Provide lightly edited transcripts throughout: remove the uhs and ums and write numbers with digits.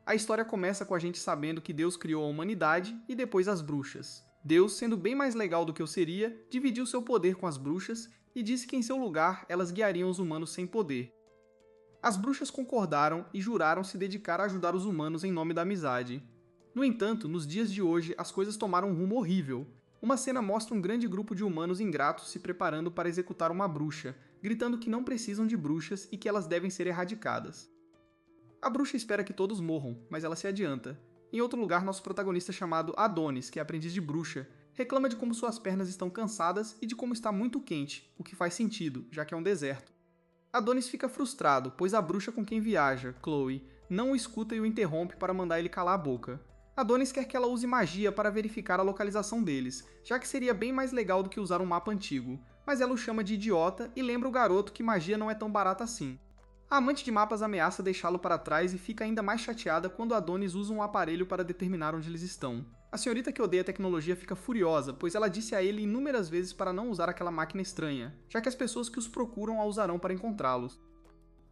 A história começa com a gente sabendo que Deus criou a humanidade e depois as bruxas. Deus, sendo bem mais legal do que eu seria, dividiu seu poder com as bruxas e disse que em seu lugar elas guiariam os humanos sem poder. As bruxas concordaram e juraram se dedicar a ajudar os humanos em nome da amizade. No entanto, nos dias de hoje, as coisas tomaram um rumo horrível. Uma cena mostra um grande grupo de humanos ingratos se preparando para executar uma bruxa, gritando que não precisam de bruxas e que elas devem ser erradicadas. A bruxa espera que todos morram, mas ela se adianta. Em outro lugar, nosso protagonista chamado Adonis, que é aprendiz de bruxa, reclama de como suas pernas estão cansadas e de como está muito quente, o que faz sentido, já que é um deserto. Adonis fica frustrado, pois a bruxa com quem viaja, Chloe, não o escuta e o interrompe para mandar ele calar a boca. Adonis quer que ela use magia para verificar a localização deles, já que seria bem mais legal do que usar um mapa antigo, mas ela o chama de idiota e lembra o garoto que magia não é tão barata assim. A amante de mapas ameaça deixá-lo para trás e fica ainda mais chateada quando Adonis usa um aparelho para determinar onde eles estão. A senhorita que odeia a tecnologia fica furiosa, pois ela disse a ele inúmeras vezes para não usar aquela máquina estranha, já que as pessoas que os procuram a usarão para encontrá-los.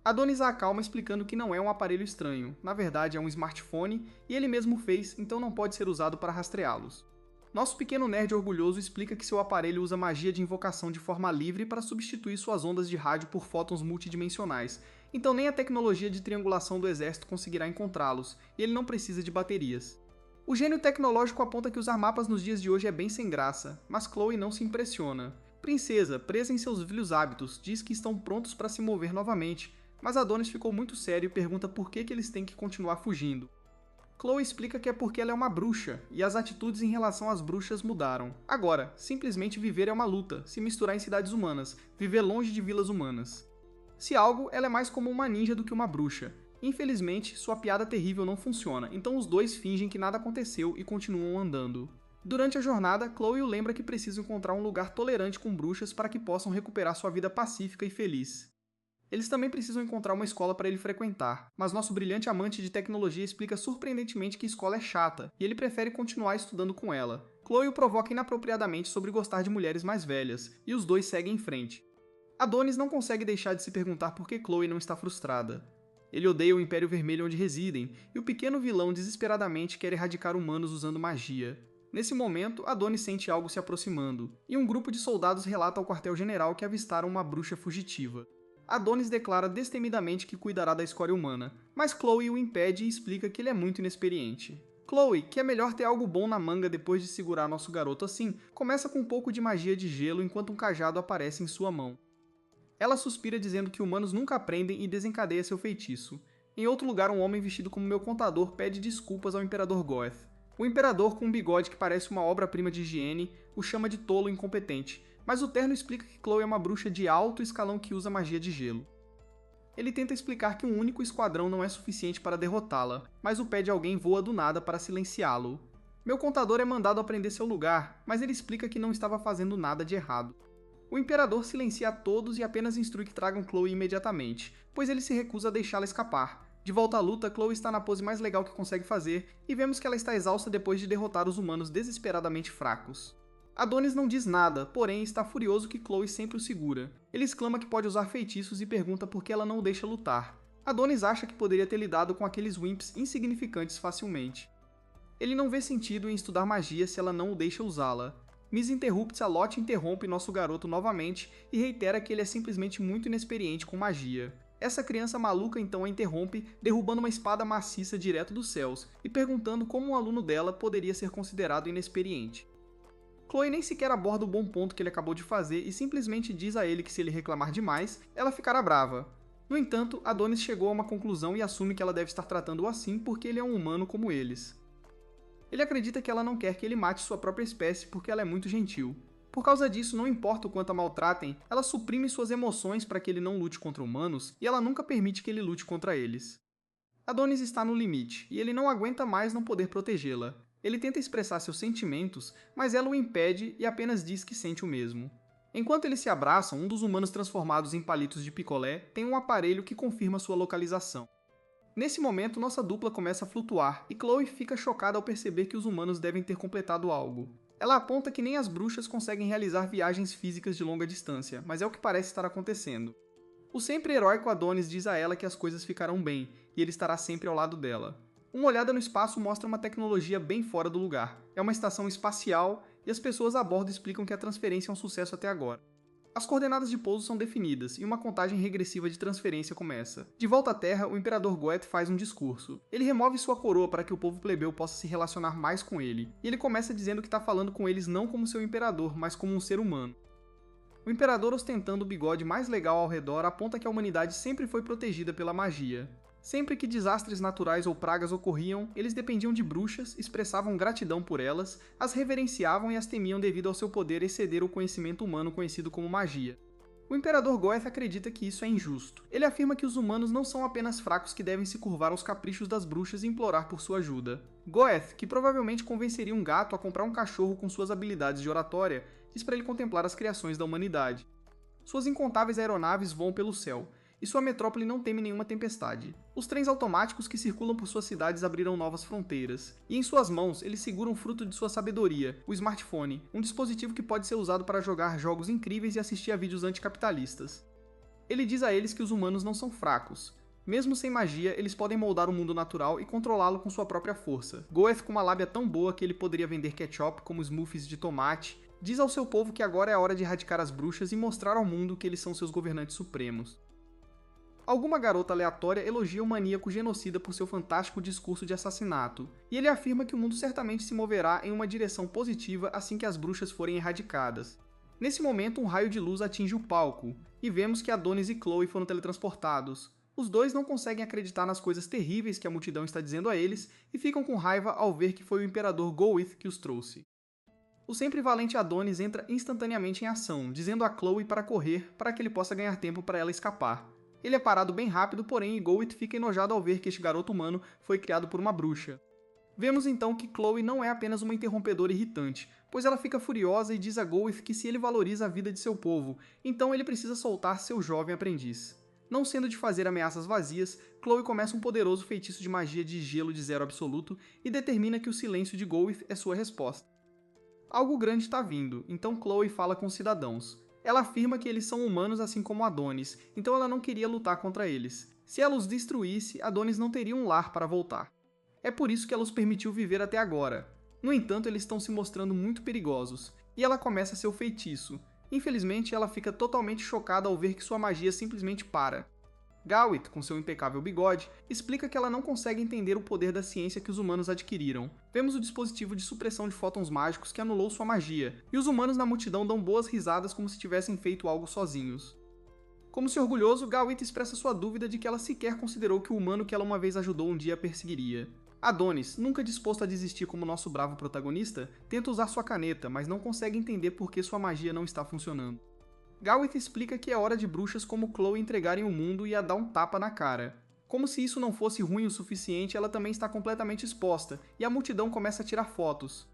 Adonis a acalma explicando que não é um aparelho estranho, na verdade é um smartphone e ele mesmo fez, então não pode ser usado para rastreá-los. Nosso pequeno nerd orgulhoso explica que seu aparelho usa magia de invocação de forma livre para substituir suas ondas de rádio por fótons multidimensionais, então nem a tecnologia de triangulação do exército conseguirá encontrá-los, e ele não precisa de baterias. O gênio tecnológico aponta que usar mapas nos dias de hoje é bem sem graça, mas Chloe não se impressiona. Princesa, presa em seus velhos hábitos, diz que estão prontos para se mover novamente, mas Adonis ficou muito sério e pergunta por que eles têm que continuar fugindo. Chloe explica que é porque ela é uma bruxa, e as atitudes em relação às bruxas mudaram. Agora, simplesmente viver é uma luta, se misturar em cidades humanas, viver longe de vilas humanas. Se algo, ela é mais como uma ninja do que uma bruxa. Infelizmente, sua piada terrível não funciona, então os dois fingem que nada aconteceu e continuam andando. Durante a jornada, Chloe o lembra que precisa encontrar um lugar tolerante com bruxas para que possam recuperar sua vida pacífica e feliz. Eles também precisam encontrar uma escola para ele frequentar, mas nosso brilhante amante de tecnologia explica surpreendentemente que escola é chata, e ele prefere continuar estudando com ela. Chloe o provoca inapropriadamente sobre gostar de mulheres mais velhas, e os dois seguem em frente. Adonis não consegue deixar de se perguntar por que Chloe não está frustrada. Ele odeia o Império Vermelho onde residem, e o pequeno vilão desesperadamente quer erradicar humanos usando magia. Nesse momento, Adonis sente algo se aproximando, e um grupo de soldados relata ao quartel-general que avistaram uma bruxa fugitiva. Adonis declara destemidamente que cuidará da escória humana, mas Chloe o impede e explica que ele é muito inexperiente. Chloe, que é melhor ter algo bom na manga depois de segurar nosso garoto assim, começa com um pouco de magia de gelo enquanto um cajado aparece em sua mão. Ela suspira dizendo que humanos nunca aprendem e desencadeia seu feitiço. Em outro lugar, um homem vestido como meu contador pede desculpas ao Imperador Goeth. O Imperador, com um bigode que parece uma obra-prima de higiene, o chama de tolo e incompetente, mas o terno explica que Chloe é uma bruxa de alto escalão que usa magia de gelo. Ele tenta explicar que um único esquadrão não é suficiente para derrotá-la, mas o pé de alguém voa do nada para silenciá-lo. Meu contador é mandado aprender seu lugar, mas ele explica que não estava fazendo nada de errado. O Imperador silencia a todos e apenas instrui que tragam Chloe imediatamente, pois ele se recusa a deixá-la escapar. De volta à luta, Chloe está na pose mais legal que consegue fazer, e vemos que ela está exausta depois de derrotar os humanos desesperadamente fracos. Adonis não diz nada, porém está furioso que Chloe sempre o segura. Ele exclama que pode usar feitiços e pergunta por que ela não o deixa lutar. Adonis acha que poderia ter lidado com aqueles wimps insignificantes facilmente. Ele não vê sentido em estudar magia se ela não o deixa usá-la. Miss Interrupts a Lot interrompe nosso garoto novamente e reitera que ele é simplesmente muito inexperiente com magia. Essa criança maluca então a interrompe, derrubando uma espada maciça direto dos céus e perguntando como um aluno dela poderia ser considerado inexperiente. Chloe nem sequer aborda o bom ponto que ele acabou de fazer e simplesmente diz a ele que se ele reclamar demais, ela ficará brava. No entanto, Adonis chegou a uma conclusão e assume que ela deve estar tratando-o assim porque ele é um humano como eles. Ele acredita que ela não quer que ele mate sua própria espécie porque ela é muito gentil. Por causa disso, não importa o quanto a maltratem, ela suprime suas emoções para que ele não lute contra humanos e ela nunca permite que ele lute contra eles. Adonis está no limite, e ele não aguenta mais não poder protegê-la. Ele tenta expressar seus sentimentos, mas ela o impede e apenas diz que sente o mesmo. Enquanto eles se abraçam, um dos humanos transformados em palitos de picolé tem um aparelho que confirma sua localização. Nesse momento, nossa dupla começa a flutuar, e Chloe fica chocada ao perceber que os humanos devem ter completado algo. Ela aponta que nem as bruxas conseguem realizar viagens físicas de longa distância, mas é o que parece estar acontecendo. O sempre heróico Adonis diz a ela que as coisas ficarão bem, e ele estará sempre ao lado dela. Uma olhada no espaço mostra uma tecnologia bem fora do lugar. É uma estação espacial e as pessoas a bordo explicam que a transferência é um sucesso até agora. As coordenadas de pouso são definidas e uma contagem regressiva de transferência começa. De volta à Terra, o Imperador Goeth faz um discurso. Ele remove sua coroa para que o povo plebeu possa se relacionar mais com ele, e ele começa dizendo que está falando com eles não como seu imperador, mas como um ser humano. O Imperador, ostentando o bigode mais legal ao redor, aponta que a humanidade sempre foi protegida pela magia. Sempre que desastres naturais ou pragas ocorriam, eles dependiam de bruxas, expressavam gratidão por elas, as reverenciavam e as temiam devido ao seu poder exceder o conhecimento humano conhecido como magia. O Imperador Goeth acredita que isso é injusto. Ele afirma que os humanos não são apenas fracos que devem se curvar aos caprichos das bruxas e implorar por sua ajuda. Goeth, que provavelmente convenceria um gato a comprar um cachorro com suas habilidades de oratória, diz para ele contemplar as criações da humanidade. Suas incontáveis aeronaves voam pelo céu, e sua metrópole não teme nenhuma tempestade. Os trens automáticos que circulam por suas cidades abriram novas fronteiras, e em suas mãos eles seguram o fruto de sua sabedoria, o smartphone, um dispositivo que pode ser usado para jogar jogos incríveis e assistir a vídeos anticapitalistas. Ele diz a eles que os humanos não são fracos. Mesmo sem magia, eles podem moldar o mundo natural e controlá-lo com sua própria força. Goeth, com uma lábia tão boa que ele poderia vender ketchup como smoothies de tomate, diz ao seu povo que agora é a hora de erradicar as bruxas e mostrar ao mundo que eles são seus governantes supremos. Alguma garota aleatória elogia o maníaco genocida por seu fantástico discurso de assassinato, e ele afirma que o mundo certamente se moverá em uma direção positiva assim que as bruxas forem erradicadas. Nesse momento, um raio de luz atinge o palco, e vemos que Adonis e Chloe foram teletransportados. Os dois não conseguem acreditar nas coisas terríveis que a multidão está dizendo a eles, e ficam com raiva ao ver que foi o Imperador Goeth que os trouxe. O sempre valente Adonis entra instantaneamente em ação, dizendo a Chloe para correr para que ele possa ganhar tempo para ela escapar. Ele é parado bem rápido, porém Goeth fica enojado ao ver que este garoto humano foi criado por uma bruxa. Vemos então que Chloe não é apenas uma interrompedora irritante, pois ela fica furiosa e diz a Goeth que se ele valoriza a vida de seu povo, então ele precisa soltar seu jovem aprendiz. Não sendo de fazer ameaças vazias, Chloe começa um poderoso feitiço de magia de gelo de zero absoluto e determina que o silêncio de Goeth é sua resposta. Algo grande está vindo, então Chloe fala com os cidadãos. Ela afirma que eles são humanos assim como Adonis, então ela não queria lutar contra eles. Se ela os destruísse, Adonis não teria um lar para voltar. É por isso que ela os permitiu viver até agora. No entanto, eles estão se mostrando muito perigosos, e ela começa seu feitiço. Infelizmente, ela fica totalmente chocada ao ver que sua magia simplesmente para. Gawith, com seu impecável bigode, explica que ela não consegue entender o poder da ciência que os humanos adquiriram. Vemos o dispositivo de supressão de fótons mágicos que anulou sua magia, e os humanos na multidão dão boas risadas como se tivessem feito algo sozinhos. Como se orgulhoso, Gawith expressa sua dúvida de que ela sequer considerou que o humano que ela uma vez ajudou um dia a perseguiria. Adonis, nunca disposto a desistir como nosso bravo protagonista, tenta usar sua caneta, mas não consegue entender por que sua magia não está funcionando. Gawith explica que é hora de bruxas como Chloe entregarem o mundo e a dar um tapa na cara. Como se isso não fosse ruim o suficiente, ela também está completamente exposta, e a multidão começa a tirar fotos.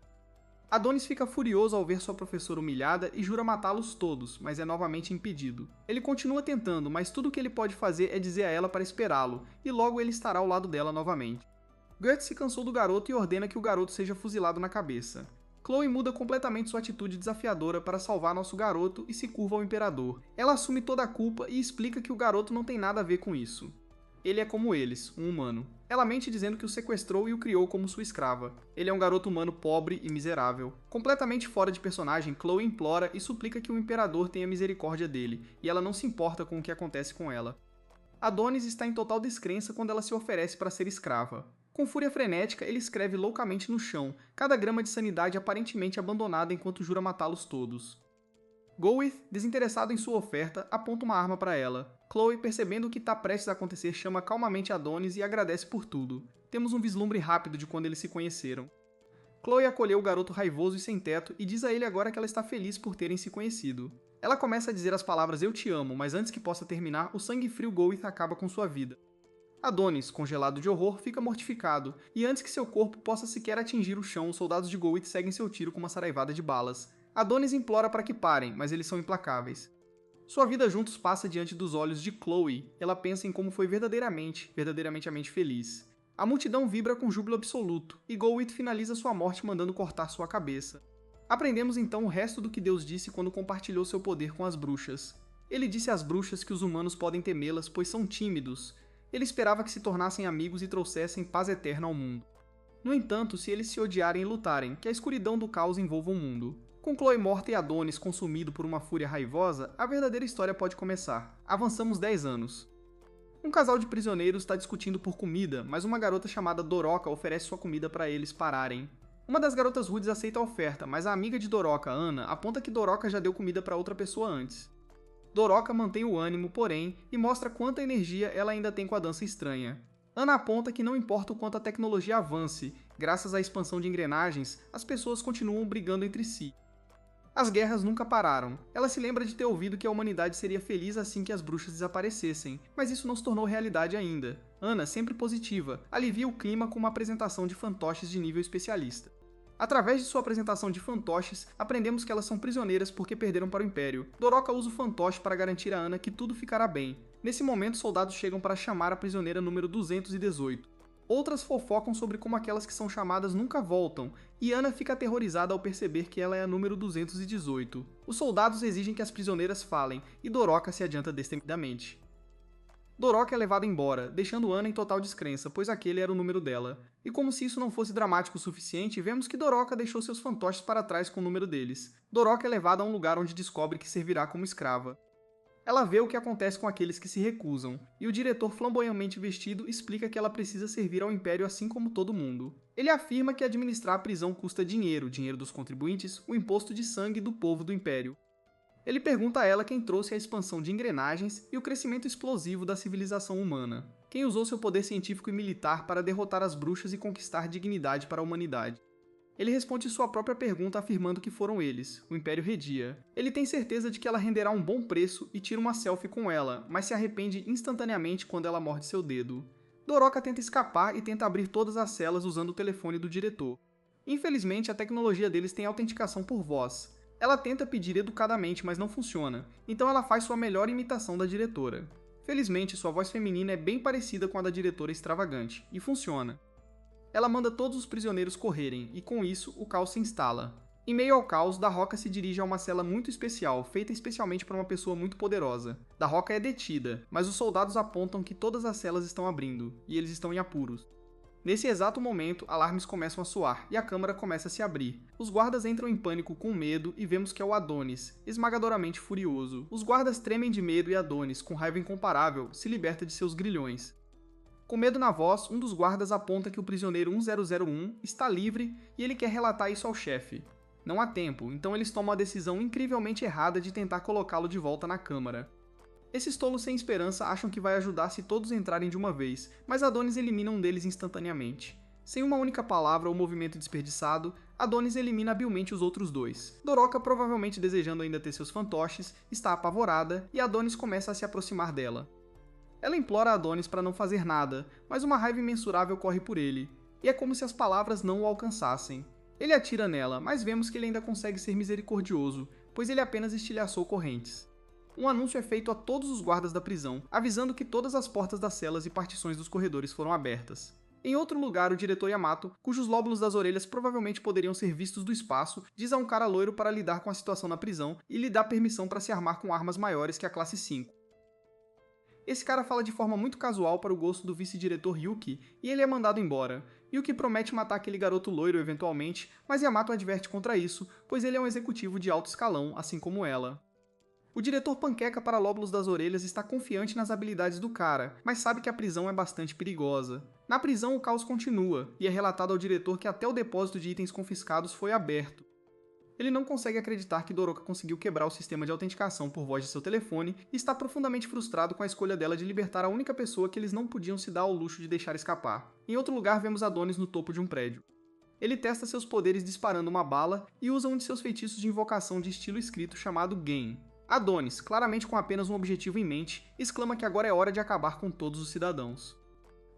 Adonis fica furioso ao ver sua professora humilhada e jura matá-los todos, mas é novamente impedido. Ele continua tentando, mas tudo o que ele pode fazer é dizer a ela para esperá-lo, e logo ele estará ao lado dela novamente. Goeth se cansou do garoto e ordena que o garoto seja fuzilado na cabeça. Chloe muda completamente sua atitude desafiadora para salvar nosso garoto e se curva ao Imperador. Ela assume toda a culpa e explica que o garoto não tem nada a ver com isso. Ele é como eles, um humano. Ela mente dizendo que o sequestrou e o criou como sua escrava. Ele é um garoto humano pobre e miserável. Completamente fora de personagem, Chloe implora e suplica que o Imperador tenha misericórdia dele, e ela não se importa com o que acontece com ela. Adonis está em total descrença quando ela se oferece para ser escrava. Com fúria frenética, ele escreve loucamente no chão, cada grama de sanidade aparentemente abandonada enquanto jura matá-los todos. Goeth, desinteressado em sua oferta, aponta uma arma para ela. Chloe, percebendo o que está prestes a acontecer, chama calmamente Adonis e agradece por tudo. Temos um vislumbre rápido de quando eles se conheceram. Chloe acolheu o garoto raivoso e sem teto e diz a ele agora que ela está feliz por terem se conhecido. Ela começa a dizer as palavras "eu te amo", mas antes que possa terminar, o sangue frio Goeth acaba com sua vida. Adonis, congelado de horror, fica mortificado, e antes que seu corpo possa sequer atingir o chão, os soldados de Goeth seguem seu tiro com uma saraivada de balas. Adonis implora para que parem, mas eles são implacáveis. Sua vida juntos passa diante dos olhos de Chloe, ela pensa em como foi verdadeiramente feliz. A multidão vibra com júbilo absoluto, e Goeth finaliza sua morte mandando cortar sua cabeça. Aprendemos então o resto do que Deus disse quando compartilhou seu poder com as bruxas. Ele disse às bruxas que os humanos podem temê-las, pois são tímidos. Ele esperava que se tornassem amigos e trouxessem paz eterna ao mundo. No entanto, se eles se odiarem e lutarem, que a escuridão do caos envolva o mundo. Com Chloe morta e Adonis consumido por uma fúria raivosa, a verdadeira história pode começar. Avançamos 10 anos. Um casal de prisioneiros está discutindo por comida, mas uma garota chamada Doroka oferece sua comida para eles pararem. Uma das garotas rudes aceita a oferta, mas a amiga de Doroka, Ana, aponta que Doroka já deu comida para outra pessoa antes. Doroka mantém o ânimo, porém, e mostra quanta energia ela ainda tem com a dança estranha. Ana aponta que não importa o quanto a tecnologia avance, graças à expansão de engrenagens, as pessoas continuam brigando entre si. As guerras nunca pararam. Ela se lembra de ter ouvido que a humanidade seria feliz assim que as bruxas desaparecessem, mas isso não se tornou realidade ainda. Ana, sempre positiva, alivia o clima com uma apresentação de fantoches de nível especialista. Através de sua apresentação de fantoches, aprendemos que elas são prisioneiras porque perderam para o Império. Doroka usa o fantoche para garantir a Ana que tudo ficará bem. Nesse momento, soldados chegam para chamar a prisioneira número 218. Outras fofocam sobre como aquelas que são chamadas nunca voltam, e Ana fica aterrorizada ao perceber que ela é a número 218. Os soldados exigem que as prisioneiras falem, e Doroka se adianta destemidamente. Doroka é levada embora, deixando Ana em total descrença, pois aquele era o número dela. E como se isso não fosse dramático o suficiente, vemos que Doroka deixou seus fantoches para trás com o número deles. Doroka é levada a um lugar onde descobre que servirá como escrava. Ela vê o que acontece com aqueles que se recusam, e o diretor flamboyantemente vestido explica que ela precisa servir ao Império assim como todo mundo. Ele afirma que administrar a prisão custa dinheiro dos contribuintes, o imposto de sangue do povo do Império. Ele pergunta a ela quem trouxe a expansão de engrenagens e o crescimento explosivo da civilização humana. Quem usou seu poder científico e militar para derrotar as bruxas e conquistar dignidade para a humanidade. Ele responde sua própria pergunta afirmando que foram eles, o Império Redia. Ele tem certeza de que ela renderá um bom preço e tira uma selfie com ela, mas se arrepende instantaneamente quando ela morde seu dedo. Doroka tenta escapar e tenta abrir todas as celas usando o telefone do diretor. Infelizmente, a tecnologia deles tem autenticação por voz. Ela tenta pedir educadamente, mas não funciona, então ela faz sua melhor imitação da diretora. Felizmente, sua voz feminina é bem parecida com a da diretora extravagante, e funciona. Ela manda todos os prisioneiros correrem, e com isso, o caos se instala. Em meio ao caos, Doroka se dirige a uma cela muito especial, feita especialmente para uma pessoa muito poderosa. Doroka é detida, mas os soldados apontam que todas as celas estão abrindo, e eles estão em apuros. Nesse exato momento, alarmes começam a soar, e a câmara começa a se abrir. Os guardas entram em pânico com medo e vemos que é o Adonis, esmagadoramente furioso. Os guardas tremem de medo e Adonis, com raiva incomparável, se liberta de seus grilhões. Com medo na voz, um dos guardas aponta que o prisioneiro 1001 está livre e ele quer relatar isso ao chefe. Não há tempo, então eles tomam a decisão incrivelmente errada de tentar colocá-lo de volta na câmara. Esses tolos sem esperança acham que vai ajudar se todos entrarem de uma vez, mas Adonis elimina um deles instantaneamente. Sem uma única palavra ou movimento desperdiçado, Adonis elimina habilmente os outros dois. Doroka, provavelmente desejando ainda ter seus fantoches, está apavorada e Adonis começa a se aproximar dela. Ela implora a Adonis para não fazer nada, mas uma raiva imensurável corre por ele, e é como se as palavras não o alcançassem. Ele atira nela, mas vemos que ele ainda consegue ser misericordioso, pois ele apenas estilhaçou correntes. Um anúncio é feito a todos os guardas da prisão, avisando que todas as portas das celas e partições dos corredores foram abertas. Em outro lugar, o diretor Yamato, cujos lóbulos das orelhas provavelmente poderiam ser vistos do espaço, diz a um cara loiro para lidar com a situação na prisão e lhe dá permissão para se armar com armas maiores que a classe 5. Esse cara fala de forma muito casual para o gosto do vice-diretor Yuki, e ele é mandado embora. Yuki promete matar aquele garoto loiro eventualmente, mas Yamato adverte contra isso, pois ele é um executivo de alto escalão, assim como ela. O diretor panqueca para lóbulos das orelhas está confiante nas habilidades do cara, mas sabe que a prisão é bastante perigosa. Na prisão, o caos continua, e é relatado ao diretor que até o depósito de itens confiscados foi aberto. Ele não consegue acreditar que Doroka conseguiu quebrar o sistema de autenticação por voz de seu telefone e está profundamente frustrado com a escolha dela de libertar a única pessoa que eles não podiam se dar ao luxo de deixar escapar. Em outro lugar, vemos Adonis no topo de um prédio. Ele testa seus poderes disparando uma bala e usa um de seus feitiços de invocação de estilo escrito chamado Gain. Adonis, claramente com apenas um objetivo em mente, exclama que agora é hora de acabar com todos os cidadãos.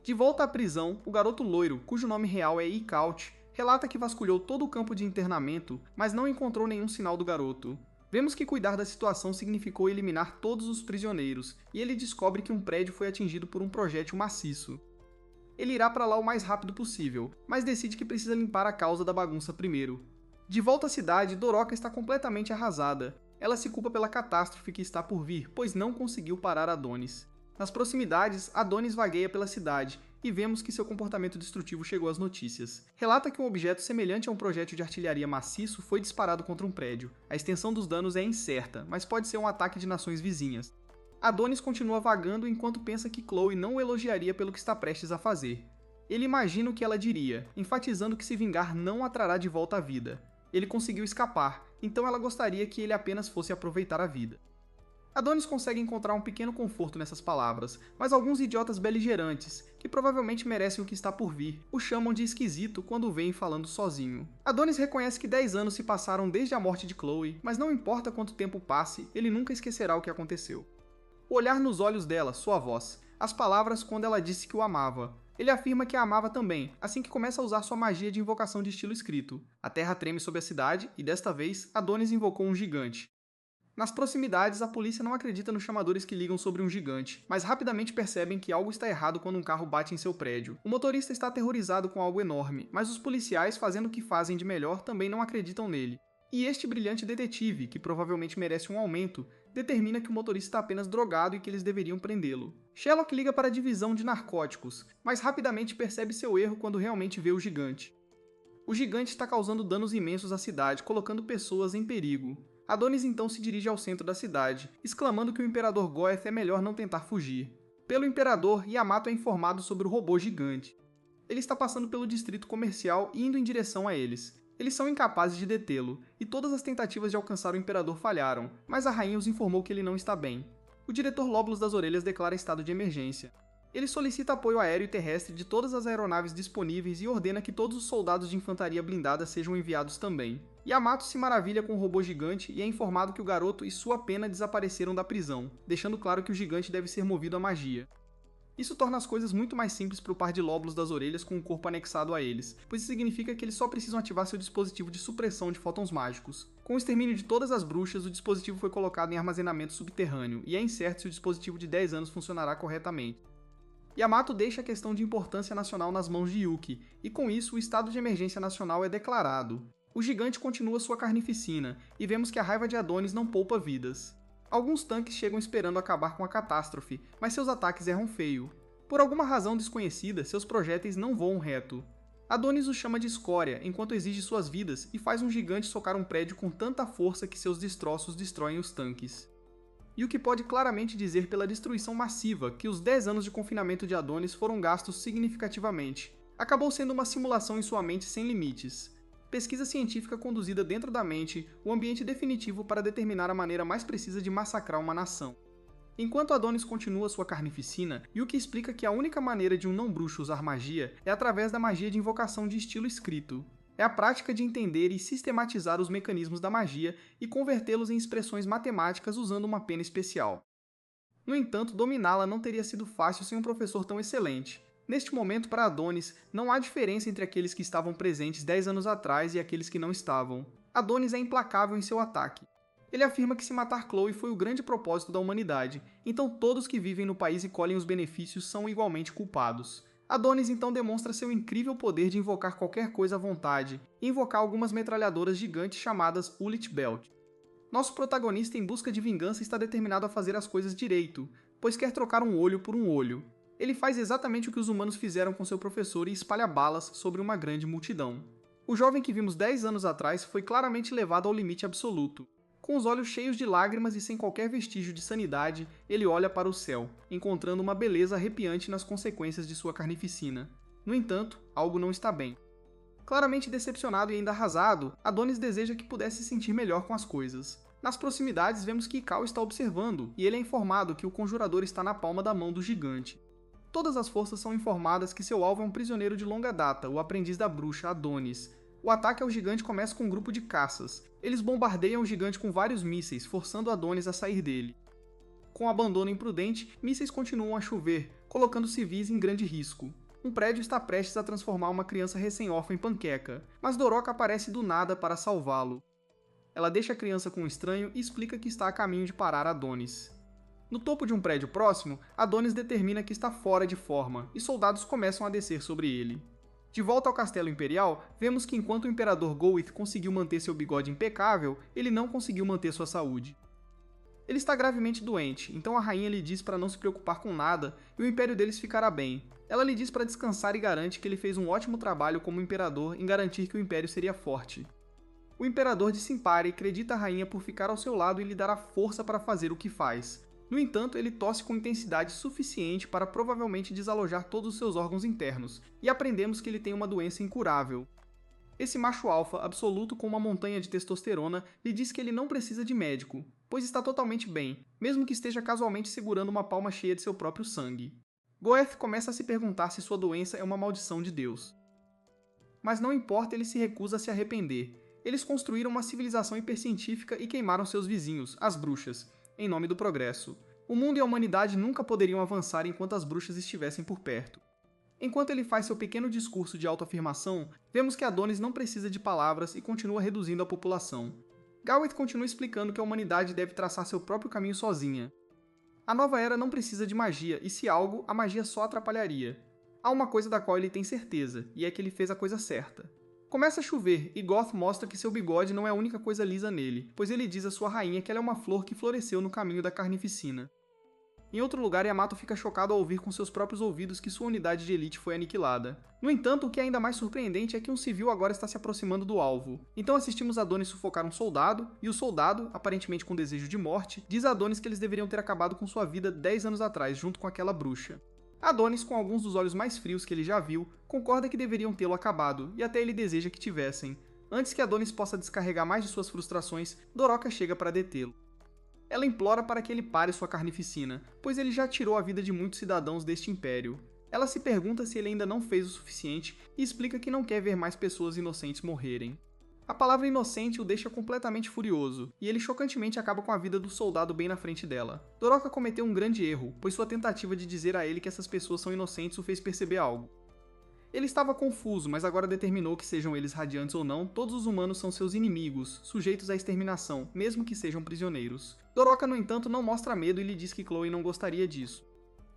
De volta à prisão, o garoto loiro, cujo nome real é Ikaut, relata que vasculhou todo o campo de internamento, mas não encontrou nenhum sinal do garoto. Vemos que cuidar da situação significou eliminar todos os prisioneiros, e ele descobre que um prédio foi atingido por um projétil maciço. Ele irá para lá o mais rápido possível, mas decide que precisa limpar a causa da bagunça primeiro. De volta à cidade, Doroka está completamente arrasada. Ela se culpa pela catástrofe que está por vir, pois não conseguiu parar Adonis. Nas proximidades, Adonis vagueia pela cidade, e vemos que seu comportamento destrutivo chegou às notícias. Relata que um objeto semelhante a um projétil de artilharia maciço foi disparado contra um prédio. A extensão dos danos é incerta, mas pode ser um ataque de nações vizinhas. Adonis continua vagando enquanto pensa que Chloe não o elogiaria pelo que está prestes a fazer. Ele imagina o que ela diria, enfatizando que se vingar não a trará de volta à vida. Ele conseguiu escapar, então ela gostaria que ele apenas fosse aproveitar a vida. Adonis consegue encontrar um pequeno conforto nessas palavras, mas alguns idiotas beligerantes, que provavelmente merecem o que está por vir, o chamam de esquisito quando o veem falando sozinho. Adonis reconhece que 10 anos se passaram desde a morte de Chloe, mas não importa quanto tempo passe, ele nunca esquecerá o que aconteceu. O olhar nos olhos dela, sua voz, as palavras quando ela disse que o amava. Ele afirma que a amava também, assim que começa a usar sua magia de invocação de estilo escrito. A terra treme sob a cidade, e desta vez, Adonis invocou um gigante. Nas proximidades, a polícia não acredita nos chamadores que ligam sobre um gigante, mas rapidamente percebem que algo está errado quando um carro bate em seu prédio. O motorista está aterrorizado com algo enorme, mas os policiais, fazendo o que fazem de melhor, também não acreditam nele. E este brilhante detetive, que provavelmente merece um aumento, determina que o motorista está apenas drogado e que eles deveriam prendê-lo. Sherlock liga para a divisão de narcóticos, mas rapidamente percebe seu erro quando realmente vê o gigante. O gigante está causando danos imensos à cidade, colocando pessoas em perigo. Adonis então se dirige ao centro da cidade, exclamando que o Imperador Goeth é melhor não tentar fugir. Pelo Imperador, Yamato é informado sobre o robô gigante. Ele está passando pelo distrito comercial e indo em direção a eles. Eles são incapazes de detê-lo, e todas as tentativas de alcançar o Imperador falharam, mas a rainha os informou que ele não está bem. O diretor Lóbulos das Orelhas declara estado de emergência. Ele solicita apoio aéreo e terrestre de todas as aeronaves disponíveis e ordena que todos os soldados de infantaria blindada sejam enviados também. Yamato se maravilha com o robô gigante e é informado que o garoto e sua pena desapareceram da prisão, deixando claro que o gigante deve ser movido à magia. Isso torna as coisas muito mais simples para o par de Lóbulos das Orelhas com o corpo anexado a eles, pois isso significa que eles só precisam ativar seu dispositivo de supressão de fótons mágicos. Com o extermínio de todas as bruxas, o dispositivo foi colocado em armazenamento subterrâneo, e é incerto se o dispositivo de 10 anos funcionará corretamente. Yamato deixa a questão de importância nacional nas mãos de Yuki, e com isso o estado de emergência nacional é declarado. O gigante continua sua carnificina, e vemos que a raiva de Adonis não poupa vidas. Alguns tanques chegam esperando acabar com a catástrofe, mas seus ataques erram feio. Por alguma razão desconhecida, seus projéteis não voam reto. Adonis o chama de escória, enquanto exige suas vidas, e faz um gigante socar um prédio com tanta força que seus destroços destroem os tanques. Yuki pode claramente dizer pela destruição massiva que os 10 anos de confinamento de Adonis foram gastos significativamente. Acabou sendo uma simulação em sua mente sem limites. Pesquisa científica conduzida dentro da mente, o ambiente definitivo para determinar a maneira mais precisa de massacrar uma nação. Enquanto Adonis continua sua carnificina, Yuki explica que a única maneira de um não-bruxo usar magia é através da magia de invocação de estilo escrito. É a prática de entender e sistematizar os mecanismos da magia e convertê-los em expressões matemáticas usando uma pena especial. No entanto, dominá-la não teria sido fácil sem um professor tão excelente. Neste momento, para Adonis, não há diferença entre aqueles que estavam presentes 10 anos atrás e aqueles que não estavam. Adonis é implacável em seu ataque. Ele afirma que se matar Chloe foi o grande propósito da humanidade, então todos que vivem no país e colhem os benefícios são igualmente culpados. Adonis então demonstra seu incrível poder de invocar qualquer coisa à vontade, e invocar algumas metralhadoras gigantes chamadas Ulit Belt. Nosso protagonista em busca de vingança está determinado a fazer as coisas direito, pois quer trocar um olho por um olho. Ele faz exatamente o que os humanos fizeram com seu professor e espalha balas sobre uma grande multidão. O jovem que vimos 10 anos atrás foi claramente levado ao limite absoluto. Com os olhos cheios de lágrimas e sem qualquer vestígio de sanidade, ele olha para o céu, encontrando uma beleza arrepiante nas consequências de sua carnificina. No entanto, algo não está bem. Claramente decepcionado e ainda arrasado, Adonis deseja que pudesse se sentir melhor com as coisas. Nas proximidades, vemos que Ikao está observando, e ele é informado que o conjurador está na palma da mão do gigante. Todas as forças são informadas que seu alvo é um prisioneiro de longa data, o aprendiz da bruxa, Adonis. O ataque ao gigante começa com um grupo de caças. Eles bombardeiam o gigante com vários mísseis, forçando Adonis a sair dele. Com abandono imprudente, mísseis continuam a chover, colocando civis em grande risco. Um prédio está prestes a transformar uma criança recém-órfã em panqueca, mas Doroka aparece do nada para salvá-lo. Ela deixa a criança com um estranho e explica que está a caminho de parar Adonis. No topo de um prédio próximo, Adonis determina que está fora de forma, e soldados começam a descer sobre ele. De volta ao Castelo Imperial, vemos que enquanto o Imperador Goeth conseguiu manter seu bigode impecável, ele não conseguiu manter sua saúde. Ele está gravemente doente, então a rainha lhe diz para não se preocupar com nada e o império deles ficará bem. Ela lhe diz para descansar e garante que ele fez um ótimo trabalho como imperador em garantir que o império seria forte. O imperador de Simpare acredita a rainha por ficar ao seu lado e lhe dar a força para fazer o que faz. No entanto, ele tosse com intensidade suficiente para provavelmente desalojar todos os seus órgãos internos, e aprendemos que ele tem uma doença incurável. Esse macho alfa, absoluto com uma montanha de testosterona, lhe diz que ele não precisa de médico, pois está totalmente bem, mesmo que esteja casualmente segurando uma palma cheia de seu próprio sangue. Goeth começa a se perguntar se sua doença é uma maldição de Deus. Mas não importa, ele se recusa a se arrepender. Eles construíram uma civilização hipercientífica e queimaram seus vizinhos, as bruxas, em nome do progresso. O mundo e a humanidade nunca poderiam avançar enquanto as bruxas estivessem por perto. Enquanto ele faz seu pequeno discurso de autoafirmação, vemos que Adonis não precisa de palavras e continua reduzindo a população. Goeth continua explicando que a humanidade deve traçar seu próprio caminho sozinha. A nova era não precisa de magia, e se algo, a magia só atrapalharia. Há uma coisa da qual ele tem certeza, e é que ele fez a coisa certa. Começa a chover, e Goth mostra que seu bigode não é a única coisa lisa nele, pois ele diz à sua rainha que ela é uma flor que floresceu no caminho da carnificina. Em outro lugar, Yamato fica chocado ao ouvir com seus próprios ouvidos que sua unidade de elite foi aniquilada. No entanto, o que é ainda mais surpreendente é que um civil agora está se aproximando do alvo. Então assistimos Adonis sufocar um soldado, e o soldado, aparentemente com desejo de morte, diz a Adonis que eles deveriam ter acabado com sua vida 10 anos atrás, junto com aquela bruxa. Adonis, com alguns dos olhos mais frios que ele já viu, concorda que deveriam tê-lo acabado, e até ele deseja que tivessem. Antes que Adonis possa descarregar mais de suas frustrações, Doroka chega para detê-lo. Ela implora para que ele pare sua carnificina, pois ele já tirou a vida de muitos cidadãos deste império. Ela se pergunta se ele ainda não fez o suficiente e explica que não quer ver mais pessoas inocentes morrerem. A palavra inocente o deixa completamente furioso, e ele chocantemente acaba com a vida do soldado bem na frente dela. Doroka cometeu um grande erro, pois sua tentativa de dizer a ele que essas pessoas são inocentes o fez perceber algo. Ele estava confuso, mas agora determinou que sejam eles radiantes ou não, todos os humanos são seus inimigos, sujeitos à exterminação, mesmo que sejam prisioneiros. Doroka, no entanto, não mostra medo e lhe diz que Chloe não gostaria disso.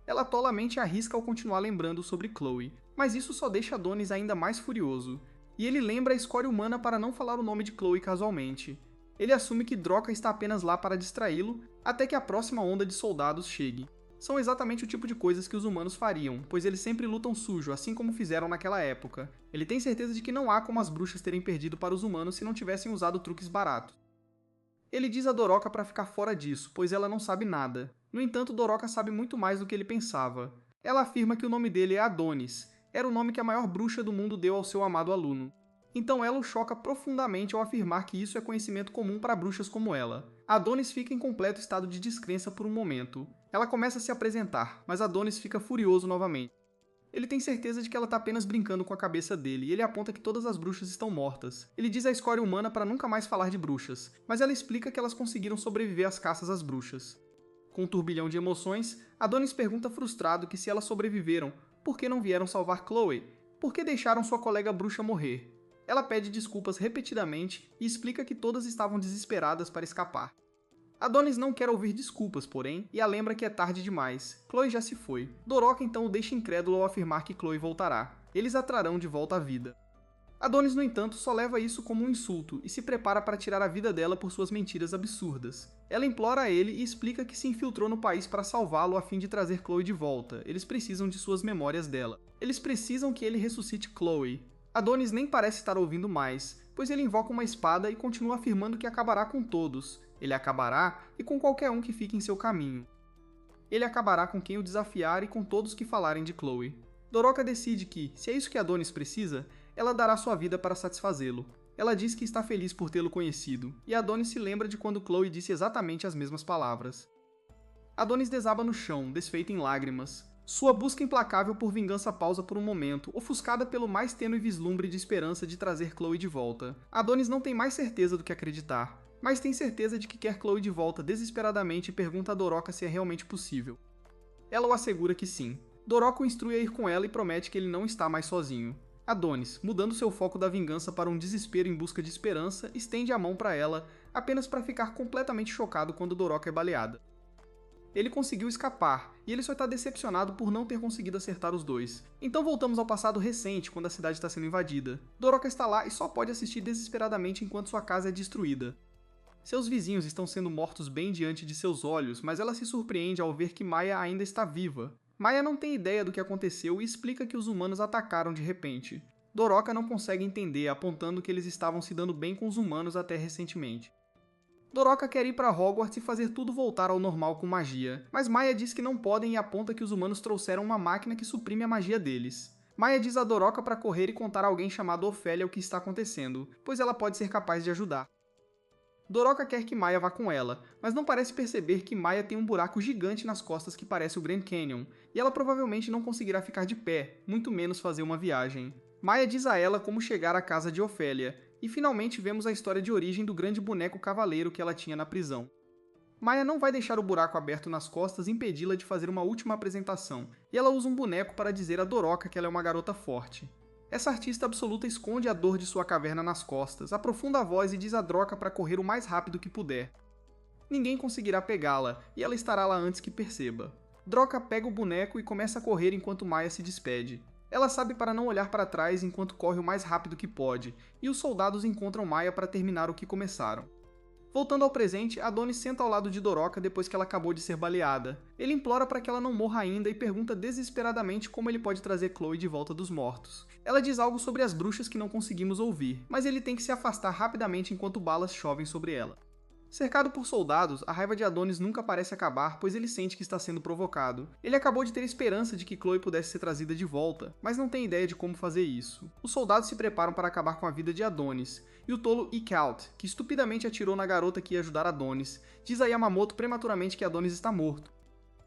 Ela tolamente arrisca ao continuar lembrando sobre Chloe, mas isso só deixa Adonis ainda mais furioso. E ele lembra a escória humana para não falar o nome de Chloe casualmente. Ele assume que Droka está apenas lá para distraí-lo, até que a próxima onda de soldados chegue. São exatamente o tipo de coisas que os humanos fariam, pois eles sempre lutam sujo, assim como fizeram naquela época. Ele tem certeza de que não há como as bruxas terem perdido para os humanos se não tivessem usado truques baratos. Ele diz a Doroka para ficar fora disso, pois ela não sabe nada. No entanto, Doroka sabe muito mais do que ele pensava. Ela afirma que o nome dele é Adonis. Era o nome que a maior bruxa do mundo deu ao seu amado aluno. Então ela o choca profundamente ao afirmar que isso é conhecimento comum para bruxas como ela. Adonis fica em completo estado de descrença por um momento. Ela começa a se apresentar, mas Adonis fica furioso novamente. Ele tem certeza de que ela está apenas brincando com a cabeça dele, e ele aponta que todas as bruxas estão mortas. Ele diz à escória humana para nunca mais falar de bruxas, mas ela explica que elas conseguiram sobreviver às caças às bruxas. Com um turbilhão de emoções, Adonis pergunta frustrado que se elas sobreviveram, por que não vieram salvar Chloe? Por que deixaram sua colega bruxa morrer? Ela pede desculpas repetidamente e explica que todas estavam desesperadas para escapar. Adonis não quer ouvir desculpas, porém, e a lembra que é tarde demais. Chloe já se foi. Doroka então o deixa incrédulo ao afirmar que Chloe voltará. Eles a trarão de volta à vida. Adonis, no entanto, só leva isso como um insulto e se prepara para tirar a vida dela por suas mentiras absurdas. Ela implora a ele e explica que se infiltrou no país para salvá-lo a fim de trazer Chloe de volta. Eles precisam de suas memórias dela. Eles precisam que ele ressuscite Chloe. Adonis nem parece estar ouvindo mais, pois ele invoca uma espada e continua afirmando que acabará com todos. Ele acabará e com qualquer um que fique em seu caminho. Ele acabará com quem o desafiar e com todos que falarem de Chloe. Doroka decide que, se é isso que Adonis precisa, ela dará sua vida para satisfazê-lo. Ela diz que está feliz por tê-lo conhecido, e Adonis se lembra de quando Chloe disse exatamente as mesmas palavras. Adonis desaba no chão, desfeito em lágrimas. Sua busca implacável por vingança pausa por um momento, ofuscada pelo mais tênue vislumbre de esperança de trazer Chloe de volta. Adonis não tem mais certeza do que acreditar, mas tem certeza de que quer Chloe de volta desesperadamente e pergunta a Doroka se é realmente possível. Ela o assegura que sim. Doroka o instrui a ir com ela e promete que ele não está mais sozinho. Adonis, mudando seu foco da vingança para um desespero em busca de esperança, estende a mão para ela, apenas para ficar completamente chocado quando Doroka é baleada. Ele conseguiu escapar, e ele só está decepcionado por não ter conseguido acertar os dois. Então voltamos ao passado recente, quando a cidade está sendo invadida. Doroka está lá e só pode assistir desesperadamente enquanto sua casa é destruída. Seus vizinhos estão sendo mortos bem diante de seus olhos, mas ela se surpreende ao ver que Maya ainda está viva. Maya não tem ideia do que aconteceu e explica que os humanos atacaram de repente. Doroka não consegue entender, apontando que eles estavam se dando bem com os humanos até recentemente. Doroka quer ir para Hogwarts e fazer tudo voltar ao normal com magia, mas Maya diz que não podem e aponta que os humanos trouxeram uma máquina que suprime a magia deles. Maya diz a Doroka para correr e contar a alguém chamado Ofélia o que está acontecendo, pois ela pode ser capaz de ajudar. Doroka quer que Maya vá com ela, mas não parece perceber que Maya tem um buraco gigante nas costas que parece o Grand Canyon, e ela provavelmente não conseguirá ficar de pé, muito menos fazer uma viagem. Maya diz a ela como chegar à casa de Ofélia, e finalmente vemos a história de origem do grande boneco cavaleiro que ela tinha na prisão. Maya não vai deixar o buraco aberto nas costas impedi-la de fazer uma última apresentação, e ela usa um boneco para dizer a Doroka que ela é uma garota forte. Essa artista absoluta esconde a dor de sua caverna nas costas, aprofunda a voz e diz a Doroka para correr o mais rápido que puder. Ninguém conseguirá pegá-la, e ela estará lá antes que perceba. Doroka pega o boneco e começa a correr enquanto Maya se despede. Ela sabe para não olhar para trás enquanto corre o mais rápido que pode, e os soldados encontram Maya para terminar o que começaram. Voltando ao presente, Adonis senta ao lado de Doroka depois que ela acabou de ser baleada. Ele implora para que ela não morra ainda e pergunta desesperadamente como ele pode trazer Chloe de volta dos mortos. Ela diz algo sobre as bruxas que não conseguimos ouvir, mas ele tem que se afastar rapidamente enquanto balas chovem sobre ela. Cercado por soldados, a raiva de Adonis nunca parece acabar, pois ele sente que está sendo provocado. Ele acabou de ter esperança de que Chloe pudesse ser trazida de volta, mas não tem ideia de como fazer isso. Os soldados se preparam para acabar com a vida de Adonis, e o tolo Ikalt, que estupidamente atirou na garota que ia ajudar Adonis, diz a Yamamoto prematuramente que Adonis está morto.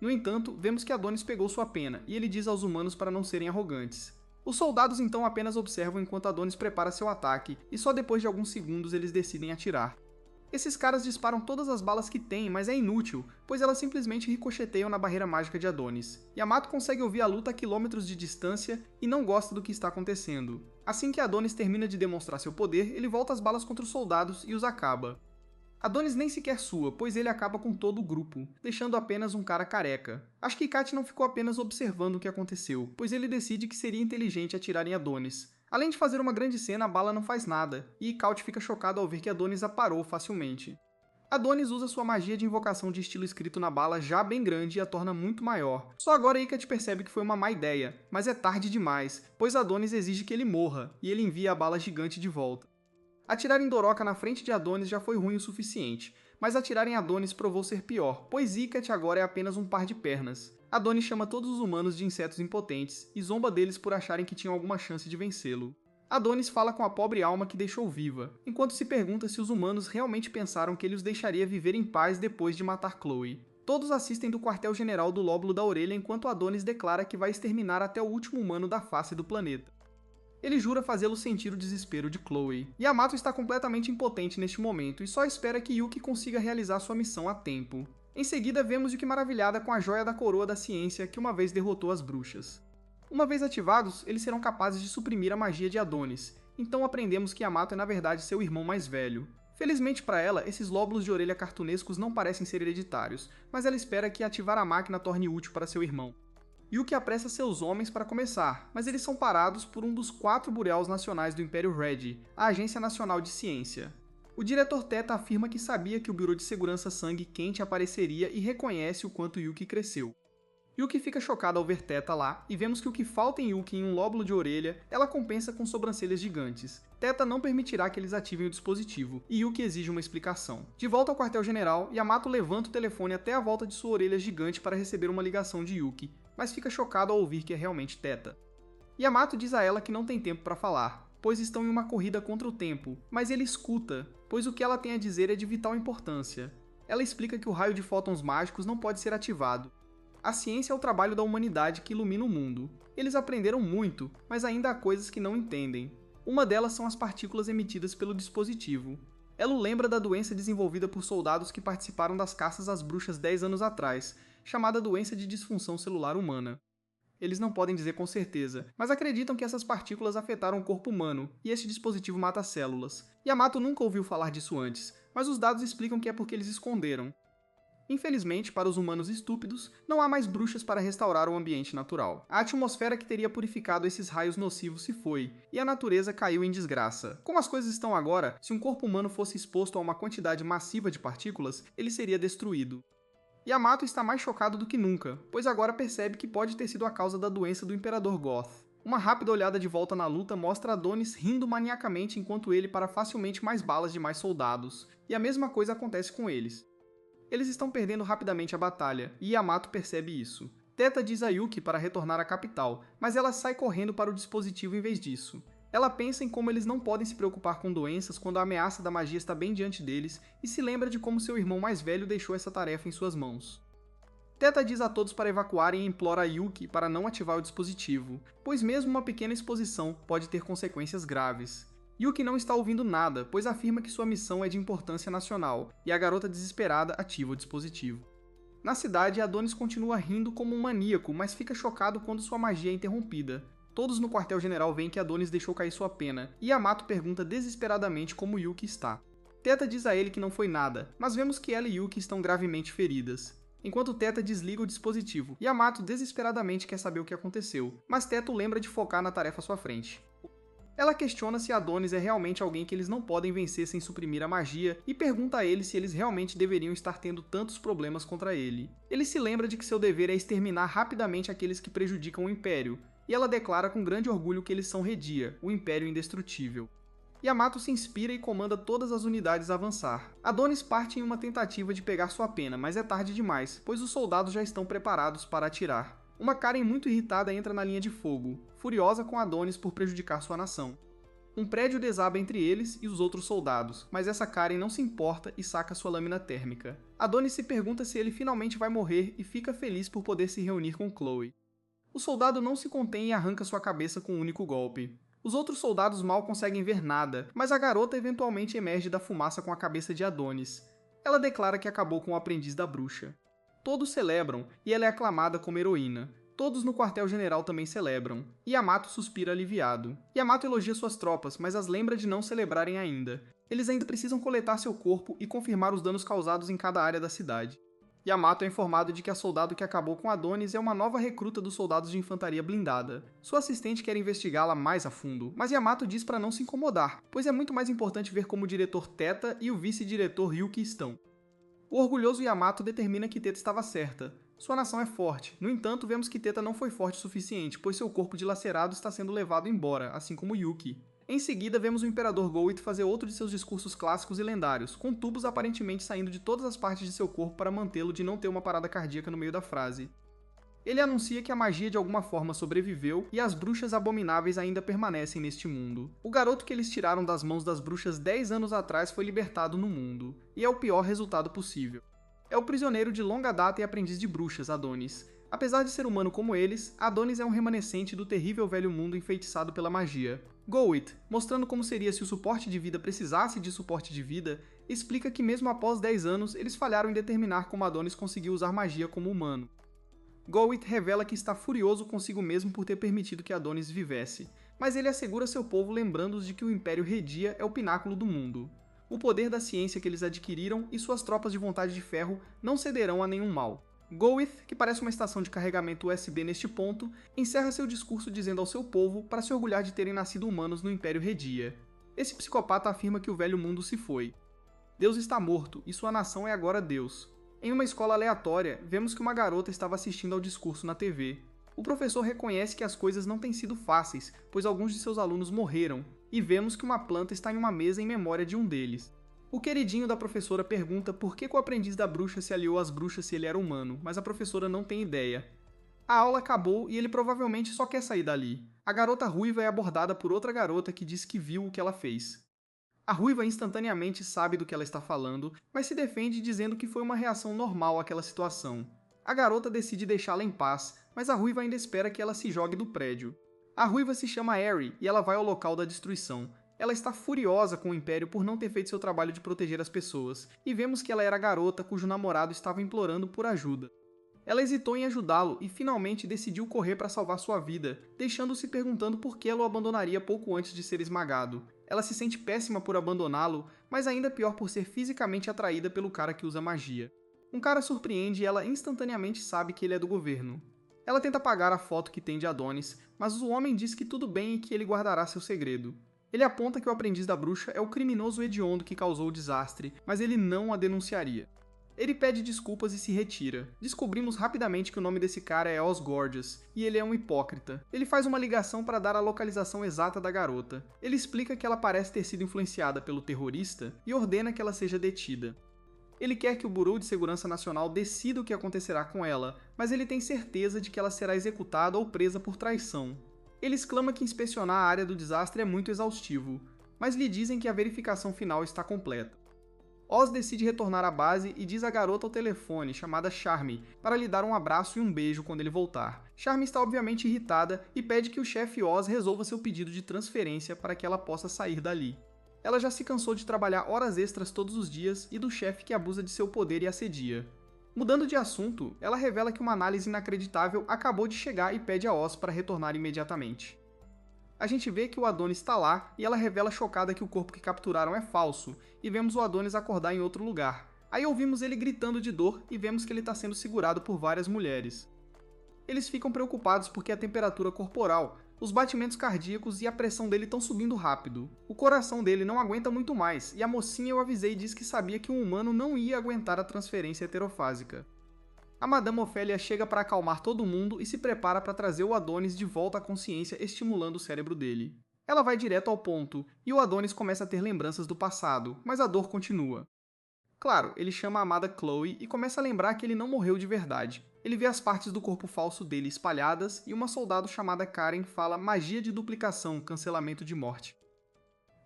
No entanto, vemos que Adonis pegou sua pena, e ele diz aos humanos para não serem arrogantes. Os soldados então apenas observam enquanto Adonis prepara seu ataque, e só depois de alguns segundos eles decidem atirar. Esses caras disparam todas as balas que têm, mas é inútil, pois elas simplesmente ricocheteiam na barreira mágica de Adonis. Yamato consegue ouvir a luta a quilômetros de distância e não gosta do que está acontecendo. Assim que Adonis termina de demonstrar seu poder, ele volta as balas contra os soldados e os acaba. Adonis nem sequer sua, pois ele acaba com todo o grupo, deixando apenas um cara careca. Acho que Kat não ficou apenas observando o que aconteceu, pois ele decide que seria inteligente atirar em Adonis. Além de fazer uma grande cena, a bala não faz nada, e Ikalt fica chocado ao ver que Adonis a parou facilmente. Adonis usa sua magia de invocação de estilo escrito na bala já bem grande e a torna muito maior. Só agora Ikat percebe que foi uma má ideia, mas é tarde demais, pois Adonis exige que ele morra, e ele envia a bala gigante de volta. Atirar em Doroka na frente de Adonis já foi ruim o suficiente, mas atirar em Adonis provou ser pior, pois Ikat agora é apenas um par de pernas. Adonis chama todos os humanos de insetos impotentes e zomba deles por acharem que tinham alguma chance de vencê-lo. Adonis fala com a pobre alma que deixou viva, enquanto se pergunta se os humanos realmente pensaram que ele os deixaria viver em paz depois de matar Chloe. Todos assistem do quartel-general do lóbulo da orelha enquanto Adonis declara que vai exterminar até o último humano da face do planeta. Ele jura fazê-lo sentir o desespero de Chloe. Yamato está completamente impotente neste momento e só espera que Yuki consiga realizar sua missão a tempo. Em seguida, vemos Yuki maravilhada com a joia da coroa da ciência que uma vez derrotou as bruxas. Uma vez ativados, eles serão capazes de suprimir a magia de Adonis, então aprendemos que Yamato é na verdade seu irmão mais velho. Felizmente para ela, esses lóbulos de orelha cartunescos não parecem ser hereditários, mas ela espera que ativar a máquina torne útil para seu irmão. Yuki apressa seus homens para começar, mas eles são parados por um dos 4 bureaus nacionais do Império Red, a Agência Nacional de Ciência. O diretor Teta afirma que sabia que o Bureau de Segurança Sangue Quente apareceria e reconhece o quanto Yuki cresceu. Yuki fica chocada ao ver Teta lá, e vemos que o que falta em Yuki em um lóbulo de orelha, ela compensa com sobrancelhas gigantes. Teta não permitirá que eles ativem o dispositivo, e Yuki exige uma explicação. De volta ao quartel-general, Yamato levanta o telefone até a volta de sua orelha gigante para receber uma ligação de Yuki, mas fica chocado ao ouvir que é realmente Teta. Yamato diz a ela que não tem tempo para falar, pois estão em uma corrida contra o tempo, mas ele escuta, pois o que ela tem a dizer é de vital importância. Ela explica que o raio de fótons mágicos não pode ser ativado. A ciência é o trabalho da humanidade que ilumina o mundo. Eles aprenderam muito, mas ainda há coisas que não entendem. Uma delas são as partículas emitidas pelo dispositivo. Ela o lembra da doença desenvolvida por soldados que participaram das caças às bruxas 10 anos atrás, chamada doença de disfunção celular humana. Eles não podem dizer com certeza, mas acreditam que essas partículas afetaram o corpo humano, e esse dispositivo mata células. Yamato nunca ouviu falar disso antes, mas os dados explicam que é porque eles esconderam. Infelizmente, para os humanos estúpidos, não há mais bruxas para restaurar o ambiente natural. A atmosfera que teria purificado esses raios nocivos se foi, e a natureza caiu em desgraça. Como as coisas estão agora, se um corpo humano fosse exposto a uma quantidade massiva de partículas, ele seria destruído. Yamato está mais chocado do que nunca, pois agora percebe que pode ter sido a causa da doença do Imperador Goth. Uma rápida olhada de volta na luta mostra Adonis rindo maniacamente enquanto ele para facilmente mais balas de mais soldados, e a mesma coisa acontece com eles. Eles estão perdendo rapidamente a batalha, e Yamato percebe isso. Teta diz a Yuki para retornar à capital, mas ela sai correndo para o dispositivo em vez disso. Ela pensa em como eles não podem se preocupar com doenças quando a ameaça da magia está bem diante deles e se lembra de como seu irmão mais velho deixou essa tarefa em suas mãos. Teta diz a todos para evacuarem e implora a Yuki para não ativar o dispositivo, pois mesmo uma pequena exposição pode ter consequências graves. Yuki não está ouvindo nada, pois afirma que sua missão é de importância nacional, e a garota desesperada ativa o dispositivo. Na cidade, Adonis continua rindo como um maníaco, mas fica chocado quando sua magia é interrompida. Todos no quartel-general veem que Adonis deixou cair sua pena, e Yamato pergunta desesperadamente como Yuki está. Teta diz a ele que não foi nada, mas vemos que ela e Yuki estão gravemente feridas. Enquanto Teta desliga o dispositivo, Yamato desesperadamente quer saber o que aconteceu, mas Teta o lembra de focar na tarefa à sua frente. Ela questiona se Adonis é realmente alguém que eles não podem vencer sem suprimir a magia e pergunta a ele se eles realmente deveriam estar tendo tantos problemas contra ele. Ele se lembra de que seu dever é exterminar rapidamente aqueles que prejudicam o Império, e ela declara com grande orgulho que eles são Redia, o Império Indestrutível. Yamato se inspira e comanda todas as unidades a avançar. Adonis parte em uma tentativa de pegar sua pena, mas é tarde demais, pois os soldados já estão preparados para atirar. Uma Karen muito irritada entra na linha de fogo, furiosa com Adonis por prejudicar sua nação. Um prédio desaba entre eles e os outros soldados, mas essa Karen não se importa e saca sua lâmina térmica. Adonis se pergunta se ele finalmente vai morrer e fica feliz por poder se reunir com Chloe. O soldado não se contém e arranca sua cabeça com um único golpe. Os outros soldados mal conseguem ver nada, mas a garota eventualmente emerge da fumaça com a cabeça de Adonis. Ela declara que acabou com o aprendiz da bruxa. Todos celebram, e ela é aclamada como heroína. Todos no quartel-general também celebram. Yamato suspira aliviado. Yamato elogia suas tropas, mas as lembra de não celebrarem ainda. Eles ainda precisam coletar seu corpo e confirmar os danos causados em cada área da cidade. Yamato é informado de que a soldado que acabou com Adonis é uma nova recruta dos soldados de infantaria blindada. Sua assistente quer investigá-la mais a fundo, mas Yamato diz para não se incomodar, pois é muito mais importante ver como o diretor Teta e o vice-diretor Ryuki estão. O orgulhoso Yamato determina que Teta estava certa. Sua nação é forte, no entanto vemos que Teta não foi forte o suficiente, pois seu corpo dilacerado está sendo levado embora, assim como Yuki. Em seguida, vemos o Imperador Goit fazer outro de seus discursos clássicos e lendários, com tubos aparentemente saindo de todas as partes de seu corpo para mantê-lo de não ter uma parada cardíaca no meio da frase. Ele anuncia que a magia de alguma forma sobreviveu e as bruxas abomináveis ainda permanecem neste mundo. O garoto que eles tiraram das mãos das bruxas 10 anos atrás foi libertado no mundo, e é o pior resultado possível. É o prisioneiro de longa data e aprendiz de bruxas, Adonis. Apesar de ser humano como eles, Adonis é um remanescente do terrível velho mundo enfeitiçado pela magia. Goit, mostrando como seria se o suporte de vida precisasse de suporte de vida, explica que mesmo após 10 anos, eles falharam em determinar como Adonis conseguiu usar magia como humano. Goit revela que está furioso consigo mesmo por ter permitido que Adonis vivesse, mas ele assegura seu povo lembrando-os de que o Império Redia é o pináculo do mundo. O poder da ciência que eles adquiriram e suas tropas de vontade de ferro não cederão a nenhum mal. Goit, que parece uma estação de carregamento USB neste ponto, encerra seu discurso dizendo ao seu povo para se orgulhar de terem nascido humanos no Império Redia. Esse psicopata afirma que o velho mundo se foi. Deus está morto e sua nação é agora Deus. Em uma escola aleatória, vemos que uma garota estava assistindo ao discurso na TV. O professor reconhece que as coisas não têm sido fáceis, pois alguns de seus alunos morreram, e vemos que uma planta está em uma mesa em memória de um deles. O queridinho da professora pergunta por que o aprendiz da bruxa se aliou às bruxas se ele era humano, mas a professora não tem ideia. A aula acabou e ele provavelmente só quer sair dali. A garota ruiva é abordada por outra garota que diz que viu o que ela fez. A ruiva instantaneamente sabe do que ela está falando, mas se defende dizendo que foi uma reação normal àquela situação. A garota decide deixá-la em paz, mas a ruiva ainda espera que ela se jogue do prédio. A ruiva se chama Eri e ela vai ao local da destruição. Ela está furiosa com o Império por não ter feito seu trabalho de proteger as pessoas, e vemos que ela era a garota cujo namorado estava implorando por ajuda. Ela hesitou em ajudá-lo e finalmente decidiu correr para salvar sua vida, deixando-se perguntando por que ela o abandonaria pouco antes de ser esmagado. Ela se sente péssima por abandoná-lo, mas ainda pior por ser fisicamente atraída pelo cara que usa magia. Um cara surpreende e ela instantaneamente sabe que ele é do governo. Ela tenta apagar a foto que tem de Adonis, mas o homem diz que tudo bem e que ele guardará seu segredo. Ele aponta que o aprendiz da bruxa é o criminoso hediondo que causou o desastre, mas ele não a denunciaria. Ele pede desculpas e se retira. Descobrimos rapidamente que o nome desse cara é Os Gorgeous, e ele é um hipócrita. Ele faz uma ligação para dar a localização exata da garota. Ele explica que ela parece ter sido influenciada pelo terrorista e ordena que ela seja detida. Ele quer que o Bureau de Segurança Nacional decida o que acontecerá com ela, mas ele tem certeza de que ela será executada ou presa por traição. Ele exclama que inspecionar a área do desastre é muito exaustivo, mas lhe dizem que a verificação final está completa. Oz decide retornar à base e diz à garota ao telefone, chamada Charmy, para lhe dar um abraço e um beijo quando ele voltar. Charmy está obviamente irritada e pede que o chefe Oz resolva seu pedido de transferência para que ela possa sair dali. Ela já se cansou de trabalhar horas extras todos os dias e do chefe que abusa de seu poder e assedia. Mudando de assunto, ela revela que uma análise inacreditável acabou de chegar e pede a Oz para retornar imediatamente. A gente vê que o Adonis está lá e ela revela chocada que o corpo que capturaram é falso, e vemos o Adonis acordar em outro lugar. Aí ouvimos ele gritando de dor e vemos que ele está sendo segurado por várias mulheres. Eles ficam preocupados porque a temperatura corporal, os batimentos cardíacos e a pressão dele estão subindo rápido. O coração dele não aguenta muito mais, e a mocinha eu avisei diz que sabia que um humano não ia aguentar a transferência heterofásica. A Madame Ofélia chega para acalmar todo mundo e se prepara para trazer o Adonis de volta à consciência, estimulando o cérebro dele. Ela vai direto ao ponto, e o Adonis começa a ter lembranças do passado, mas a dor continua. Claro, ele chama a amada Chloe e começa a lembrar que ele não morreu de verdade. Ele vê as partes do corpo falso dele espalhadas e uma soldado chamada Karen fala magia de duplicação, cancelamento de morte.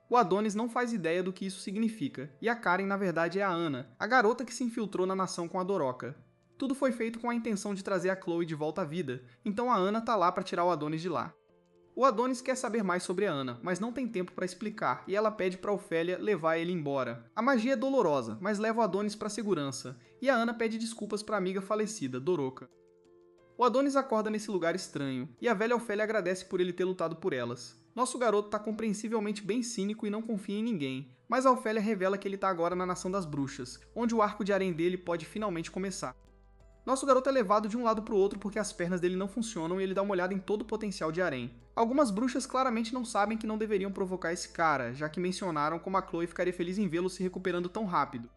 O Adonis não faz ideia do que isso significa, e a Karen na verdade é a Ana, a garota que se infiltrou na nação com a Doroca. Tudo foi feito com a intenção de trazer a Chloe de volta à vida, então a Ana tá lá para tirar o Adonis de lá. O Adonis quer saber mais sobre a Ana, mas não tem tempo para explicar, e ela pede para Ofélia levar ele embora. A magia é dolorosa, mas leva o Adonis para segurança, e a Ana pede desculpas para a amiga falecida, Doroca. O Adonis acorda nesse lugar estranho, e a velha Ofélia agradece por ele ter lutado por elas. Nosso garoto tá compreensivelmente bem cínico e não confia em ninguém, mas a Ofélia revela que ele tá agora na Nação das Bruxas, onde o arco de harém dele pode finalmente começar. Nosso garoto é levado de um lado para o outro porque as pernas dele não funcionam e ele dá uma olhada em todo o potencial de harém. Algumas bruxas claramente não sabem que não deveriam provocar esse cara, já que mencionaram como a Chloe ficaria feliz em vê-lo se recuperando tão rápido.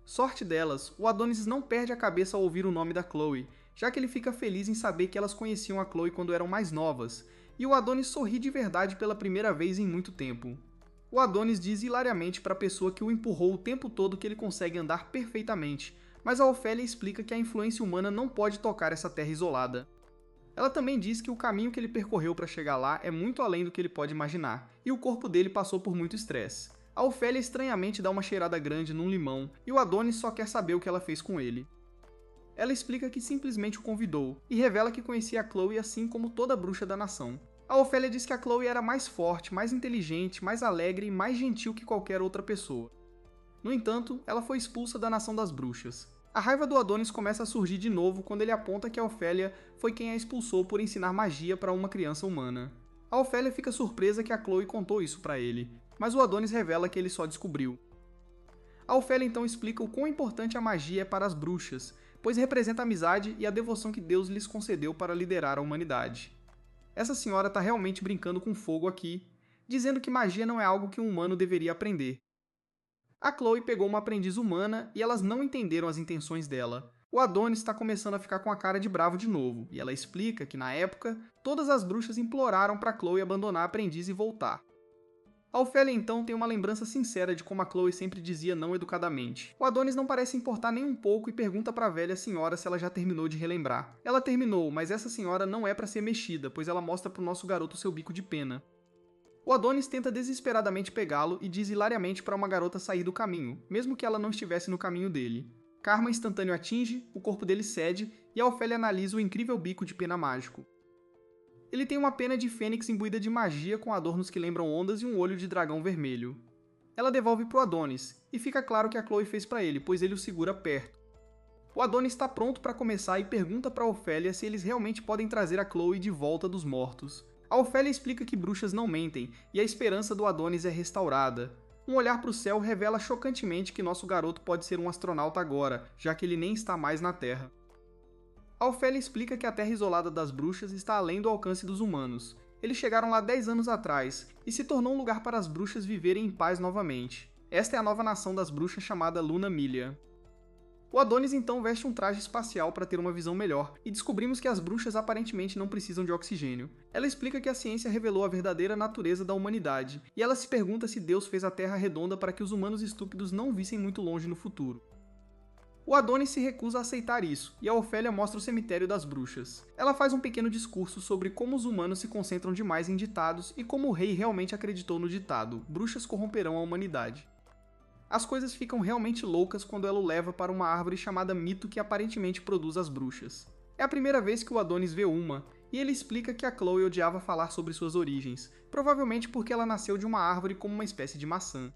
Sorte delas, o Adonis não perde a cabeça ao ouvir o nome da Chloe, já que ele fica feliz em saber que elas conheciam a Chloe quando eram mais novas, e o Adonis sorri de verdade pela primeira vez em muito tempo. O Adonis diz hilariamente para a pessoa que o empurrou o tempo todo que ele consegue andar perfeitamente, mas a Ofélia explica que a influência humana não pode tocar essa terra isolada. Ela também diz que o caminho que ele percorreu para chegar lá é muito além do que ele pode imaginar, e o corpo dele passou por muito estresse. A Ofélia estranhamente dá uma cheirada grande num limão, e o Adonis só quer saber o que ela fez com ele. Ela explica que simplesmente o convidou, e revela que conhecia a Chloe assim como toda bruxa da nação. A Ofélia diz que a Chloe era mais forte, mais inteligente, mais alegre e mais gentil que qualquer outra pessoa. No entanto, ela foi expulsa da Nação das Bruxas. A raiva do Adonis começa a surgir de novo quando ele aponta que a Ofélia foi quem a expulsou por ensinar magia para uma criança humana. A Ofélia fica surpresa que a Chloe contou isso para ele, mas o Adonis revela que ele só descobriu. A Ofélia então explica o quão importante a magia é para as bruxas, pois representa a amizade e a devoção que Deus lhes concedeu para liderar a humanidade. Essa senhora está realmente brincando com fogo aqui, dizendo que magia não é algo que um humano deveria aprender. A Chloe pegou uma aprendiz humana e elas não entenderam as intenções dela. O Adonis está começando a ficar com a cara de bravo de novo, e ela explica que, na época, todas as bruxas imploraram para Chloe abandonar a aprendiz e voltar. A Ofélia então tem uma lembrança sincera de como a Chloe sempre dizia não educadamente. O Adonis não parece importar nem um pouco e pergunta para a velha senhora se ela já terminou de relembrar. Ela terminou, mas essa senhora não é para ser mexida, pois ela mostra para o nosso garoto seu bico de pena. O Adonis tenta desesperadamente pegá-lo e diz hilariamente para uma garota sair do caminho, mesmo que ela não estivesse no caminho dele. Karma instantâneo atinge, o corpo dele cede e a Ofélia analisa o incrível bico de pena mágico. Ele tem uma pena de fênix imbuída de magia com adornos que lembram ondas e um olho de dragão vermelho. Ela devolve para o Adonis, e fica claro que a Chloe fez para ele, pois ele o segura perto. O Adonis está pronto para começar e pergunta para a Ofélia se eles realmente podem trazer a Chloe de volta dos mortos. A Ofélia explica que bruxas não mentem, e a esperança do Adonis é restaurada. Um olhar para o céu revela chocantemente que nosso garoto pode ser um astronauta agora, já que ele nem está mais na Terra. A Ofélia explica que a Terra isolada das bruxas está além do alcance dos humanos. Eles chegaram lá 10 anos atrás, e se tornou um lugar para as bruxas viverem em paz novamente. Esta é a nova nação das bruxas chamada Luna Milia. O Adonis então veste um traje espacial para ter uma visão melhor, e descobrimos que as bruxas aparentemente não precisam de oxigênio. Ela explica que a ciência revelou a verdadeira natureza da humanidade, e ela se pergunta se Deus fez a Terra redonda para que os humanos estúpidos não vissem muito longe no futuro. O Adonis se recusa a aceitar isso, e a Ofélia mostra o cemitério das bruxas. Ela faz um pequeno discurso sobre como os humanos se concentram demais em ditados e como o rei realmente acreditou no ditado: bruxas corromperão a humanidade. As coisas ficam realmente loucas quando ela o leva para uma árvore chamada Mito que aparentemente produz as bruxas. É a primeira vez que o Adonis vê uma, e ele explica que a Chloe odiava falar sobre suas origens, provavelmente porque ela nasceu de uma árvore como uma espécie de maçã.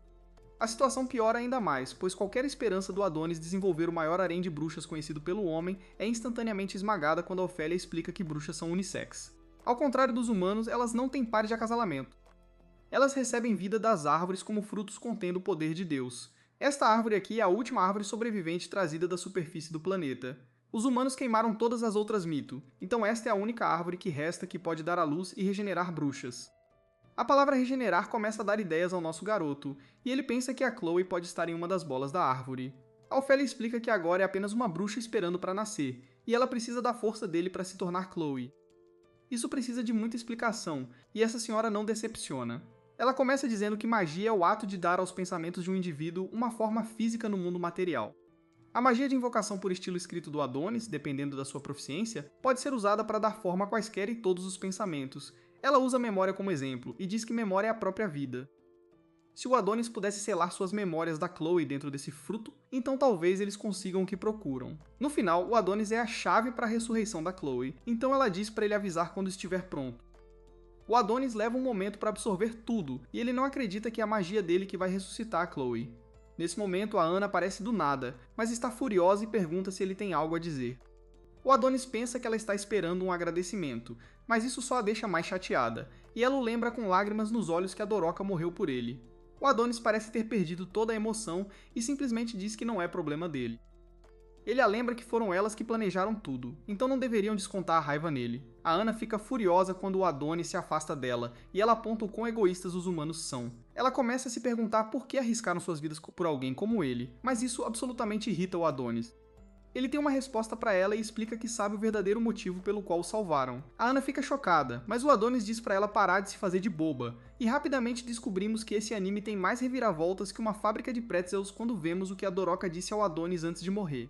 A situação piora ainda mais, pois qualquer esperança do Adonis desenvolver o maior harém de bruxas conhecido pelo homem é instantaneamente esmagada quando a Ofélia explica que bruxas são unissex. Ao contrário dos humanos, elas não têm pares de acasalamento. Elas recebem vida das árvores como frutos contendo o poder de Deus. Esta árvore aqui é a última árvore sobrevivente trazida da superfície do planeta. Os humanos queimaram todas as outras mito, então esta é a única árvore que resta que pode dar à luz e regenerar bruxas. A palavra regenerar começa a dar ideias ao nosso garoto, e ele pensa que a Chloe pode estar em uma das bolas da árvore. A Ofélia explica que agora é apenas uma bruxa esperando para nascer, e ela precisa da força dele para se tornar Chloe. Isso precisa de muita explicação, e essa senhora não decepciona. Ela começa dizendo que magia é o ato de dar aos pensamentos de um indivíduo uma forma física no mundo material. A magia de invocação por estilo escrito do Adonis, dependendo da sua proficiência, pode ser usada para dar forma a quaisquer e todos os pensamentos. Ela usa a memória como exemplo, e diz que memória é a própria vida. Se o Adonis pudesse selar suas memórias da Chloe dentro desse fruto, então talvez eles consigam o que procuram. No final, o Adonis é a chave para a ressurreição da Chloe, então ela diz para ele avisar quando estiver pronto. O Adonis leva um momento para absorver tudo, e ele não acredita que é a magia dele que vai ressuscitar a Chloe. Nesse momento, a Ana aparece do nada, mas está furiosa e pergunta se ele tem algo a dizer. O Adonis pensa que ela está esperando um agradecimento, mas isso só a deixa mais chateada, e ela o lembra com lágrimas nos olhos que a Doroca morreu por ele. O Adonis parece ter perdido toda a emoção e simplesmente diz que não é problema dele. Ele a lembra que foram elas que planejaram tudo, então não deveriam descontar a raiva nele. A Ana fica furiosa quando o Adonis se afasta dela, e ela aponta o quão egoístas os humanos são. Ela começa a se perguntar por que arriscaram suas vidas por alguém como ele, mas isso absolutamente irrita o Adonis. Ele tem uma resposta para ela e explica que sabe o verdadeiro motivo pelo qual o salvaram. A Ana fica chocada, mas o Adonis diz para ela parar de se fazer de boba, e rapidamente descobrimos que esse anime tem mais reviravoltas que uma fábrica de pretzels quando vemos o que a Doroca disse ao Adonis antes de morrer.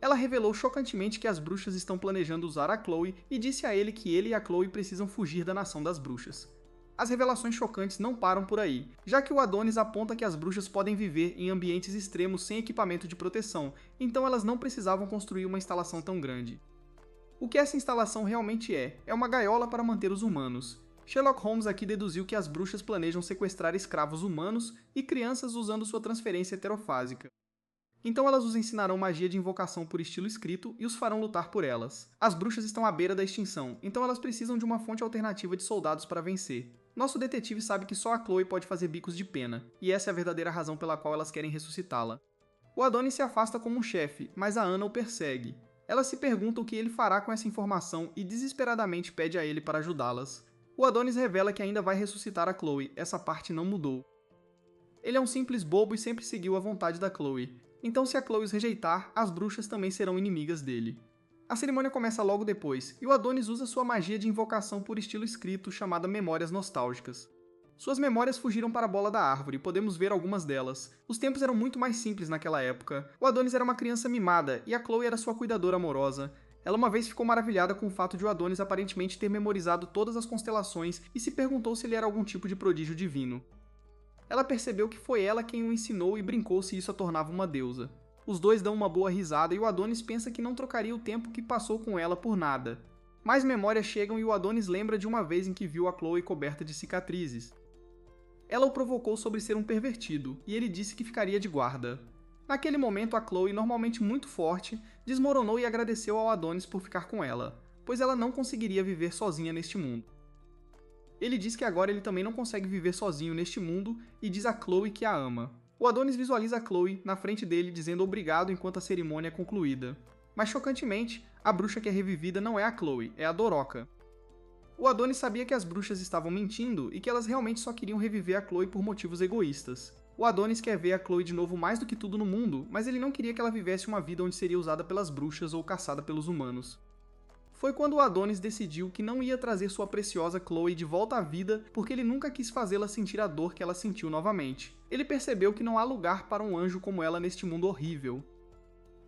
Ela revelou chocantemente que as bruxas estão planejando usar a Chloe e disse a ele que ele e a Chloe precisam fugir da nação das bruxas. As revelações chocantes não param por aí, já que o Adonis aponta que as bruxas podem viver em ambientes extremos sem equipamento de proteção, então elas não precisavam construir uma instalação tão grande. O que essa instalação realmente é uma gaiola para manter os humanos. Sherlock Holmes aqui deduziu que as bruxas planejam sequestrar escravos humanos e crianças usando sua transferência heterofásica. Então elas os ensinarão magia de invocação por estilo escrito e os farão lutar por elas. As bruxas estão à beira da extinção, então elas precisam de uma fonte alternativa de soldados para vencer. Nosso detetive sabe que só a Chloe pode fazer bicos de pena, e essa é a verdadeira razão pela qual elas querem ressuscitá-la. O Adonis se afasta como um chefe, mas a Ana o persegue. Ela se pergunta o que ele fará com essa informação e desesperadamente pede a ele para ajudá-las. O Adonis revela que ainda vai ressuscitar a Chloe, essa parte não mudou. Ele é um simples bobo e sempre seguiu a vontade da Chloe. Então se a Chloe os rejeitar, as bruxas também serão inimigas dele. A cerimônia começa logo depois, e o Adonis usa sua magia de invocação por estilo escrito chamada Memórias Nostálgicas. Suas memórias fugiram para a bola da árvore, podemos ver algumas delas. Os tempos eram muito mais simples naquela época. O Adonis era uma criança mimada, e a Chloe era sua cuidadora amorosa. Ela uma vez ficou maravilhada com o fato de o Adonis aparentemente ter memorizado todas as constelações e se perguntou se ele era algum tipo de prodígio divino. Ela percebeu que foi ela quem o ensinou e brincou se isso a tornava uma deusa. Os dois dão uma boa risada e o Adonis pensa que não trocaria o tempo que passou com ela por nada. Mais memórias chegam e o Adonis lembra de uma vez em que viu a Chloe coberta de cicatrizes. Ela o provocou sobre ser um pervertido, e ele disse que ficaria de guarda. Naquele momento, a Chloe, normalmente muito forte, desmoronou e agradeceu ao Adonis por ficar com ela, pois ela não conseguiria viver sozinha neste mundo. Ele diz que agora ele também não consegue viver sozinho neste mundo e diz a Chloe que a ama. O Adonis visualiza a Chloe na frente dele dizendo obrigado enquanto a cerimônia é concluída. Mas chocantemente, a bruxa que é revivida não é a Chloe, é a Doroca. O Adonis sabia que as bruxas estavam mentindo e que elas realmente só queriam reviver a Chloe por motivos egoístas. O Adonis quer ver a Chloe de novo mais do que tudo no mundo, mas ele não queria que ela vivesse uma vida onde seria usada pelas bruxas ou caçada pelos humanos. Foi quando o Adonis decidiu que não ia trazer sua preciosa Chloe de volta à vida porque ele nunca quis fazê-la sentir a dor que ela sentiu novamente. Ele percebeu que não há lugar para um anjo como ela neste mundo horrível.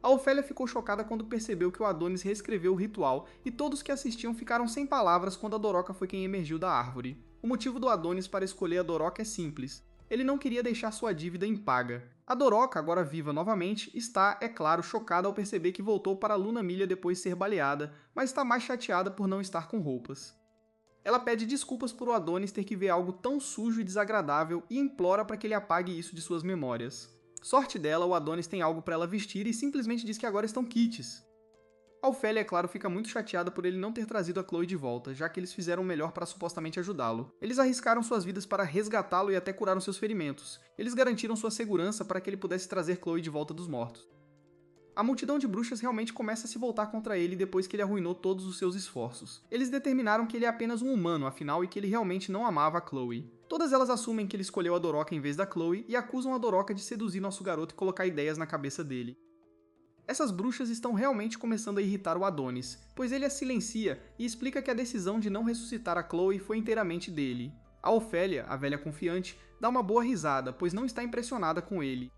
A Ofélia ficou chocada quando percebeu que o Adonis reescreveu o ritual e todos que assistiam ficaram sem palavras quando a Doroca foi quem emergiu da árvore. O motivo do Adonis para escolher a Doroca é simples. Ele não queria deixar sua dívida impaga. A Doroca, agora viva novamente, está, é claro, chocada ao perceber que voltou para Luna Milha depois de ser baleada, mas está mais chateada por não estar com roupas. Ela pede desculpas por o Adonis ter que ver algo tão sujo e desagradável e implora para que ele apague isso de suas memórias. Sorte dela, o Adonis tem algo para ela vestir e simplesmente diz que agora estão kits. A Ofélia, é claro, fica muito chateada por ele não ter trazido a Chloe de volta, já que eles fizeram o melhor para supostamente ajudá-lo. Eles arriscaram suas vidas para resgatá-lo e até curaram seus ferimentos. Eles garantiram sua segurança para que ele pudesse trazer Chloe de volta dos mortos. A multidão de bruxas realmente começa a se voltar contra ele depois que ele arruinou todos os seus esforços. Eles determinaram que ele é apenas um humano, afinal, e que ele realmente não amava a Chloe. Todas elas assumem que ele escolheu a Doroca em vez da Chloe e acusam a Doroca de seduzir nosso garoto e colocar ideias na cabeça dele. Essas bruxas estão realmente começando a irritar o Adonis, pois ele as silencia e explica que a decisão de não ressuscitar a Chloe foi inteiramente dele. A Ofélia, a velha confiante, dá uma boa risada, pois não está impressionada com ele.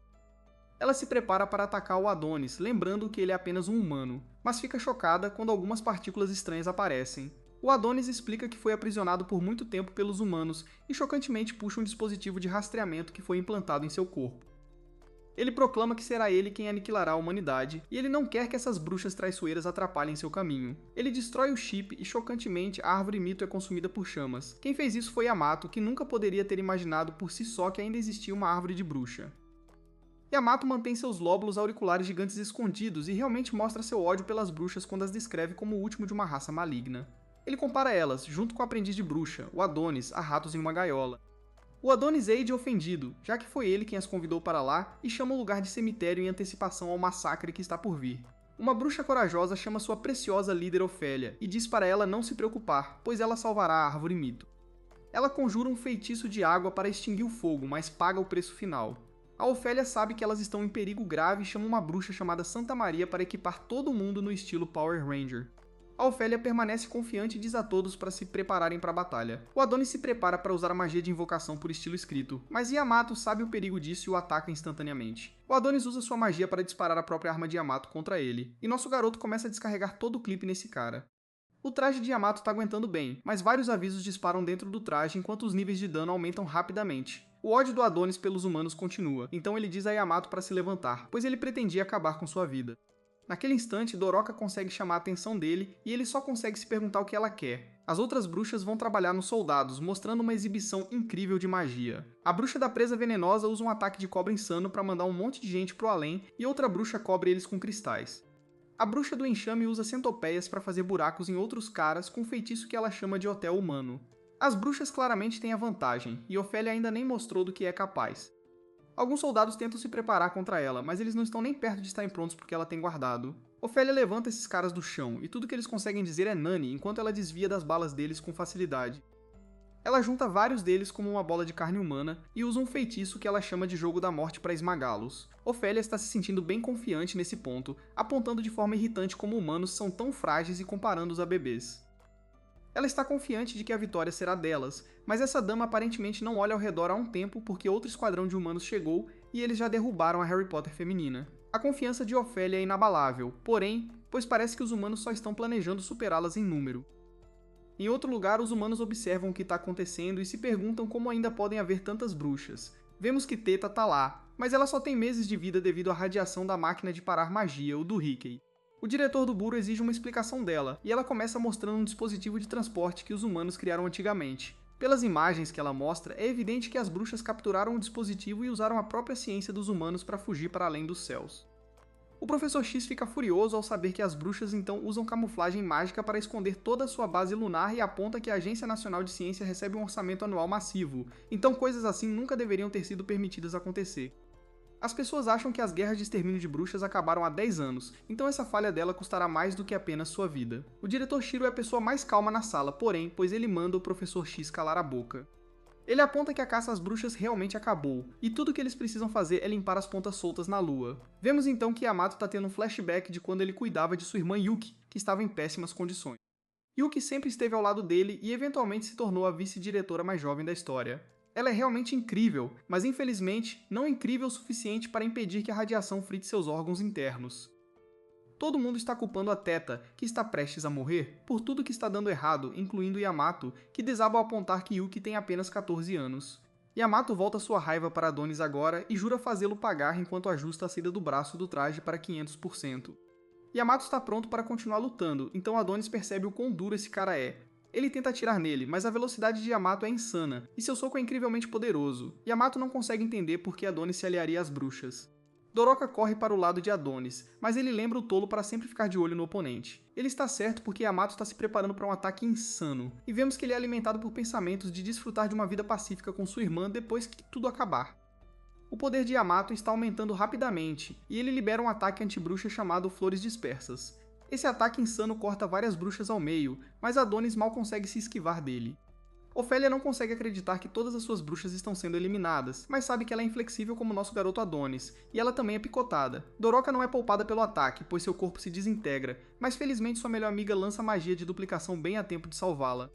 Ela se prepara para atacar o Adonis, lembrando que ele é apenas um humano, mas fica chocada quando algumas partículas estranhas aparecem. O Adonis explica que foi aprisionado por muito tempo pelos humanos e chocantemente puxa um dispositivo de rastreamento que foi implantado em seu corpo. Ele proclama que será ele quem aniquilará a humanidade, e ele não quer que essas bruxas traiçoeiras atrapalhem seu caminho. Ele destrói o chip e, chocantemente, a árvore mito é consumida por chamas. Quem fez isso foi Yamato, que nunca poderia ter imaginado por si só que ainda existia uma árvore de bruxa. Yamato mantém seus lóbulos auriculares gigantes escondidos e realmente mostra seu ódio pelas bruxas quando as descreve como o último de uma raça maligna. Ele compara elas, junto com o aprendiz de bruxa, o Adonis, a ratos em uma gaiola. O Adonis é ofendido, já que foi ele quem as convidou para lá e chama o lugar de cemitério em antecipação ao massacre que está por vir. Uma bruxa corajosa chama sua preciosa líder Ofélia e diz para ela não se preocupar, pois ela salvará a árvore mito. Ela conjura um feitiço de água para extinguir o fogo, mas paga o preço final. A Ofélia sabe que elas estão em perigo grave e chama uma bruxa chamada Santa Maria para equipar todo mundo no estilo Power Ranger. A Ofélia permanece confiante e diz a todos para se prepararem para a batalha. O Adonis se prepara para usar a magia de invocação por estilo escrito, mas Yamato sabe o perigo disso e o ataca instantaneamente. O Adonis usa sua magia para disparar a própria arma de Yamato contra ele, e nosso garoto começa a descarregar todo o clipe nesse cara. O traje de Yamato tá aguentando bem, mas vários avisos disparam dentro do traje enquanto os níveis de dano aumentam rapidamente. O ódio do Adonis pelos humanos continua, então ele diz a Yamato para se levantar, pois ele pretendia acabar com sua vida. Naquele instante, Doroca consegue chamar a atenção dele e ele só consegue se perguntar o que ela quer. As outras bruxas vão trabalhar nos soldados, mostrando uma exibição incrível de magia. A bruxa da presa venenosa usa um ataque de cobra insano para mandar um monte de gente pro além e outra bruxa cobre eles com cristais. A bruxa do enxame usa centopeias para fazer buracos em outros caras com um feitiço que ela chama de hotel humano. As bruxas claramente têm a vantagem, e Ofélia ainda nem mostrou do que é capaz. Alguns soldados tentam se preparar contra ela, mas eles não estão nem perto de estarem prontos porque ela tem guardado. Ofélia levanta esses caras do chão, e tudo que eles conseguem dizer é Nani, enquanto ela desvia das balas deles com facilidade. Ela junta vários deles como uma bola de carne humana e usa um feitiço que ela chama de Jogo da Morte para esmagá-los. Ofélia está se sentindo bem confiante nesse ponto, apontando de forma irritante como humanos são tão frágeis e comparando-os a bebês. Ela está confiante de que a vitória será delas, mas essa dama aparentemente não olha ao redor há um tempo porque outro esquadrão de humanos chegou e eles já derrubaram a Harry Potter feminina. A confiança de Ofélia é inabalável, porém, pois parece que os humanos só estão planejando superá-las em número. Em outro lugar, os humanos observam o que está acontecendo e se perguntam como ainda podem haver tantas bruxas. Vemos que Teta tá lá, mas ela só tem meses de vida devido à radiação da máquina de parar magia, o do Rickey. O diretor do Buro exige uma explicação dela, e ela começa mostrando um dispositivo de transporte que os humanos criaram antigamente. Pelas imagens que ela mostra, é evidente que as bruxas capturaram o dispositivo e usaram a própria ciência dos humanos para fugir para além dos céus. O Professor X fica furioso ao saber que as bruxas então usam camuflagem mágica para esconder toda a sua base lunar e aponta que a Agência Nacional de Ciência recebe um orçamento anual massivo, então coisas assim nunca deveriam ter sido permitidas acontecer. As pessoas acham que as guerras de extermínio de bruxas acabaram há 10 anos, então essa falha dela custará mais do que apenas sua vida. O diretor Shiro é a pessoa mais calma na sala, porém, pois ele manda o Professor X calar a boca. Ele aponta que a caça às bruxas realmente acabou, e tudo que eles precisam fazer é limpar as pontas soltas na lua. Vemos então que Yamato está tendo um flashback de quando ele cuidava de sua irmã Yuki, que estava em péssimas condições. Yuki sempre esteve ao lado dele e eventualmente se tornou a vice-diretora mais jovem da história. Ela é realmente incrível, mas infelizmente não incrível o suficiente para impedir que a radiação frite seus órgãos internos. Todo mundo está culpando a Theta, que está prestes a morrer, por tudo que está dando errado, incluindo Yamato, que desaba ao apontar que Yuki tem apenas 14 anos. Yamato volta sua raiva para Adonis agora e jura fazê-lo pagar enquanto ajusta a saída do braço do traje para 500%. Yamato está pronto para continuar lutando, então Adonis percebe o quão duro esse cara é. Ele tenta atirar nele, mas a velocidade de Yamato é insana, e seu soco é incrivelmente poderoso. Yamato não consegue entender por que Adonis se aliaria às bruxas. Doroka corre para o lado de Adonis, mas ele lembra o tolo para sempre ficar de olho no oponente. Ele está certo porque Yamato está se preparando para um ataque insano, e vemos que ele é alimentado por pensamentos de desfrutar de uma vida pacífica com sua irmã depois que tudo acabar. O poder de Yamato está aumentando rapidamente, e ele libera um ataque anti-bruxa chamado Flores Dispersas. Esse ataque insano corta várias bruxas ao meio, mas Adonis mal consegue se esquivar dele. Ofélia não consegue acreditar que todas as suas bruxas estão sendo eliminadas, mas sabe que ela é inflexível como nosso garoto Adonis, e ela também é picotada. Doroka não é poupada pelo ataque, pois seu corpo se desintegra, mas felizmente sua melhor amiga lança magia de duplicação bem a tempo de salvá-la.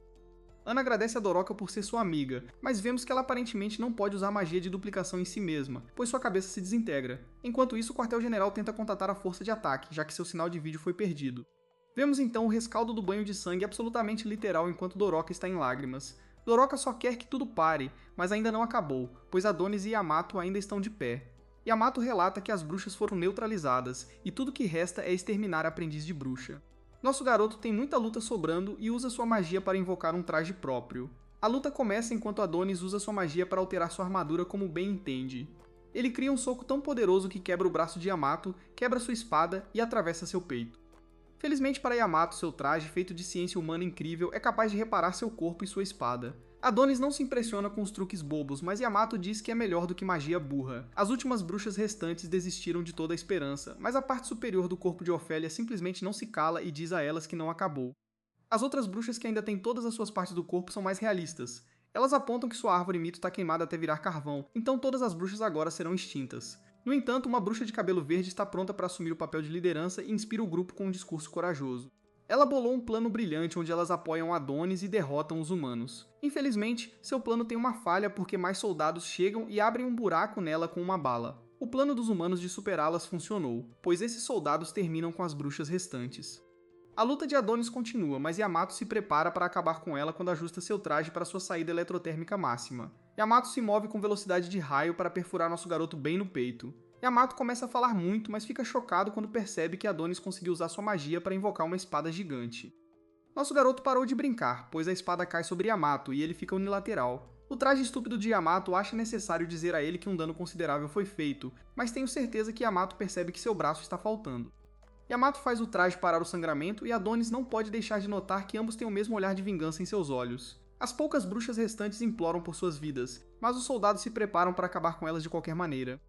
Ana agradece a Doroka por ser sua amiga, mas vemos que ela aparentemente não pode usar magia de duplicação em si mesma, pois sua cabeça se desintegra. Enquanto isso, o quartel-general tenta contatar a força de ataque, já que seu sinal de vídeo foi perdido. Vemos então o rescaldo do banho de sangue absolutamente literal enquanto Doroka está em lágrimas. Doroka só quer que tudo pare, mas ainda não acabou, pois Adonis e Yamato ainda estão de pé. Yamato relata que as bruxas foram neutralizadas, e tudo que resta é exterminar a aprendiz de bruxa. Nosso garoto tem muita luta sobrando e usa sua magia para invocar um traje próprio. A luta começa enquanto Adonis usa sua magia para alterar sua armadura como bem entende. Ele cria um soco tão poderoso que quebra o braço de Yamato, quebra sua espada e atravessa seu peito. Felizmente para Yamato, seu traje, feito de ciência humana incrível, é capaz de reparar seu corpo e sua espada. Adonis não se impressiona com os truques bobos, mas Yamato diz que é melhor do que magia burra. As últimas bruxas restantes desistiram de toda a esperança, mas a parte superior do corpo de Ofélia simplesmente não se cala e diz a elas que não acabou. As outras bruxas que ainda têm todas as suas partes do corpo são mais realistas. Elas apontam que sua árvore mito está queimada até virar carvão, então todas as bruxas agora serão extintas. No entanto, uma bruxa de cabelo verde está pronta para assumir o papel de liderança e inspira o grupo com um discurso corajoso. Ela bolou um plano brilhante onde elas apoiam Adonis e derrotam os humanos. Infelizmente, seu plano tem uma falha porque mais soldados chegam e abrem um buraco nela com uma bala. O plano dos humanos de superá-las funcionou, pois esses soldados terminam com as bruxas restantes. A luta de Adonis continua, mas Yamato se prepara para acabar com ela quando ajusta seu traje para sua saída eletrotérmica máxima. Yamato se move com velocidade de raio para perfurar nosso garoto bem no peito. Yamato começa a falar muito, mas fica chocado quando percebe que Adonis conseguiu usar sua magia para invocar uma espada gigante. Nosso garoto parou de brincar, pois a espada cai sobre Yamato e ele fica unilateral. O traje estúpido de Yamato acha necessário dizer a ele que um dano considerável foi feito, mas tenho certeza que Yamato percebe que seu braço está faltando. Yamato faz o traje parar o sangramento e Adonis não pode deixar de notar que ambos têm o mesmo olhar de vingança em seus olhos. As poucas bruxas restantes imploram por suas vidas, mas os soldados se preparam para acabar com elas de qualquer maneira.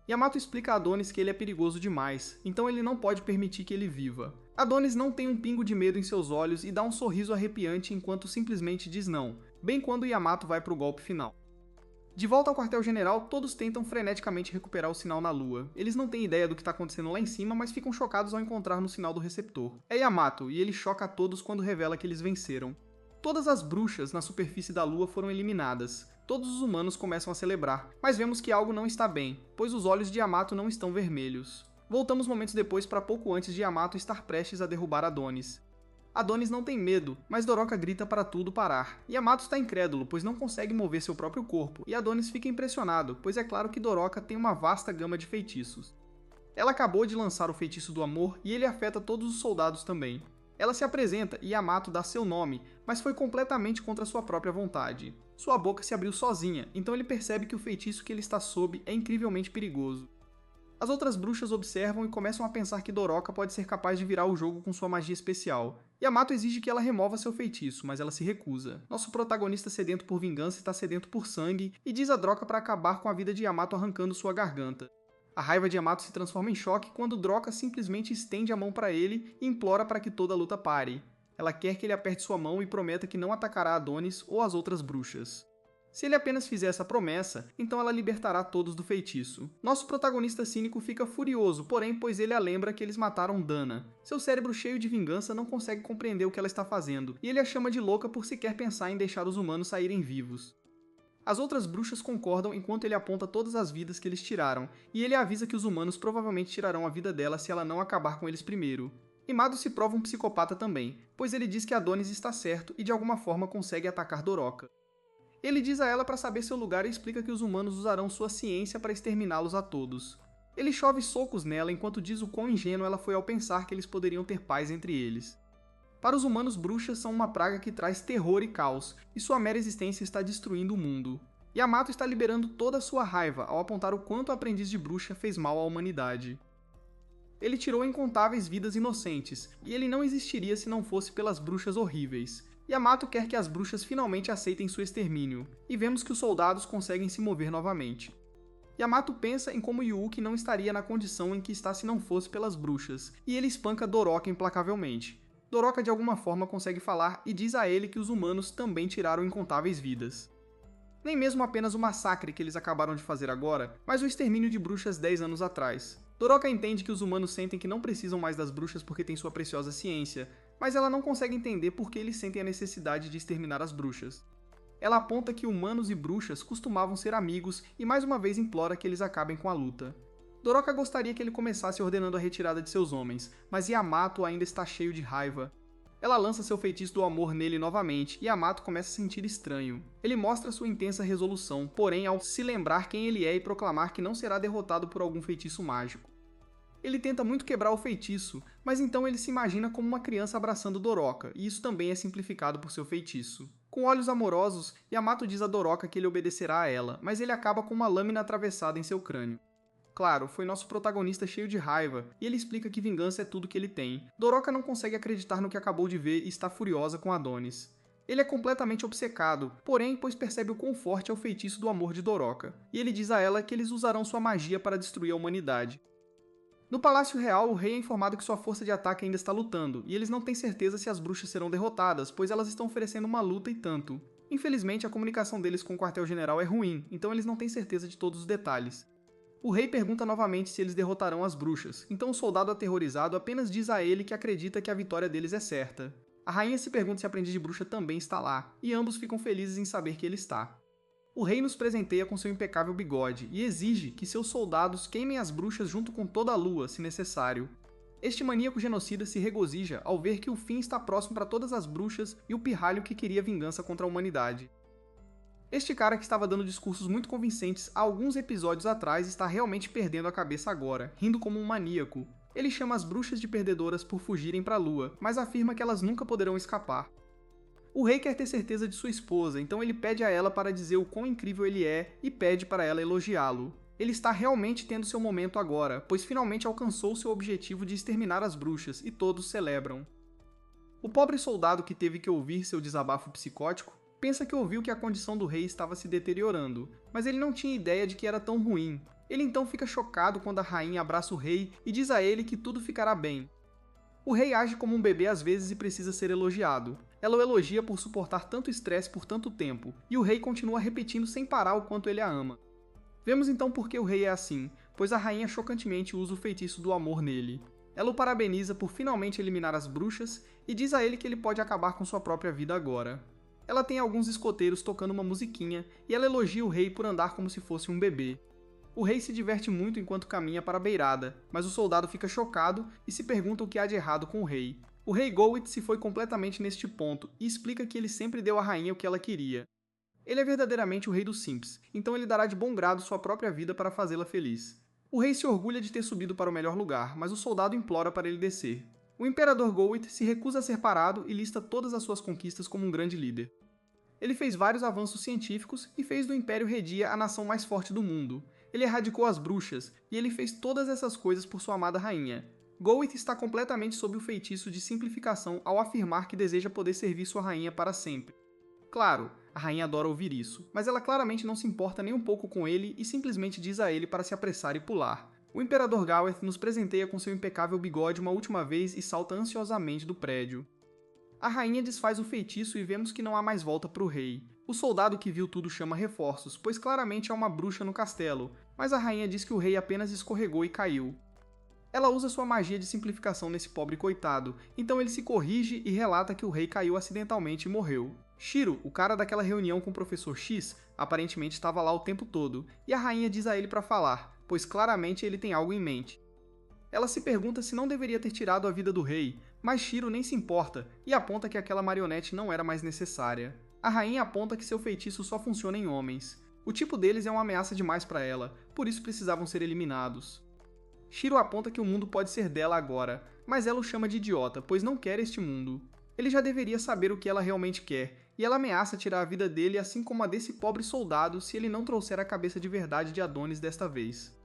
Yamato explica a Adonis que ele é perigoso demais, então ele não pode permitir que ele viva. Adonis não tem um pingo de medo em seus olhos e dá um sorriso arrepiante enquanto simplesmente diz não, bem quando Yamato vai para o golpe final. De volta ao quartel-general, todos tentam freneticamente recuperar o sinal na Lua. Eles não têm ideia do que está acontecendo lá em cima, mas ficam chocados ao encontrar no sinal do receptor. É Yamato, e ele choca a todos quando revela que eles venceram. Todas as bruxas na superfície da Lua foram eliminadas. Todos os humanos começam a celebrar, mas vemos que algo não está bem, pois os olhos de Yamato não estão vermelhos. Voltamos momentos depois para pouco antes de Yamato estar prestes a derrubar Adonis. Adonis não tem medo, mas Doroka grita para tudo parar. Yamato está incrédulo, pois não consegue mover seu próprio corpo, e Adonis fica impressionado, pois é claro que Doroka tem uma vasta gama de feitiços. Ela acabou de lançar o feitiço do amor e ele afeta todos os soldados também. Ela se apresenta e Yamato dá seu nome, mas foi completamente contra sua própria vontade. Sua boca se abriu sozinha, então ele percebe que o feitiço que ele está sob é incrivelmente perigoso. As outras bruxas observam e começam a pensar que Doroka pode ser capaz de virar o jogo com sua magia especial. Yamato exige que ela remova seu feitiço, mas ela se recusa. Nosso protagonista sedento por vingança está sedento por sangue e diz a Droka para acabar com a vida de Yamato arrancando sua garganta. A raiva de Yamato se transforma em choque quando Droka simplesmente estende a mão para ele e implora para que toda a luta pare. Ela quer que ele aperte sua mão e prometa que não atacará Adonis ou as outras bruxas. Se ele apenas fizer essa promessa, então ela libertará todos do feitiço. Nosso protagonista cínico fica furioso, porém, pois ele a lembra que eles mataram Dana. Seu cérebro cheio de vingança não consegue compreender o que ela está fazendo, e ele a chama de louca por sequer pensar em deixar os humanos saírem vivos. As outras bruxas concordam enquanto ele aponta todas as vidas que eles tiraram, e ele avisa que os humanos provavelmente tirarão a vida dela se ela não acabar com eles primeiro. Imado se prova um psicopata também, pois ele diz que Adonis está certo e de alguma forma consegue atacar Doroka. Ele diz a ela para saber seu lugar e explica que os humanos usarão sua ciência para exterminá-los a todos. Ele chove socos nela enquanto diz o quão ingênua ela foi ao pensar que eles poderiam ter paz entre eles. Para os humanos, bruxas são uma praga que traz terror e caos, e sua mera existência está destruindo o mundo. Yamato está liberando toda a sua raiva ao apontar o quanto o aprendiz de bruxa fez mal à humanidade. Ele tirou incontáveis vidas inocentes, e ele não existiria se não fosse pelas bruxas horríveis. Yamato quer que as bruxas finalmente aceitem seu extermínio, e vemos que os soldados conseguem se mover novamente. Yamato pensa em como Yuuki não estaria na condição em que está se não fosse pelas bruxas, e ele espanca Doroka implacavelmente. Doroka de alguma forma consegue falar e diz a ele que os humanos também tiraram incontáveis vidas. Nem mesmo apenas o massacre que eles acabaram de fazer agora, mas o extermínio de bruxas 10 anos atrás. Doroka entende que os humanos sentem que não precisam mais das bruxas porque têm sua preciosa ciência, mas ela não consegue entender por que eles sentem a necessidade de exterminar as bruxas. Ela aponta que humanos e bruxas costumavam ser amigos e mais uma vez implora que eles acabem com a luta. Doroka gostaria que ele começasse ordenando a retirada de seus homens, mas Yamato ainda está cheio de raiva. Ela lança seu feitiço do amor nele novamente e Yamato começa a sentir estranho. Ele mostra sua intensa resolução, porém ao se lembrar quem ele é e proclamar que não será derrotado por algum feitiço mágico. Ele tenta muito quebrar o feitiço, mas então ele se imagina como uma criança abraçando Doroka, e isso também é simplificado por seu feitiço. Com olhos amorosos, Yamato diz a Doroka que ele obedecerá a ela, mas ele acaba com uma lâmina atravessada em seu crânio. Claro, foi nosso protagonista cheio de raiva, e ele explica que vingança é tudo que ele tem. Doroka não consegue acreditar no que acabou de ver e está furiosa com Adonis. Ele é completamente obcecado, porém, pois percebe o quão forte é o feitiço do amor de Doroka, e ele diz a ela que eles usarão sua magia para destruir a humanidade. No Palácio Real, o rei é informado que sua força de ataque ainda está lutando, e eles não têm certeza se as bruxas serão derrotadas, pois elas estão oferecendo uma luta e tanto. Infelizmente, a comunicação deles com o quartel-general é ruim, então eles não têm certeza de todos os detalhes. O rei pergunta novamente se eles derrotarão as bruxas, então o soldado aterrorizado apenas diz a ele que acredita que a vitória deles é certa. A rainha se pergunta se a aprendiz de bruxa também está lá, e ambos ficam felizes em saber que ele está. O rei nos presenteia com seu impecável bigode e exige que seus soldados queimem as bruxas junto com toda a lua, se necessário. Este maníaco genocida se regozija ao ver que o fim está próximo para todas as bruxas e o pirralho que queria vingança contra a humanidade. Este cara que estava dando discursos muito convincentes há alguns episódios atrás está realmente perdendo a cabeça agora, rindo como um maníaco. Ele chama as bruxas de perdedoras por fugirem para a lua, mas afirma que elas nunca poderão escapar. O rei quer ter certeza de sua esposa, então ele pede a ela para dizer o quão incrível ele é e pede para ela elogiá-lo. Ele está realmente tendo seu momento agora, pois finalmente alcançou seu objetivo de exterminar as bruxas e todos celebram. O pobre soldado que teve que ouvir seu desabafo psicótico pensa que ouviu que a condição do rei estava se deteriorando, mas ele não tinha ideia de que era tão ruim. Ele então fica chocado quando a rainha abraça o rei e diz a ele que tudo ficará bem. O rei age como um bebê às vezes e precisa ser elogiado. Ela o elogia por suportar tanto estresse por tanto tempo, e o rei continua repetindo sem parar o quanto ele a ama. Vemos então por que o rei é assim, pois a rainha chocantemente usa o feitiço do amor nele. Ela o parabeniza por finalmente eliminar as bruxas e diz a ele que ele pode acabar com sua própria vida agora. Ela tem alguns escoteiros tocando uma musiquinha e ela elogia o rei por andar como se fosse um bebê. O rei se diverte muito enquanto caminha para a beirada, mas o soldado fica chocado e se pergunta o que há de errado com o rei. O rei Gowit se foi completamente neste ponto e explica que ele sempre deu à rainha o que ela queria. Ele é verdadeiramente o rei dos Simps, então ele dará de bom grado sua própria vida para fazê-la feliz. O rei se orgulha de ter subido para o melhor lugar, mas o soldado implora para ele descer. O imperador Gowit se recusa a ser parado e lista todas as suas conquistas como um grande líder. Ele fez vários avanços científicos e fez do Império Redia a nação mais forte do mundo. Ele erradicou as bruxas, e ele fez todas essas coisas por sua amada rainha. Goeth está completamente sob o feitiço de simplificação ao afirmar que deseja poder servir sua rainha para sempre. Claro, a rainha adora ouvir isso, mas ela claramente não se importa nem um pouco com ele e simplesmente diz a ele para se apressar e pular. O Imperador Gaweth nos presenteia com seu impecável bigode uma última vez e salta ansiosamente do prédio. A rainha desfaz o feitiço e vemos que não há mais volta para o rei. O soldado que viu tudo chama reforços, pois claramente há uma bruxa no castelo, mas a rainha diz que o rei apenas escorregou e caiu. Ela usa sua magia de simplificação nesse pobre coitado, então ele se corrige e relata que o rei caiu acidentalmente e morreu. Shiro, o cara daquela reunião com o professor X, aparentemente estava lá o tempo todo, e a rainha diz a ele para falar, pois claramente ele tem algo em mente. Ela se pergunta se não deveria ter tirado a vida do rei, mas Shiro nem se importa e aponta que aquela marionete não era mais necessária. A rainha aponta que seu feitiço só funciona em homens. O tipo deles é uma ameaça demais para ela, por isso precisavam ser eliminados. Shiro aponta que o mundo pode ser dela agora, mas ela o chama de idiota, pois não quer este mundo. Ele já deveria saber o que ela realmente quer, e ela ameaça tirar a vida dele assim como a desse pobre soldado se ele não trouxer a cabeça de verdade de Adonis desta vez.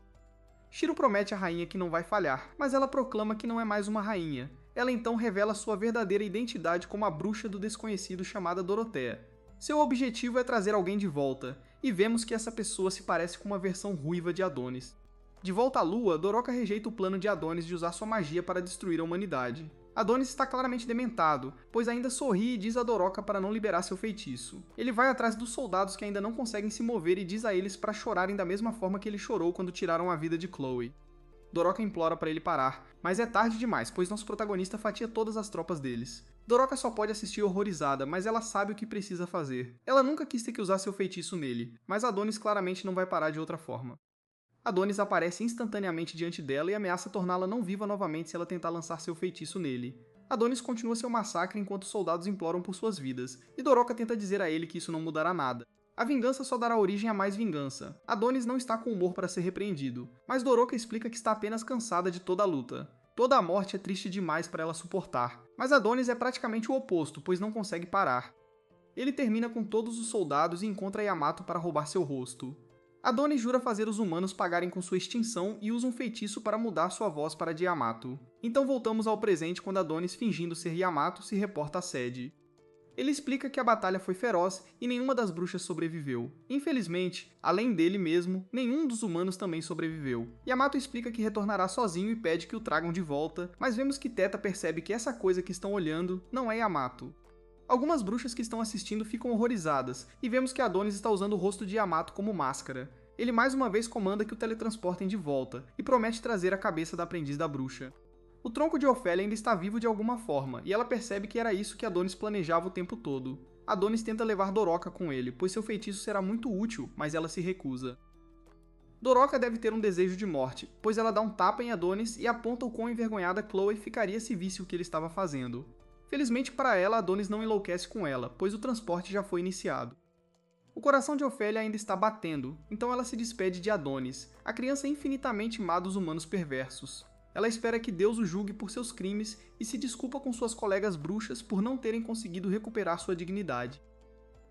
Shiro promete à rainha que não vai falhar, mas ela proclama que não é mais uma rainha. Ela então revela sua verdadeira identidade como a bruxa do desconhecido chamada Dorothea. Seu objetivo é trazer alguém de volta, e vemos que essa pessoa se parece com uma versão ruiva de Adonis. De volta à Lua, Doroka rejeita o plano de Adonis de usar sua magia para destruir a humanidade. Adonis está claramente dementado, pois ainda sorri e diz a Doroka para não liberar seu feitiço. Ele vai atrás dos soldados que ainda não conseguem se mover e diz a eles para chorarem da mesma forma que ele chorou quando tiraram a vida de Chloe. Doroka implora para ele parar, mas é tarde demais, pois nosso protagonista fatia todas as tropas deles. Doroka só pode assistir horrorizada, mas ela sabe o que precisa fazer. Ela nunca quis ter que usar seu feitiço nele, mas Adonis claramente não vai parar de outra forma. Adonis aparece instantaneamente diante dela e ameaça torná-la não viva novamente se ela tentar lançar seu feitiço nele. Adonis continua seu massacre enquanto os soldados imploram por suas vidas, e Doroka tenta dizer a ele que isso não mudará nada. A vingança só dará origem a mais vingança. Adonis não está com humor para ser repreendido, mas Doroka explica que está apenas cansada de toda a luta. Toda a morte é triste demais para ela suportar, mas Adonis é praticamente o oposto, pois não consegue parar. Ele termina com todos os soldados e encontra Yamato para roubar seu rosto. Adonis jura fazer os humanos pagarem com sua extinção e usa um feitiço para mudar sua voz para de Yamato. Então voltamos ao presente quando Adonis, fingindo ser Yamato, se reporta à sede. Ele explica que a batalha foi feroz e nenhuma das bruxas sobreviveu. Infelizmente, além dele mesmo, nenhum dos humanos também sobreviveu. Yamato explica que retornará sozinho e pede que o tragam de volta, mas vemos que Teta percebe que essa coisa que estão olhando não é Yamato. Algumas bruxas que estão assistindo ficam horrorizadas, e vemos que Adonis está usando o rosto de Yamato como máscara. Ele mais uma vez comanda que o teletransportem de volta, e promete trazer a cabeça da aprendiz da bruxa. O tronco de Ofélia ainda está vivo de alguma forma, e ela percebe que era isso que Adonis planejava o tempo todo. Adonis tenta levar Doroka com ele, pois seu feitiço será muito útil, mas ela se recusa. Doroka deve ter um desejo de morte, pois ela dá um tapa em Adonis e aponta o quão envergonhada Chloe ficaria se visse o que ele estava fazendo. Felizmente para ela, Adonis não enlouquece com ela, pois o transporte já foi iniciado. O coração de Ofélia ainda está batendo, então ela se despede de Adonis, a criança infinitamente má dos humanos perversos. Ela espera que Deus o julgue por seus crimes e se desculpa com suas colegas bruxas por não terem conseguido recuperar sua dignidade.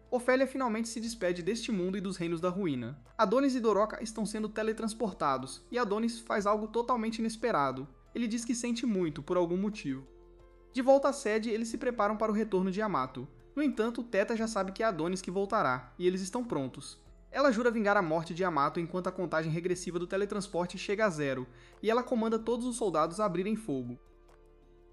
Ofélia finalmente se despede deste mundo e dos reinos da ruína. Adonis e Doroka estão sendo teletransportados, e Adonis faz algo totalmente inesperado. Ele diz que sente muito, por algum motivo. De volta à sede, eles se preparam para o retorno de Yamato. No entanto, Teta já sabe que é Adonis que voltará, e eles estão prontos. Ela jura vingar a morte de Yamato enquanto a contagem regressiva do teletransporte chega a 0, e ela comanda todos os soldados a abrirem fogo.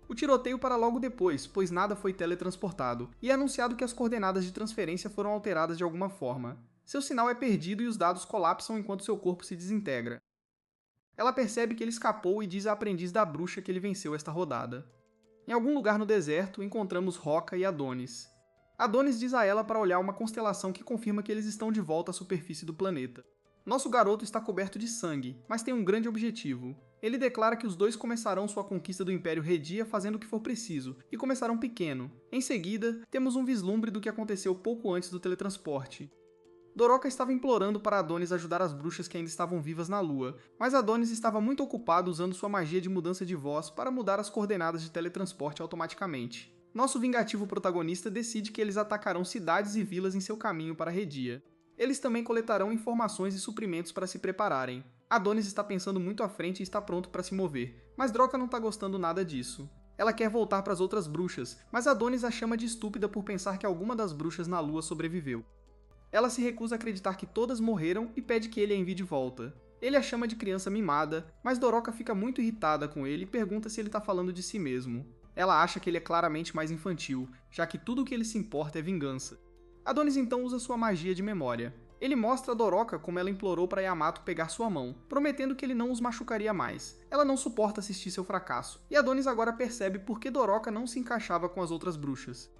O tiroteio para logo depois, pois nada foi teletransportado, e é anunciado que as coordenadas de transferência foram alteradas de alguma forma. Seu sinal é perdido e os dados colapsam enquanto seu corpo se desintegra. Ela percebe que ele escapou e diz à aprendiz da bruxa que ele venceu esta rodada. Em algum lugar no deserto, encontramos Roca e Adonis. Adonis diz a ela para olhar uma constelação que confirma que eles estão de volta à superfície do planeta. Nosso garoto está coberto de sangue, mas tem um grande objetivo. Ele declara que os dois começarão sua conquista do Império Redia fazendo o que for preciso, e começarão pequeno. Em seguida, temos um vislumbre do que aconteceu pouco antes do teletransporte. Doroka estava implorando para Adonis ajudar as bruxas que ainda estavam vivas na Lua, mas Adonis estava muito ocupado usando sua magia de mudança de voz para mudar as coordenadas de teletransporte automaticamente. Nosso vingativo protagonista decide que eles atacarão cidades e vilas em seu caminho para Redia. Eles também coletarão informações e suprimentos para se prepararem. Adonis está pensando muito à frente e está pronto para se mover, mas Droka não está gostando nada disso. Ela quer voltar para as outras bruxas, mas Adonis a chama de estúpida por pensar que alguma das bruxas na lua sobreviveu. Ela se recusa a acreditar que todas morreram e pede que ele a envie de volta. Ele a chama de criança mimada, mas Doroka fica muito irritada com ele e pergunta se ele está falando de si mesmo. Ela acha que ele é claramente mais infantil, já que tudo o que ele se importa é vingança. Adonis então usa sua magia de memória. Ele mostra a Doroka como ela implorou para Yamato pegar sua mão, prometendo que ele não os machucaria mais. Ela não suporta assistir seu fracasso, e Adonis agora percebe por que Doroka não se encaixava com as outras bruxas.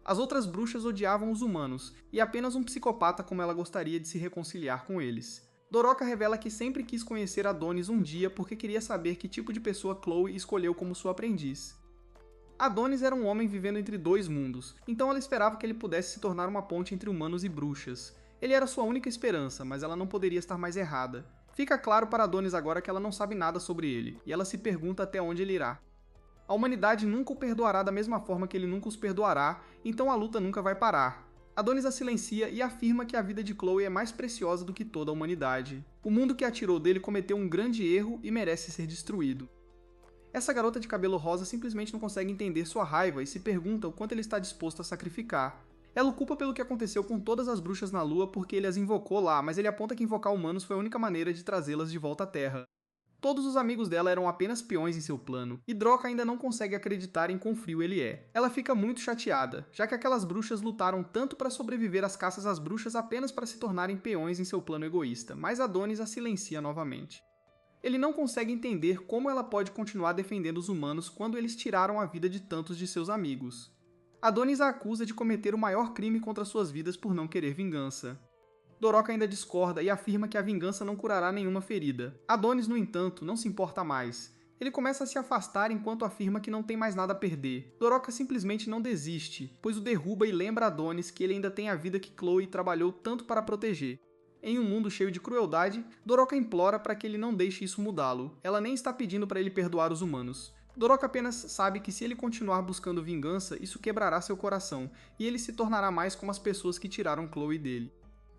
As outras bruxas odiavam os humanos, e apenas um psicopata como ela gostaria de se reconciliar com eles. Doroka revela que sempre quis conhecer Adonis um dia porque queria saber que tipo de pessoa Chloe escolheu como sua aprendiz. Adonis era um homem vivendo entre dois mundos, então ela esperava que ele pudesse se tornar uma ponte entre humanos e bruxas. Ele era sua única esperança, mas ela não poderia estar mais errada. Fica claro para Adonis agora que ela não sabe nada sobre ele, e ela se pergunta até onde ele irá. A humanidade nunca o perdoará da mesma forma que ele nunca os perdoará, então a luta nunca vai parar. Adonis a silencia e afirma que a vida de Chloe é mais preciosa do que toda a humanidade. O mundo que a tirou dele cometeu um grande erro e merece ser destruído. Essa garota de cabelo rosa simplesmente não consegue entender sua raiva e se pergunta o quanto ele está disposto a sacrificar. Ela o culpa pelo que aconteceu com todas as bruxas na Lua porque ele as invocou lá, mas ele aponta que invocar humanos foi a única maneira de trazê-las de volta à Terra. Todos os amigos dela eram apenas peões em seu plano, e Droka ainda não consegue acreditar em quão frio ele é. Ela fica muito chateada, já que aquelas bruxas lutaram tanto para sobreviver às caças às bruxas apenas para se tornarem peões em seu plano egoísta, mas Adonis a silencia novamente. Ele não consegue entender como ela pode continuar defendendo os humanos quando eles tiraram a vida de tantos de seus amigos. Adonis a acusa de cometer o maior crime contra suas vidas por não querer vingança. Doroka ainda discorda e afirma que a vingança não curará nenhuma ferida. Adonis, no entanto, não se importa mais. Ele começa a se afastar enquanto afirma que não tem mais nada a perder. Doroka simplesmente não desiste, pois o derruba e lembra Adonis que ele ainda tem a vida que Chloe trabalhou tanto para proteger. Em um mundo cheio de crueldade, Doroka implora para que ele não deixe isso mudá-lo. Ela nem está pedindo para ele perdoar os humanos. Doroka apenas sabe que se ele continuar buscando vingança, isso quebrará seu coração, e ele se tornará mais como as pessoas que tiraram Chloe dele.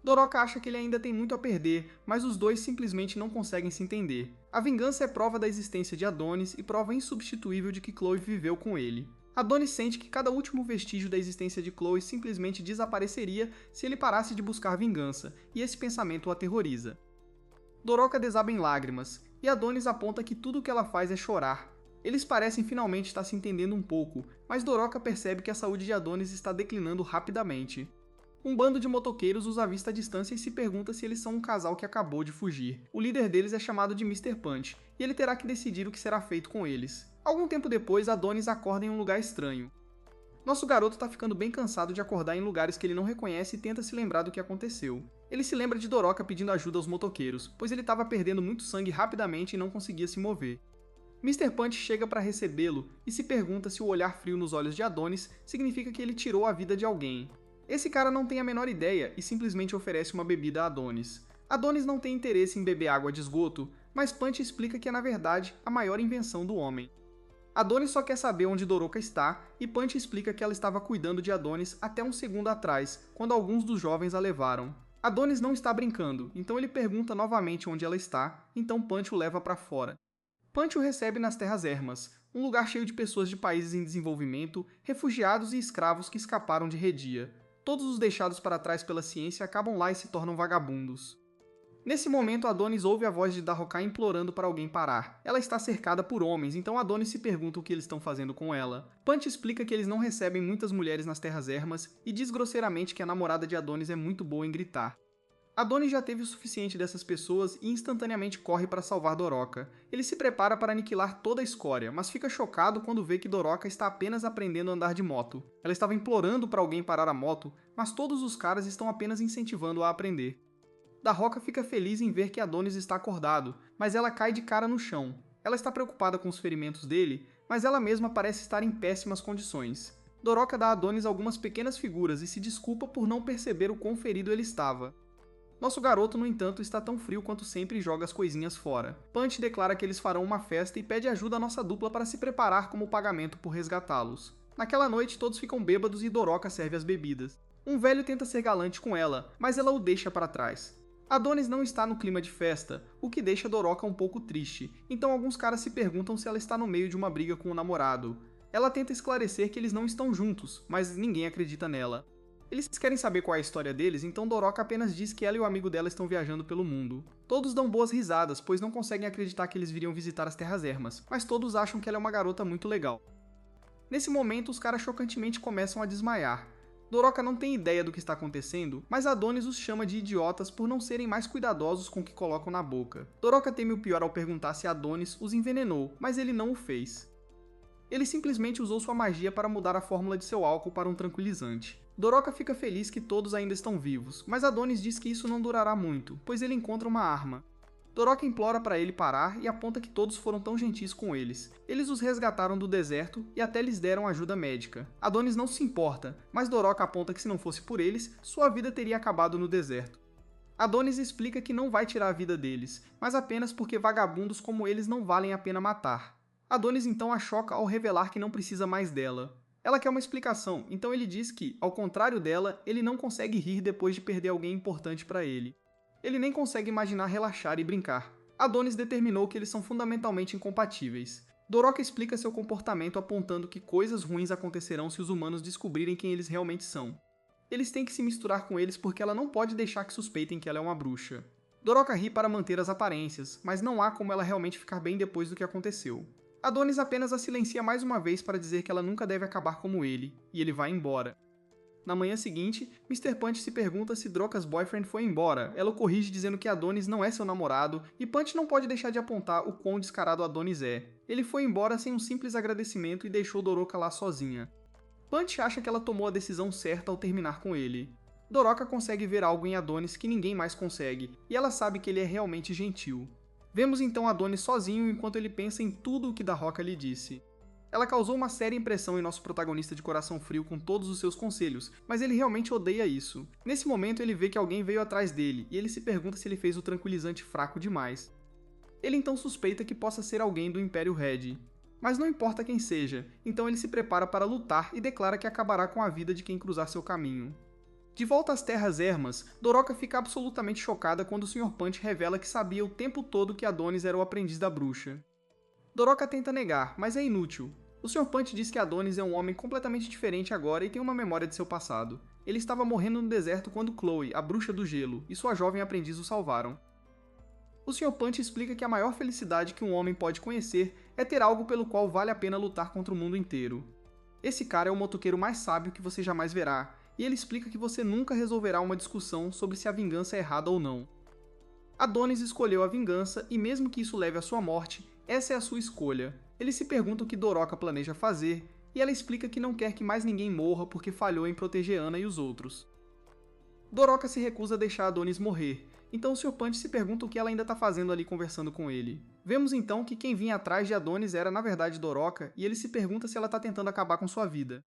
Doroka acha que ele ainda tem muito a perder, mas os dois simplesmente não conseguem se entender. A vingança é prova da existência de Adonis e prova insubstituível de que Chloe viveu com ele. Adonis sente que cada último vestígio da existência de Chloe simplesmente desapareceria se ele parasse de buscar vingança, e esse pensamento o aterroriza. Doroka desaba em lágrimas, e Adonis aponta que tudo o que ela faz é chorar. Eles parecem finalmente estar se entendendo um pouco, mas Doroka percebe que a saúde de Adonis está declinando rapidamente. Um bando de motoqueiros os avista à distância e se pergunta se eles são um casal que acabou de fugir. O líder deles é chamado de Mr. Punch, e ele terá que decidir o que será feito com eles. Algum tempo depois, Adonis acorda em um lugar estranho. Nosso garoto está ficando bem cansado de acordar em lugares que ele não reconhece e tenta se lembrar do que aconteceu. Ele se lembra de Doroka pedindo ajuda aos motoqueiros, pois ele estava perdendo muito sangue rapidamente e não conseguia se mover. Mr. Punch chega para recebê-lo e se pergunta se o olhar frio nos olhos de Adonis significa que ele tirou a vida de alguém. Esse cara não tem a menor ideia e simplesmente oferece uma bebida a Adonis. Adonis não tem interesse em beber água de esgoto, mas Punch explica que é na verdade a maior invenção do homem. Adonis só quer saber onde Doroka está e Punch explica que ela estava cuidando de Adonis até um segundo atrás, quando alguns dos jovens a levaram. Adonis não está brincando, então ele pergunta novamente onde ela está, então Punch o leva para fora. Punch o recebe nas Terras Ermas, um lugar cheio de pessoas de países em desenvolvimento, refugiados e escravos que escaparam de Redia. Todos os deixados para trás pela ciência acabam lá e se tornam vagabundos. Nesse momento, Adonis ouve a voz de Darroka implorando para alguém parar. Ela está cercada por homens, então Adonis se pergunta o que eles estão fazendo com ela. Punch explica que eles não recebem muitas mulheres nas Terras Ermas e diz grosseiramente que a namorada de Adonis é muito boa em gritar. Adonis já teve o suficiente dessas pessoas e instantaneamente corre para salvar Doroka. Ele se prepara para aniquilar toda a escória, mas fica chocado quando vê que Doroka está apenas aprendendo a andar de moto. Ela estava implorando para alguém parar a moto, mas todos os caras estão apenas incentivando-a a aprender. Darroka fica feliz em ver que Adonis está acordado, mas ela cai de cara no chão. Ela está preocupada com os ferimentos dele, mas ela mesma parece estar em péssimas condições. Doroka dá a Adonis algumas pequenas figuras e se desculpa por não perceber o quão ferido ele estava. Nosso garoto, no entanto, está tão frio quanto sempre e joga as coisinhas fora. Punch declara que eles farão uma festa e pede ajuda à nossa dupla para se preparar como pagamento por resgatá-los. Naquela noite, todos ficam bêbados e Doroka serve as bebidas. Um velho tenta ser galante com ela, mas ela o deixa para trás. Adonis não está no clima de festa, o que deixa Doroca um pouco triste, então alguns caras se perguntam se ela está no meio de uma briga com o namorado. Ela tenta esclarecer que eles não estão juntos, mas ninguém acredita nela. Eles querem saber qual é a história deles, então Doroca apenas diz que ela e o amigo dela estão viajando pelo mundo. Todos dão boas risadas, pois não conseguem acreditar que eles viriam visitar as Terras Ermas, mas todos acham que ela é uma garota muito legal. Nesse momento, os caras chocantemente começam a desmaiar. Doroca não tem ideia do que está acontecendo, mas Adonis os chama de idiotas por não serem mais cuidadosos com o que colocam na boca. Doroca teme o pior ao perguntar se Adonis os envenenou, mas ele não o fez. Ele simplesmente usou sua magia para mudar a fórmula de seu álcool para um tranquilizante. Doroca fica feliz que todos ainda estão vivos, mas Adonis diz que isso não durará muito, pois ele encontra uma arma. Doroca implora para ele parar e aponta que todos foram tão gentis com eles. Eles os resgataram do deserto e até lhes deram ajuda médica. Adonis não se importa, mas Doroca aponta que se não fosse por eles, sua vida teria acabado no deserto. Adonis explica que não vai tirar a vida deles, mas apenas porque vagabundos como eles não valem a pena matar. Adonis então a choca ao revelar que não precisa mais dela. Ela quer uma explicação, então ele diz que, ao contrário dela, ele não consegue rir depois de perder alguém importante para ele. Ele nem consegue imaginar relaxar e brincar. Adonis determinou que eles são fundamentalmente incompatíveis. Doroca explica seu comportamento apontando que coisas ruins acontecerão se os humanos descobrirem quem eles realmente são. Eles têm que se misturar com eles porque ela não pode deixar que suspeitem que ela é uma bruxa. Doroca ri para manter as aparências, mas não há como ela realmente ficar bem depois do que aconteceu. Adonis apenas a silencia mais uma vez para dizer que ela nunca deve acabar como ele, e ele vai embora. Na manhã seguinte, Mr. Punch se pergunta se Doroca's boyfriend foi embora. Ela o corrige dizendo que Adonis não é seu namorado, e Punch não pode deixar de apontar o quão descarado Adonis é. Ele foi embora sem um simples agradecimento e deixou Doroca lá sozinha. Punch acha que ela tomou a decisão certa ao terminar com ele. Doroca consegue ver algo em Adonis que ninguém mais consegue, e ela sabe que ele é realmente gentil. Vemos então Adonis sozinho enquanto ele pensa em tudo o que Dahroka lhe disse. Ela causou uma séria impressão em nosso protagonista de coração frio com todos os seus conselhos, mas ele realmente odeia isso. Nesse momento ele vê que alguém veio atrás dele, e ele se pergunta se ele fez o tranquilizante fraco demais. Ele então suspeita que possa ser alguém do Império Red. Mas não importa quem seja, então ele se prepara para lutar e declara que acabará com a vida de quem cruzar seu caminho. De volta às Terras Ermas, Doroca fica absolutamente chocada quando o Sr. Punch revela que sabia o tempo todo que Adonis era o aprendiz da bruxa. Doroca tenta negar, mas é inútil. O Sr. Punch diz que Adonis é um homem completamente diferente agora e tem uma memória de seu passado. Ele estava morrendo no deserto quando Chloe, a bruxa do gelo, e sua jovem aprendiz o salvaram. O Sr. Punch explica que a maior felicidade que um homem pode conhecer é ter algo pelo qual vale a pena lutar contra o mundo inteiro. Esse cara é o motoqueiro mais sábio que você jamais verá, e ele explica que você nunca resolverá uma discussão sobre se a vingança é errada ou não. Adonis escolheu a vingança e mesmo que isso leve à sua morte, essa é a sua escolha. Ele se pergunta o que Doroca planeja fazer, e ela explica que não quer que mais ninguém morra porque falhou em proteger Anna e os outros. Doroca se recusa a deixar Adonis morrer, então o Sr. Punch se pergunta o que ela ainda está fazendo ali conversando com ele. Vemos então que quem vinha atrás de Adonis era na verdade Doroca, e ele se pergunta se ela está tentando acabar com sua vida.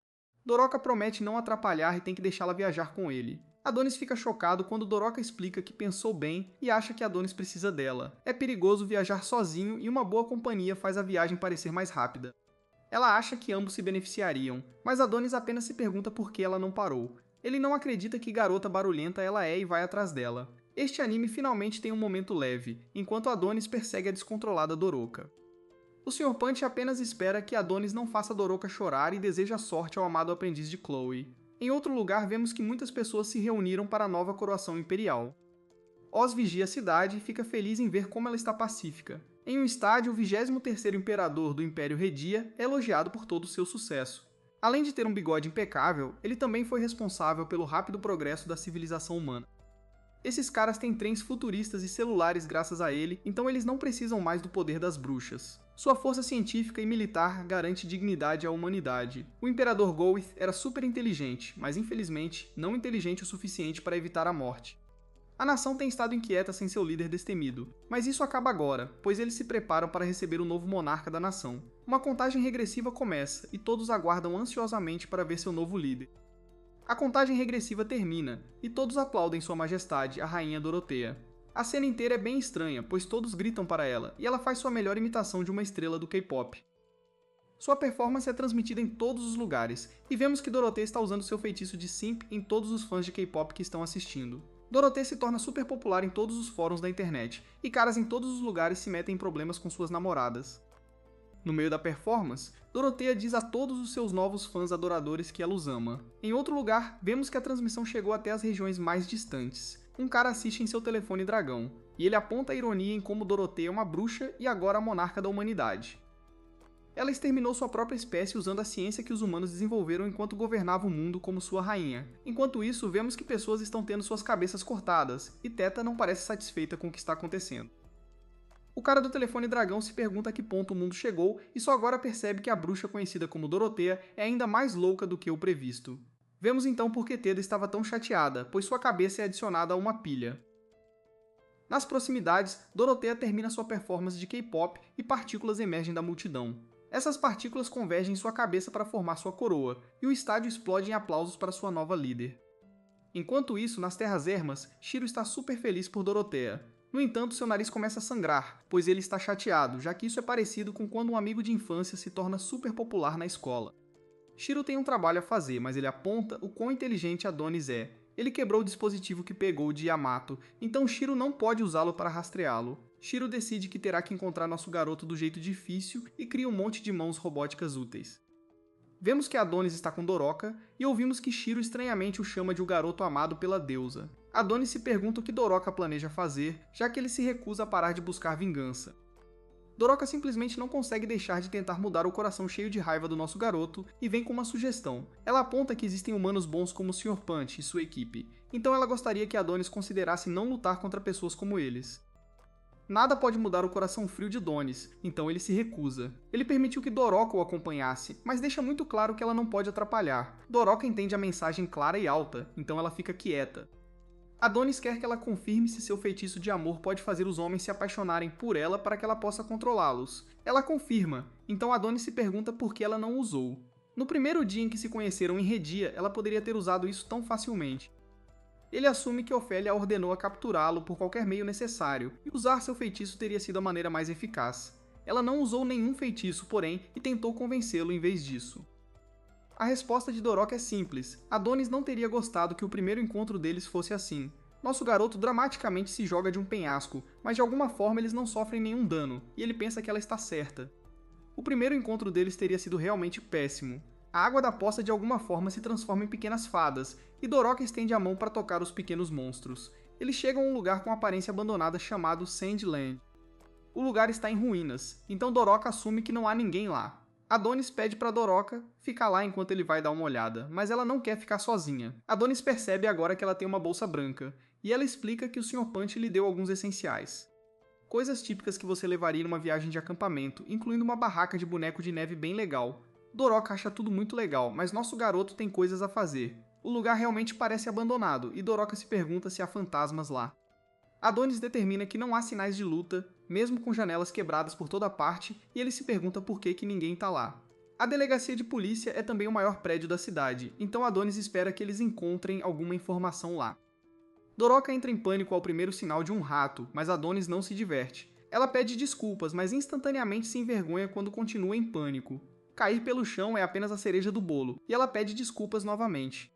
Doroca promete não atrapalhar e tem que deixá-la viajar com ele. Adonis fica chocado quando Doroca explica que pensou bem e acha que Adonis precisa dela. É perigoso viajar sozinho e uma boa companhia faz a viagem parecer mais rápida. Ela acha que ambos se beneficiariam, mas Adonis apenas se pergunta por que ela não parou. Ele não acredita que garota barulhenta ela é e vai atrás dela. Este anime finalmente tem um momento leve, enquanto Adonis persegue a descontrolada Doroca. O Sr. Punch apenas espera que Adonis não faça Doroca chorar e deseja sorte ao amado aprendiz de Chloe. Em outro lugar, vemos que muitas pessoas se reuniram para a nova coroação imperial. Oz vigia a cidade e fica feliz em ver como ela está pacífica. Em um estádio, o 23º imperador do Império Redia é elogiado por todo o seu sucesso. Além de ter um bigode impecável, ele também foi responsável pelo rápido progresso da civilização humana. Esses caras têm trens futuristas e celulares graças a ele, então eles não precisam mais do poder das bruxas. Sua força científica e militar garante dignidade à humanidade. O Imperador Goeth era super inteligente, mas infelizmente não inteligente o suficiente para evitar a morte. A nação tem estado inquieta sem seu líder destemido, mas isso acaba agora, pois eles se preparam para receber o novo monarca da nação. Uma contagem regressiva começa, e todos aguardam ansiosamente para ver seu novo líder. A contagem regressiva termina, e todos aplaudem Sua Majestade, a Rainha Dorothea. A cena inteira é bem estranha, pois todos gritam para ela, e ela faz sua melhor imitação de uma estrela do K-pop. Sua performance é transmitida em todos os lugares, e vemos que Dorothea está usando seu feitiço de simp em todos os fãs de K-pop que estão assistindo. Dorothea se torna super popular em todos os fóruns da internet, e caras em todos os lugares se metem em problemas com suas namoradas. No meio da performance, Dorothea diz a todos os seus novos fãs adoradores que ela os ama. Em outro lugar, vemos que a transmissão chegou até as regiões mais distantes. Um cara assiste em seu telefone dragão, e ele aponta a ironia em como Dorothea é uma bruxa e agora a monarca da humanidade. Ela exterminou sua própria espécie usando a ciência que os humanos desenvolveram enquanto governavam o mundo como sua rainha. Enquanto isso, vemos que pessoas estão tendo suas cabeças cortadas, e Teta não parece satisfeita com o que está acontecendo. O cara do telefone dragão se pergunta a que ponto o mundo chegou e só agora percebe que a bruxa conhecida como Dorothea é ainda mais louca do que o previsto. Vemos então por que Teda estava tão chateada, pois sua cabeça é adicionada a uma pilha. Nas proximidades, Dorothea termina sua performance de K-pop e partículas emergem da multidão. Essas partículas convergem em sua cabeça para formar sua coroa, e o estádio explode em aplausos para sua nova líder. Enquanto isso, nas Terras Ermas, Shiro está super feliz por Dorothea. No entanto, seu nariz começa a sangrar, pois ele está chateado, já que isso é parecido com quando um amigo de infância se torna super popular na escola. Shiro tem um trabalho a fazer, mas ele aponta o quão inteligente Adonis é. Ele quebrou o dispositivo que pegou de Yamato, então Shiro não pode usá-lo para rastreá-lo. Shiro decide que terá que encontrar nosso garoto do jeito difícil e cria um monte de mãos robóticas úteis. Vemos que Adonis está com Doroka e ouvimos que Shiro estranhamente o chama de o garoto amado pela deusa. Adonis se pergunta o que Doroka planeja fazer, já que ele se recusa a parar de buscar vingança. Doroka simplesmente não consegue deixar de tentar mudar o coração cheio de raiva do nosso garoto e vem com uma sugestão. Ela aponta que existem humanos bons como o Sr. Punch e sua equipe, então ela gostaria que Adonis considerasse não lutar contra pessoas como eles. Nada pode mudar o coração frio de Adonis, então ele se recusa. Ele permitiu que Doroka o acompanhasse, mas deixa muito claro que ela não pode atrapalhar. Doroka entende a mensagem clara e alta, então ela fica quieta. Adonis quer que ela confirme se seu feitiço de amor pode fazer os homens se apaixonarem por ela para que ela possa controlá-los. Ela confirma, então Adonis se pergunta por que ela não usou. No primeiro dia em que se conheceram em Redia, ela poderia ter usado isso tão facilmente. Ele assume que Ofélia a ordenou a capturá-lo por qualquer meio necessário, e usar seu feitiço teria sido a maneira mais eficaz. Ela não usou nenhum feitiço, porém, e tentou convencê-lo em vez disso. A resposta de Doroka é simples. Adonis não teria gostado que o primeiro encontro deles fosse assim. Nosso garoto dramaticamente se joga de um penhasco, mas de alguma forma eles não sofrem nenhum dano, e ele pensa que ela está certa. O primeiro encontro deles teria sido realmente péssimo. A água da poça de alguma forma se transforma em pequenas fadas, e Doroka estende a mão para tocar os pequenos monstros. Eles chegam a um lugar com aparência abandonada chamado Sandland. O lugar está em ruínas, então Doroka assume que não há ninguém lá. Adonis pede para Doroka ficar lá enquanto ele vai dar uma olhada, mas ela não quer ficar sozinha. Adonis percebe agora que ela tem uma bolsa branca, e ela explica que o Sr. Punch lhe deu alguns essenciais. Coisas típicas que você levaria numa viagem de acampamento, incluindo uma barraca de boneco de neve bem legal. Doroka acha tudo muito legal, mas nosso garoto tem coisas a fazer. O lugar realmente parece abandonado, e Doroka se pergunta se há fantasmas lá. Adonis determina que não há sinais de luta, mesmo com janelas quebradas por toda parte, e ele se pergunta por que ninguém está lá. A delegacia de polícia é também o maior prédio da cidade, então Adonis espera que eles encontrem alguma informação lá. Doroka entra em pânico ao primeiro sinal de um rato, mas Adonis não se diverte. Ela pede desculpas, mas instantaneamente se envergonha quando continua em pânico. Cair pelo chão é apenas a cereja do bolo, e ela pede desculpas novamente.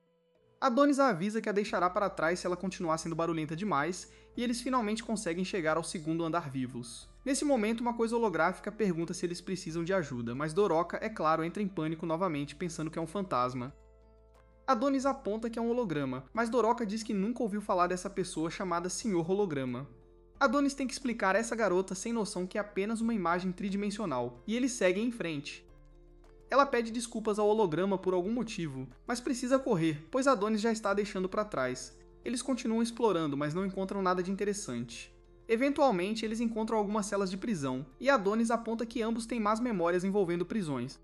Adonis a avisa que a deixará para trás se ela continuar sendo barulhenta demais, e eles finalmente conseguem chegar ao segundo andar vivos. Nesse momento, uma coisa holográfica pergunta se eles precisam de ajuda, mas Doroka, é claro, entra em pânico novamente, pensando que é um fantasma. Adonis aponta que é um holograma, mas Doroka diz que nunca ouviu falar dessa pessoa chamada Sr. Holograma. Adonis tem que explicar a essa garota sem noção que é apenas uma imagem tridimensional, e eles seguem em frente. Ela pede desculpas ao holograma por algum motivo, mas precisa correr, pois Adonis já está a deixando para trás. Eles continuam explorando, mas não encontram nada de interessante. Eventualmente, eles encontram algumas celas de prisão, e Adonis aponta que ambos têm más memórias envolvendo prisões.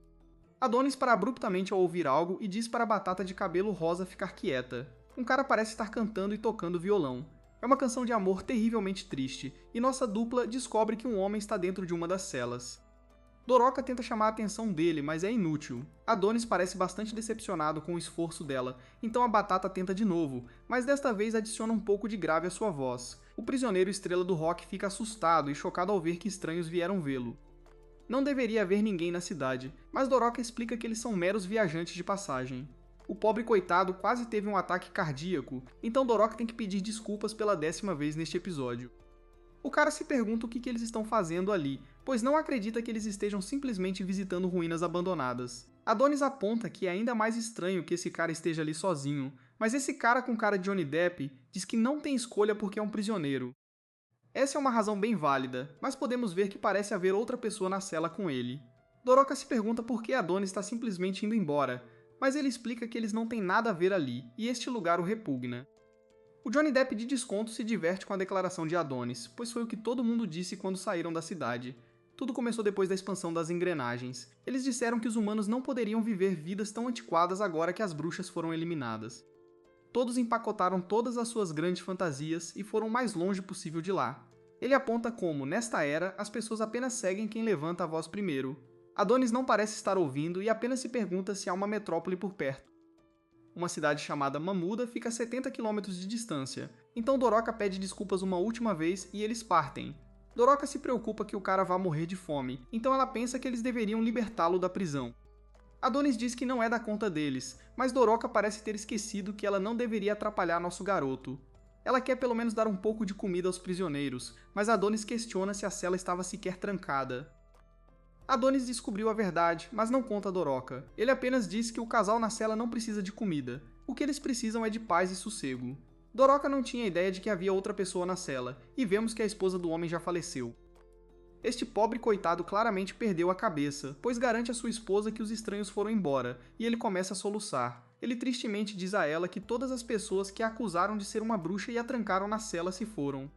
Adonis para abruptamente ao ouvir algo e diz para a batata de cabelo rosa ficar quieta. Um cara parece estar cantando e tocando violão. É uma canção de amor terrivelmente triste, e nossa dupla descobre que um homem está dentro de uma das celas. Doroka tenta chamar a atenção dele, mas é inútil. Adonis parece bastante decepcionado com o esforço dela, então a batata tenta de novo, mas desta vez adiciona um pouco de grave à sua voz. O prisioneiro estrela do rock fica assustado e chocado ao ver que estranhos vieram vê-lo. Não deveria haver ninguém na cidade, mas Doroca explica que eles são meros viajantes de passagem. O pobre coitado quase teve um ataque cardíaco, então Doroca tem que pedir desculpas pela 10ª vez neste episódio. O cara se pergunta o que eles estão fazendo ali, pois não acredita que eles estejam simplesmente visitando ruínas abandonadas. Adonis aponta que é ainda mais estranho que esse cara esteja ali sozinho, mas esse cara com cara de Johnny Depp diz que não tem escolha porque é um prisioneiro. Essa é uma razão bem válida, mas podemos ver que parece haver outra pessoa na cela com ele. Doroca se pergunta por que Adonis está simplesmente indo embora, mas ele explica que eles não têm nada a ver ali, e este lugar o repugna. O Johnny Depp de desconto se diverte com a declaração de Adonis, pois foi o que todo mundo disse quando saíram da cidade. Tudo começou depois da expansão das engrenagens. Eles disseram que os humanos não poderiam viver vidas tão antiquadas agora que as bruxas foram eliminadas. Todos empacotaram todas as suas grandes fantasias e foram o mais longe possível de lá. Ele aponta como, nesta era, as pessoas apenas seguem quem levanta a voz primeiro. Adonis não parece estar ouvindo e apenas se pergunta se há uma metrópole por perto. Uma cidade chamada Mamuda fica a 70 km de distância, então Doroca pede desculpas uma última vez e eles partem. Doroca se preocupa que o cara vá morrer de fome, então ela pensa que eles deveriam libertá-lo da prisão. Adonis diz que não é da conta deles, mas Doroca parece ter esquecido que ela não deveria atrapalhar nosso garoto. Ela quer pelo menos dar um pouco de comida aos prisioneiros, mas Adonis questiona se a cela estava sequer trancada. Adonis descobriu a verdade, mas não conta a Doroca. Ele apenas diz que o casal na cela não precisa de comida. O que eles precisam é de paz e sossego. Doroca não tinha ideia de que havia outra pessoa na cela, e vemos que a esposa do homem já faleceu. Este pobre coitado claramente perdeu a cabeça, pois garante à sua esposa que os estranhos foram embora, e ele começa a soluçar. Ele tristemente diz a ela que todas as pessoas que a acusaram de ser uma bruxa e a trancaram na cela se foram.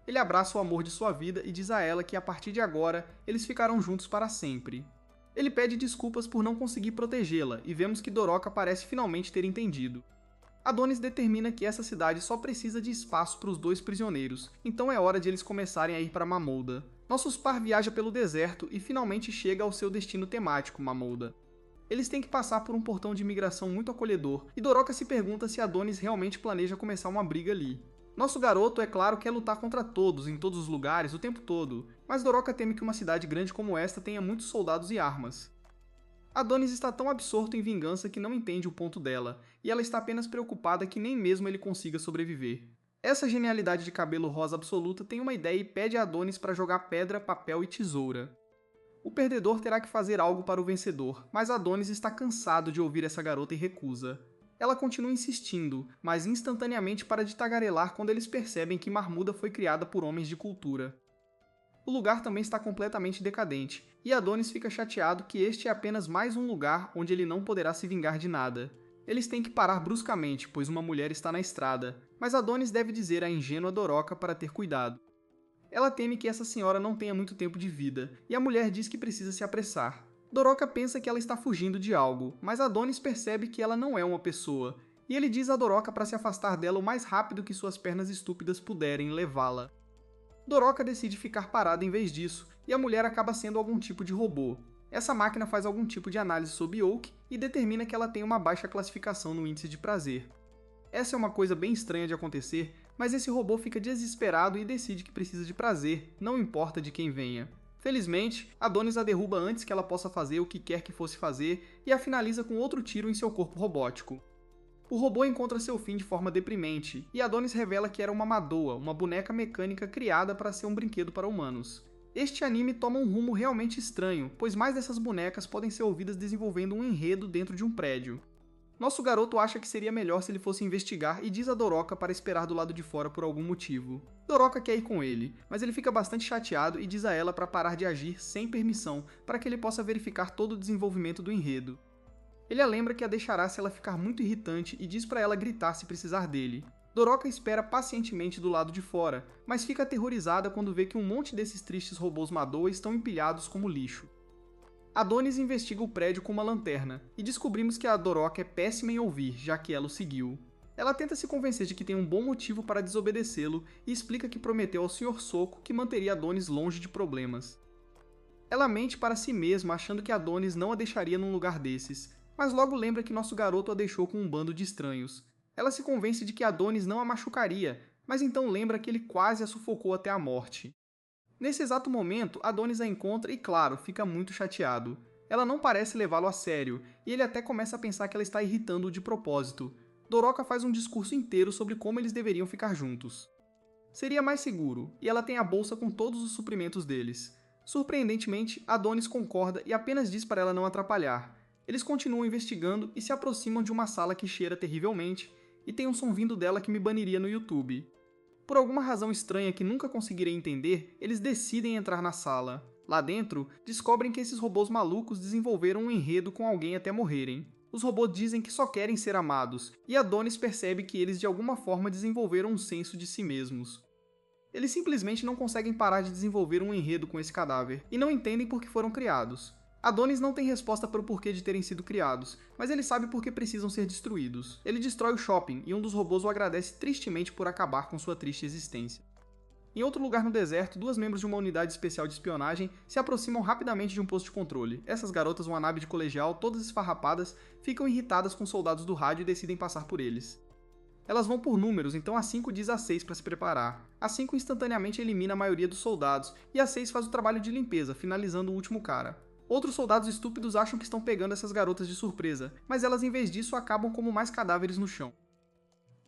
Ele abraça o amor de sua vida e diz a ela que a partir de agora eles ficarão juntos para sempre. Ele pede desculpas por não conseguir protegê-la e vemos que Doroca parece finalmente ter entendido. Adonis determina que essa cidade só precisa de espaço para os dois prisioneiros, então é hora de eles começarem a ir para Mamolda. Nossos par viaja pelo deserto e finalmente chega ao seu destino temático, Mamolda. Eles têm que passar por um portão de imigração muito acolhedor e Doroca se pergunta se Adonis realmente planeja começar uma briga ali. Nosso garoto, é claro, quer lutar contra todos, em todos os lugares, o tempo todo, mas Doroca teme que uma cidade grande como esta tenha muitos soldados e armas. Adonis está tão absorto em vingança que não entende o ponto dela, e ela está apenas preocupada que nem mesmo ele consiga sobreviver. Essa genialidade de cabelo rosa absoluta tem uma ideia e pede a Adonis para jogar pedra, papel e tesoura. O perdedor terá que fazer algo para o vencedor, mas Adonis está cansado de ouvir essa garota e recusa. Ela continua insistindo, mas instantaneamente para de tagarelar quando eles percebem que Marmuda foi criada por homens de cultura. O lugar também está completamente decadente, e Adonis fica chateado que este é apenas mais um lugar onde ele não poderá se vingar de nada. Eles têm que parar bruscamente, pois uma mulher está na estrada, mas Adonis deve dizer à ingênua Doroca para ter cuidado. Ela teme que essa senhora não tenha muito tempo de vida, e a mulher diz que precisa se apressar. Doroca pensa que ela está fugindo de algo, mas Adonis percebe que ela não é uma pessoa, e ele diz a Doroca para se afastar dela o mais rápido que suas pernas estúpidas puderem levá-la. Doroca decide ficar parada em vez disso, e a mulher acaba sendo algum tipo de robô. Essa máquina faz algum tipo de análise sobre Oak e determina que ela tem uma baixa classificação no índice de prazer. Essa é uma coisa bem estranha de acontecer, mas esse robô fica desesperado e decide que precisa de prazer, não importa de quem venha. Felizmente, Adonis a derruba antes que ela possa fazer o que quer que fosse fazer e a finaliza com outro tiro em seu corpo robótico. O robô encontra seu fim de forma deprimente, e Adonis revela que era uma Madoa, uma boneca mecânica criada para ser um brinquedo para humanos. Este anime toma um rumo realmente estranho, pois mais dessas bonecas podem ser ouvidas desenvolvendo um enredo dentro de um prédio. Nosso garoto acha que seria melhor se ele fosse investigar e diz a Doroca para esperar do lado de fora por algum motivo. Doroca quer ir com ele, mas ele fica bastante chateado e diz a ela para parar de agir sem permissão, para que ele possa verificar todo o desenvolvimento do enredo. Ele a lembra que a deixará se ela ficar muito irritante e diz para ela gritar se precisar dele. Doroca espera pacientemente do lado de fora, mas fica aterrorizada quando vê que um monte desses tristes robôs Madoa estão empilhados como lixo. Adonis investiga o prédio com uma lanterna, e descobrimos que a Doroca é péssima em ouvir, já que ela o seguiu. Ela tenta se convencer de que tem um bom motivo para desobedecê-lo e explica que prometeu ao Sr. Soco que manteria Adonis longe de problemas. Ela mente para si mesma achando que Adonis não a deixaria num lugar desses, mas logo lembra que nosso garoto a deixou com um bando de estranhos. Ela se convence de que Adonis não a machucaria, mas então lembra que ele quase a sufocou até a morte. Nesse exato momento, Adonis a encontra e, claro, fica muito chateado. Ela não parece levá-lo a sério, e ele até começa a pensar que ela está irritando-o de propósito. Doroka faz um discurso inteiro sobre como eles deveriam ficar juntos. Seria mais seguro, e ela tem a bolsa com todos os suprimentos deles. Surpreendentemente, Adonis concorda e apenas diz para ela não atrapalhar. Eles continuam investigando e se aproximam de uma sala que cheira terrivelmente, e tem um som vindo dela que me baniria no YouTube. Por alguma razão estranha que nunca conseguirei entender, eles decidem entrar na sala. Lá dentro, descobrem que esses robôs malucos desenvolveram um enredo com alguém até morrerem. Os robôs dizem que só querem ser amados, e Adonis percebe que eles de alguma forma desenvolveram um senso de si mesmos. Eles simplesmente não conseguem parar de desenvolver um enredo com esse cadáver, e não entendem por que foram criados. Adonis não tem resposta para o porquê de terem sido criados, mas ele sabe por que precisam ser destruídos. Ele destrói o shopping, e um dos robôs o agradece tristemente por acabar com sua triste existência. Em outro lugar no deserto, duas membros de uma unidade especial de espionagem se aproximam rapidamente de um posto de controle. Essas garotas, uma nave de colegial, todas esfarrapadas, ficam irritadas com os soldados do rádio e decidem passar por eles. Elas vão por números, então a 5 diz a 6 para se preparar. A 5 instantaneamente elimina a maioria dos soldados, e a 6 faz o trabalho de limpeza, finalizando o último cara. Outros soldados estúpidos acham que estão pegando essas garotas de surpresa, mas elas em vez disso acabam como mais cadáveres no chão.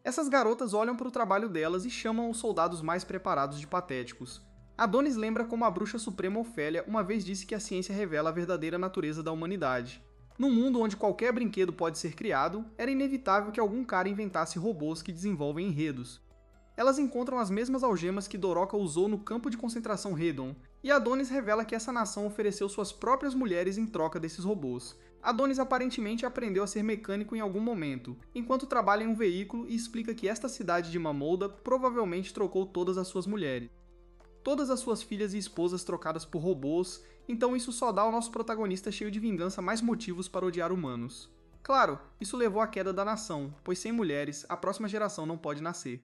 Essas garotas olham para o trabalho delas e chamam os soldados mais preparados de patéticos. Adonis lembra como a bruxa suprema Ofélia uma vez disse que a ciência revela a verdadeira natureza da humanidade. Num mundo onde qualquer brinquedo pode ser criado, era inevitável que algum cara inventasse robôs que desenvolvem enredos. Elas encontram as mesmas algemas que Doroka usou no campo de concentração Hedon, e Adonis revela que essa nação ofereceu suas próprias mulheres em troca desses robôs. Adonis aparentemente aprendeu a ser mecânico em algum momento, enquanto trabalha em um veículo, e explica que esta cidade de Mamolda provavelmente trocou todas as suas mulheres. Todas as suas filhas e esposas trocadas por robôs, então isso só dá ao nosso protagonista cheio de vingança mais motivos para odiar humanos. Claro, isso levou à queda da nação, pois sem mulheres, a próxima geração não pode nascer.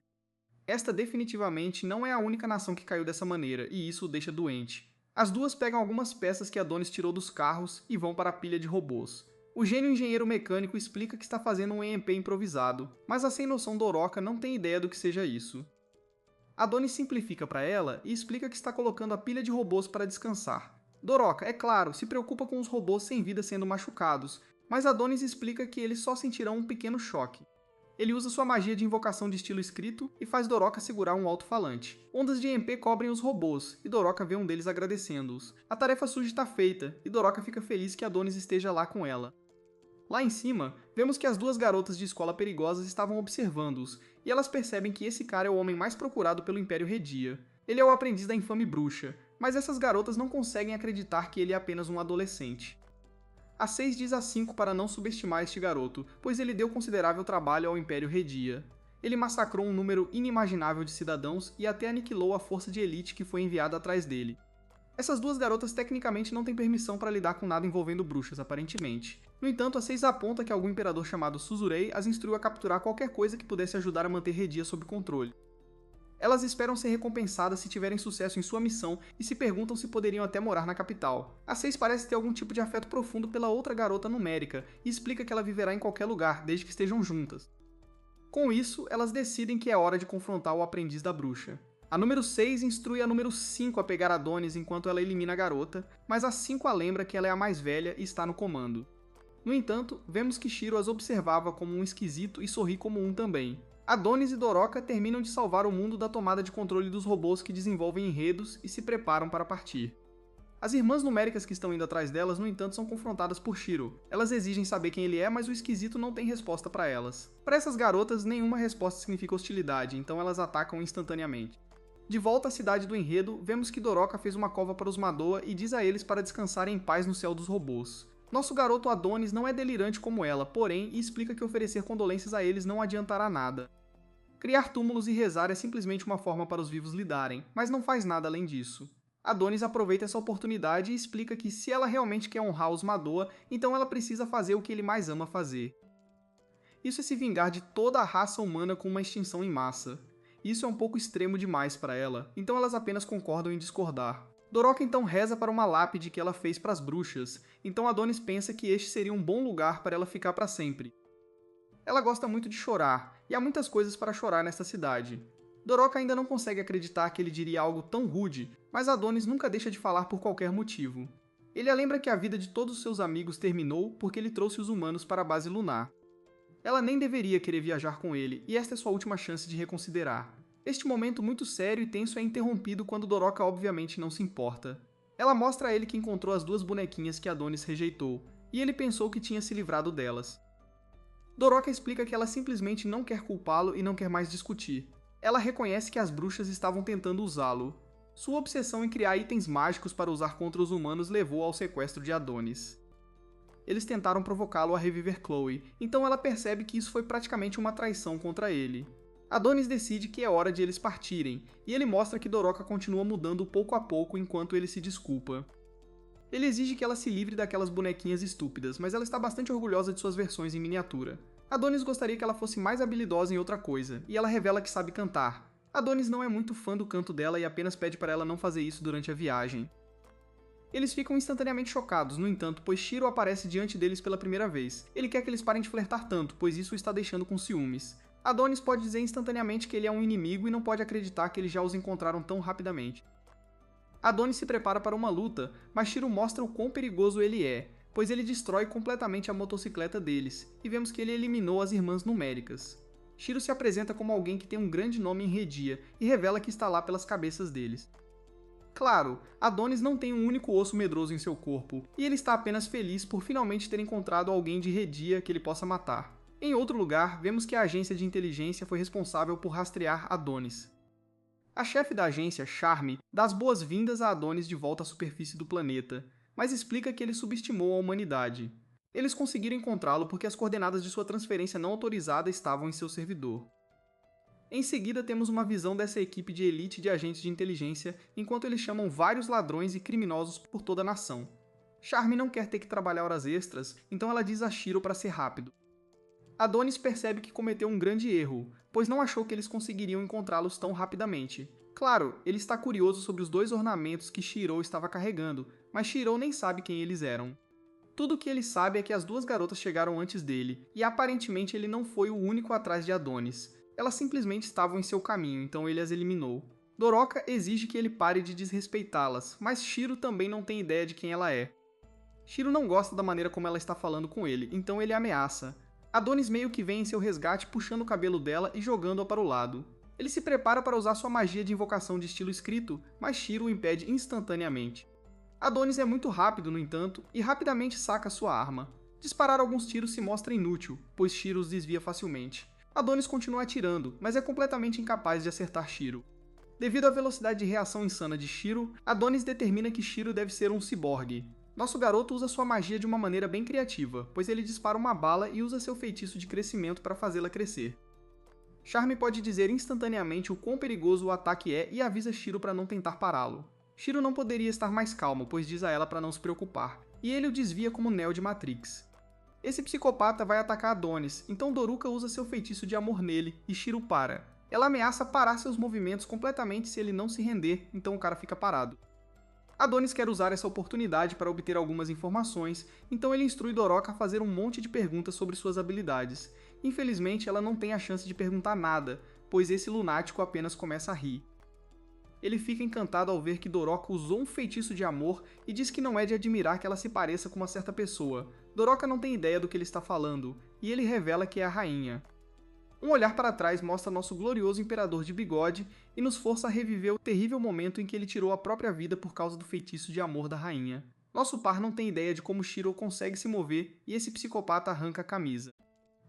Esta definitivamente não é a única nação que caiu dessa maneira, e isso o deixa doente. As duas pegam algumas peças que Adonis tirou dos carros e vão para a pilha de robôs. O gênio engenheiro mecânico explica que está fazendo um EMP improvisado, mas a sem noção Doroka não tem ideia do que seja isso. Adonis simplifica para ela e explica que está colocando a pilha de robôs para descansar. Doroka, é claro, se preocupa com os robôs sem vida sendo machucados, mas Adonis explica que eles só sentirão um pequeno choque. Ele usa sua magia de invocação de estilo escrito e faz Doroka segurar um alto-falante. Ondas de EMP cobrem os robôs, e Doroka vê um deles agradecendo-os. A tarefa suja está feita, e Doroka fica feliz que Adonis esteja lá com ela. Lá em cima, vemos que as duas garotas de escola perigosas estavam observando-os, e elas percebem que esse cara é o homem mais procurado pelo Império Redia. Ele é o aprendiz da infame bruxa, mas essas garotas não conseguem acreditar que ele é apenas um adolescente. A 6 diz a 5 para não subestimar este garoto, pois ele deu considerável trabalho ao Império Redia. Ele massacrou um número inimaginável de cidadãos e até aniquilou a força de elite que foi enviada atrás dele. Essas duas garotas tecnicamente não têm permissão para lidar com nada envolvendo bruxas, aparentemente. No entanto, a 6 aponta que algum imperador chamado Suzurei as instruiu a capturar qualquer coisa que pudesse ajudar a manter Redia sob controle. Elas esperam ser recompensadas se tiverem sucesso em sua missão e se perguntam se poderiam até morar na capital. A 6 parece ter algum tipo de afeto profundo pela outra garota numérica e explica que ela viverá em qualquer lugar, desde que estejam juntas. Com isso, elas decidem que é hora de confrontar o aprendiz da bruxa. A número 6 instrui a número 5 a pegar Adonis enquanto ela elimina a garota, mas a 5 a lembra que ela é a mais velha e está no comando. No entanto, vemos que Shiro as observava como um esquisito e sorri como um também. Adonis e Doroka terminam de salvar o mundo da tomada de controle dos robôs que desenvolvem enredos e se preparam para partir. As irmãs numéricas que estão indo atrás delas, no entanto, são confrontadas por Shiro. Elas exigem saber quem ele é, mas o esquisito não tem resposta para elas. Para essas garotas, nenhuma resposta significa hostilidade, então elas atacam instantaneamente. De volta à cidade do enredo, vemos que Doroka fez uma cova para os Madoa e diz a eles para descansarem em paz no céu dos robôs. Nosso garoto Adonis não é delirante como ela, porém, explica que oferecer condolências a eles não adiantará nada. Criar túmulos e rezar é simplesmente uma forma para os vivos lidarem, mas não faz nada além disso. Adonis aproveita essa oportunidade e explica que se ela realmente quer honrar os Madoa, então ela precisa fazer o que ele mais ama fazer. Isso é se vingar de toda a raça humana com uma extinção em massa. Isso é um pouco extremo demais para ela, então elas apenas concordam em discordar. Doroka então reza para uma lápide que ela fez para as bruxas, então Adonis pensa que este seria um bom lugar para ela ficar para sempre. Ela gosta muito de chorar, e há muitas coisas para chorar nesta cidade. Doroca ainda não consegue acreditar que ele diria algo tão rude, mas Adonis nunca deixa de falar por qualquer motivo. Ele a lembra que a vida de todos os seus amigos terminou porque ele trouxe os humanos para a base lunar. Ela nem deveria querer viajar com ele, e esta é sua última chance de reconsiderar. Este momento muito sério e tenso é interrompido quando Doroca obviamente não se importa. Ela mostra a ele que encontrou as 2 bonequinhas que Adonis rejeitou, e ele pensou que tinha se livrado delas. Doroca explica que ela simplesmente não quer culpá-lo e não quer mais discutir. Ela reconhece que as bruxas estavam tentando usá-lo. Sua obsessão em criar itens mágicos para usar contra os humanos levou ao sequestro de Adonis. Eles tentaram provocá-lo a reviver Chloe, então ela percebe que isso foi praticamente uma traição contra ele. Adonis decide que é hora de eles partirem, e ele mostra que Doroca continua mudando pouco a pouco enquanto ele se desculpa. Ele exige que ela se livre daquelas bonequinhas estúpidas, mas ela está bastante orgulhosa de suas versões em miniatura. Adonis gostaria que ela fosse mais habilidosa em outra coisa, e ela revela que sabe cantar. Adonis não é muito fã do canto dela e apenas pede para ela não fazer isso durante a viagem. Eles ficam instantaneamente chocados, no entanto, pois Shiro aparece diante deles pela primeira vez. Ele quer que eles parem de flertar tanto, pois isso o está deixando com ciúmes. Adonis pode dizer instantaneamente que ele é um inimigo e não pode acreditar que eles já os encontraram tão rapidamente. Adonis se prepara para uma luta, mas Shiro mostra o quão perigoso ele é, pois ele destrói completamente a motocicleta deles, e vemos que ele eliminou as irmãs numéricas. Shiro se apresenta como alguém que tem um grande nome em Redia e revela que está lá pelas cabeças deles. Claro, Adonis não tem um único osso medroso em seu corpo, e ele está apenas feliz por finalmente ter encontrado alguém de Redia que ele possa matar. Em outro lugar, vemos que a agência de inteligência foi responsável por rastrear Adonis. A chefe da agência, Charme, dá as boas-vindas a Adonis de volta à superfície do planeta, mas explica que ele subestimou a humanidade. Eles conseguiram encontrá-lo porque as coordenadas de sua transferência não autorizada estavam em seu servidor. Em seguida, temos uma visão dessa equipe de elite de agentes de inteligência, enquanto eles chamam vários ladrões e criminosos por toda a nação. Charme não quer ter que trabalhar horas extras, então ela diz a Shiro para ser rápido. Adonis percebe que cometeu um grande erro, pois não achou que eles conseguiriam encontrá-los tão rapidamente. Claro, ele está curioso sobre os 2 ornamentos que Shiro estava carregando, mas Shiro nem sabe quem eles eram. Tudo o que ele sabe é que as 2 garotas chegaram antes dele, e aparentemente ele não foi o único atrás de Adonis. Elas simplesmente estavam em seu caminho, então ele as eliminou. Doroca exige que ele pare de desrespeitá-las, mas Shiro também não tem ideia de quem ela é. Shiro não gosta da maneira como ela está falando com ele, então ele ameaça. Adonis meio que vem em seu resgate puxando o cabelo dela e jogando-a para o lado. Ele se prepara para usar sua magia de invocação de estilo escrito, mas Shiro o impede instantaneamente. Adonis é muito rápido, no entanto, e rapidamente saca sua arma. Disparar alguns tiros se mostra inútil, pois Shiro os desvia facilmente. Adonis continua atirando, mas é completamente incapaz de acertar Shiro. Devido à velocidade de reação insana de Shiro, Adonis determina que Shiro deve ser um ciborgue. Nosso garoto usa sua magia de uma maneira bem criativa, pois ele dispara uma bala e usa seu feitiço de crescimento para fazê-la crescer. Charme pode dizer instantaneamente o quão perigoso o ataque é e avisa Shiro para não tentar pará-lo. Shiro não poderia estar mais calmo, pois diz a ela para não se preocupar, e ele o desvia como Neo de Matrix. Esse psicopata vai atacar Adonis, então Doruka usa seu feitiço de amor nele e Shiro para. Ela ameaça parar seus movimentos completamente se ele não se render, então o cara fica parado. Adonis quer usar essa oportunidade para obter algumas informações, então ele instrui Doroka a fazer um monte de perguntas sobre suas habilidades. Infelizmente, ela não tem a chance de perguntar nada, pois esse lunático apenas começa a rir. Ele fica encantado ao ver que Doroka usou um feitiço de amor e diz que não é de admirar que ela se pareça com uma certa pessoa. Doroka não tem ideia do que ele está falando, e ele revela que é a rainha. Um olhar para trás mostra nosso glorioso imperador de bigode e nos força a reviver o terrível momento em que ele tirou a própria vida por causa do feitiço de amor da rainha. Nosso par não tem ideia de como Shiro consegue se mover e esse psicopata arranca a camisa.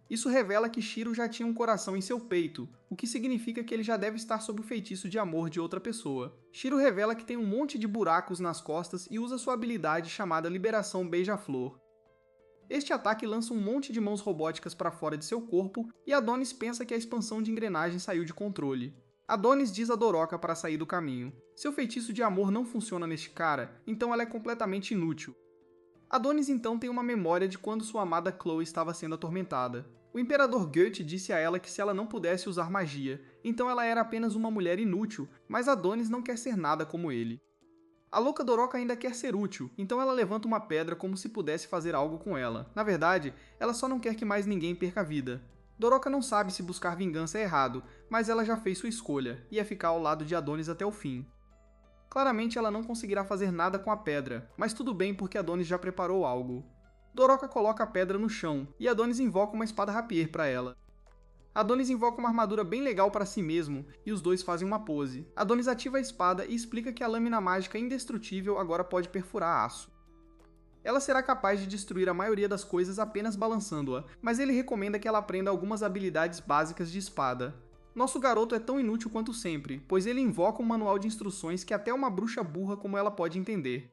Isso revela que Shiro já tinha um coração em seu peito, o que significa que ele já deve estar sob o feitiço de amor de outra pessoa. Shiro revela que tem um monte de buracos nas costas e usa sua habilidade chamada Liberação Beija-Flor. Este ataque lança um monte de mãos robóticas para fora de seu corpo e Adonis pensa que a expansão de engrenagem saiu de controle. Adonis diz a Doroka para sair do caminho. Seu feitiço de amor não funciona neste cara, então ela é completamente inútil. Adonis então tem uma memória de quando sua amada Chloe estava sendo atormentada. O Imperador Goethe disse a ela que se ela não pudesse usar magia, então ela era apenas uma mulher inútil, mas Adonis não quer ser nada como ele. A louca Doroka ainda quer ser útil, então ela levanta uma pedra como se pudesse fazer algo com ela. Na verdade, ela só não quer que mais ninguém perca a vida. Doroka não sabe se buscar vingança é errado, mas ela já fez sua escolha, e é ficar ao lado de Adonis até o fim. Claramente ela não conseguirá fazer nada com a pedra, mas tudo bem porque Adonis já preparou algo. Doroka coloca a pedra no chão, e Adonis invoca uma espada rapier para ela. Adonis invoca uma armadura bem legal para si mesmo, e os dois fazem uma pose. Adonis ativa a espada e explica que a lâmina mágica indestrutível agora pode perfurar aço. Ela será capaz de destruir a maioria das coisas apenas balançando-a, mas ele recomenda que ela aprenda algumas habilidades básicas de espada. Nosso garoto é tão inútil quanto sempre, pois ele invoca um manual de instruções que até uma bruxa burra como ela pode entender.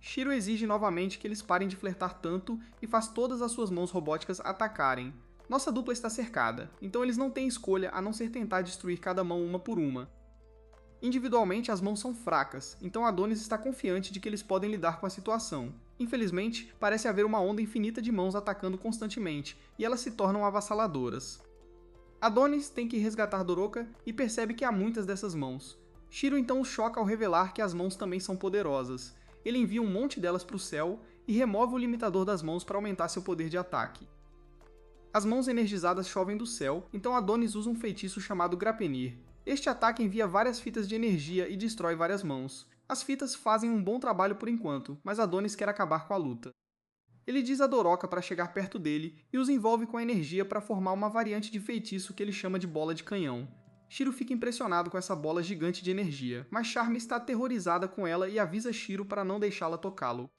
Shiro exige novamente que eles parem de flertar tanto e faz todas as suas mãos robóticas atacarem. Nossa dupla está cercada, então eles não têm escolha a não ser tentar destruir cada mão uma por uma. Individualmente as mãos são fracas, então Adonis está confiante de que eles podem lidar com a situação. Infelizmente, parece haver uma onda infinita de mãos atacando constantemente, e elas se tornam avassaladoras. Adonis tem que resgatar Doroka e percebe que há muitas dessas mãos. Shiro então o choca ao revelar que as mãos também são poderosas. Ele envia um monte delas para o céu e remove o limitador das mãos para aumentar seu poder de ataque. As mãos energizadas chovem do céu, então Adonis usa um feitiço chamado Grapenir. Este ataque envia várias fitas de energia e destrói várias mãos. As fitas fazem um bom trabalho por enquanto, mas Adonis quer acabar com a luta. Ele diz a Doroka para chegar perto dele e os envolve com a energia para formar uma variante de feitiço que ele chama de bola de canhão. Shiro fica impressionado com essa bola gigante de energia, mas Charme está aterrorizada com ela e avisa Shiro para não deixá-la tocá-lo.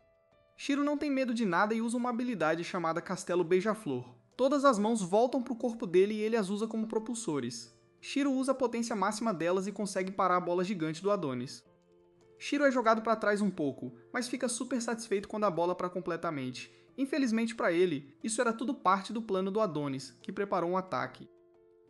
Shiro não tem medo de nada e usa uma habilidade chamada Castelo Beija-Flor. Todas as mãos voltam para o corpo dele e ele as usa como propulsores. Shiro usa a potência máxima delas e consegue parar a bola gigante do Adonis. Shiro é jogado para trás um pouco, mas fica super satisfeito quando a bola para completamente. Infelizmente para ele, isso era tudo parte do plano do Adonis, que preparou um ataque.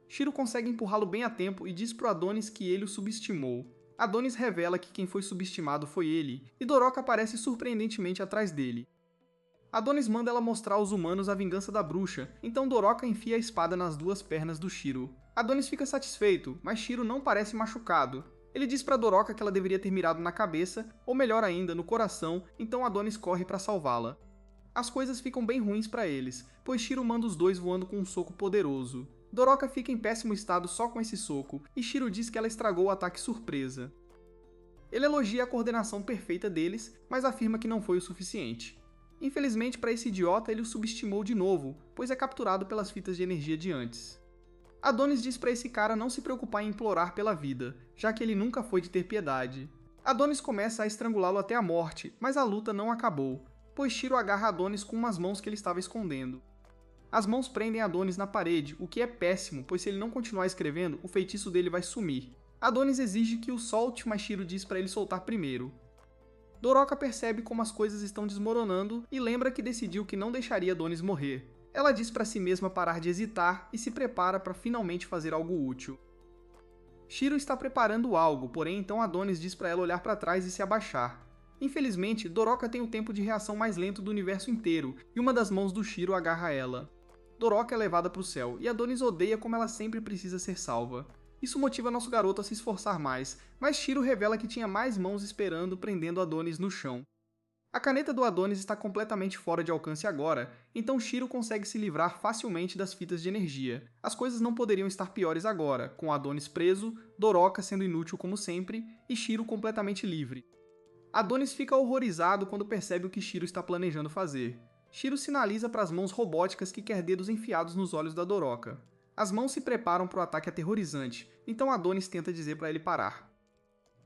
Shiro consegue empurrá-lo bem a tempo e diz pro Adonis que ele o subestimou. Adonis revela que quem foi subestimado foi ele, e Doroka aparece surpreendentemente atrás dele. Adonis manda ela mostrar aos humanos a vingança da bruxa, então Doroka enfia a espada nas duas pernas do Shiro. Adonis fica satisfeito, mas Shiro não parece machucado. Ele diz para Doroka que ela deveria ter mirado na cabeça, ou melhor ainda, no coração, então Adonis corre para salvá-la. As coisas ficam bem ruins para eles, pois Shiro manda os dois voando com um soco poderoso. Doroka fica em péssimo estado só com esse soco, e Shiro diz que ela estragou o ataque surpresa. Ele elogia a coordenação perfeita deles, mas afirma que não foi o suficiente. Infelizmente para esse idiota ele o subestimou de novo, pois é capturado pelas fitas de energia de antes. Adonis diz para esse cara não se preocupar em implorar pela vida, já que ele nunca foi de ter piedade. Adonis começa a estrangulá-lo até a morte, mas a luta não acabou, pois Shiro agarra Adonis com umas mãos que ele estava escondendo. As mãos prendem Adonis na parede, o que é péssimo, pois se ele não continuar escrevendo, o feitiço dele vai sumir. Adonis exige que o solte, mas Shiro diz para ele soltar primeiro. Doroka percebe como as coisas estão desmoronando e lembra que decidiu que não deixaria Adonis morrer. Ela diz para si mesma parar de hesitar e se prepara para finalmente fazer algo útil. Shiro está preparando algo, porém então Adonis diz para ela olhar para trás e se abaixar. Infelizmente, Doroka tem o tempo de reação mais lento do universo inteiro, e uma das mãos do Shiro agarra ela. Doroka é levada para o céu, e Adonis odeia como ela sempre precisa ser salva. Isso motiva nosso garoto a se esforçar mais, mas Shiro revela que tinha mais mãos esperando prendendo Adonis no chão. A caneta do Adonis está completamente fora de alcance agora, então Shiro consegue se livrar facilmente das fitas de energia. As coisas não poderiam estar piores agora, com Adonis preso, Doroka sendo inútil como sempre, e Shiro completamente livre. Adonis fica horrorizado quando percebe o que Shiro está planejando fazer. Shiro sinaliza para as mãos robóticas que quer dedos enfiados nos olhos da Doroka. As mãos se preparam para o ataque aterrorizante, então Adonis tenta dizer para ele parar.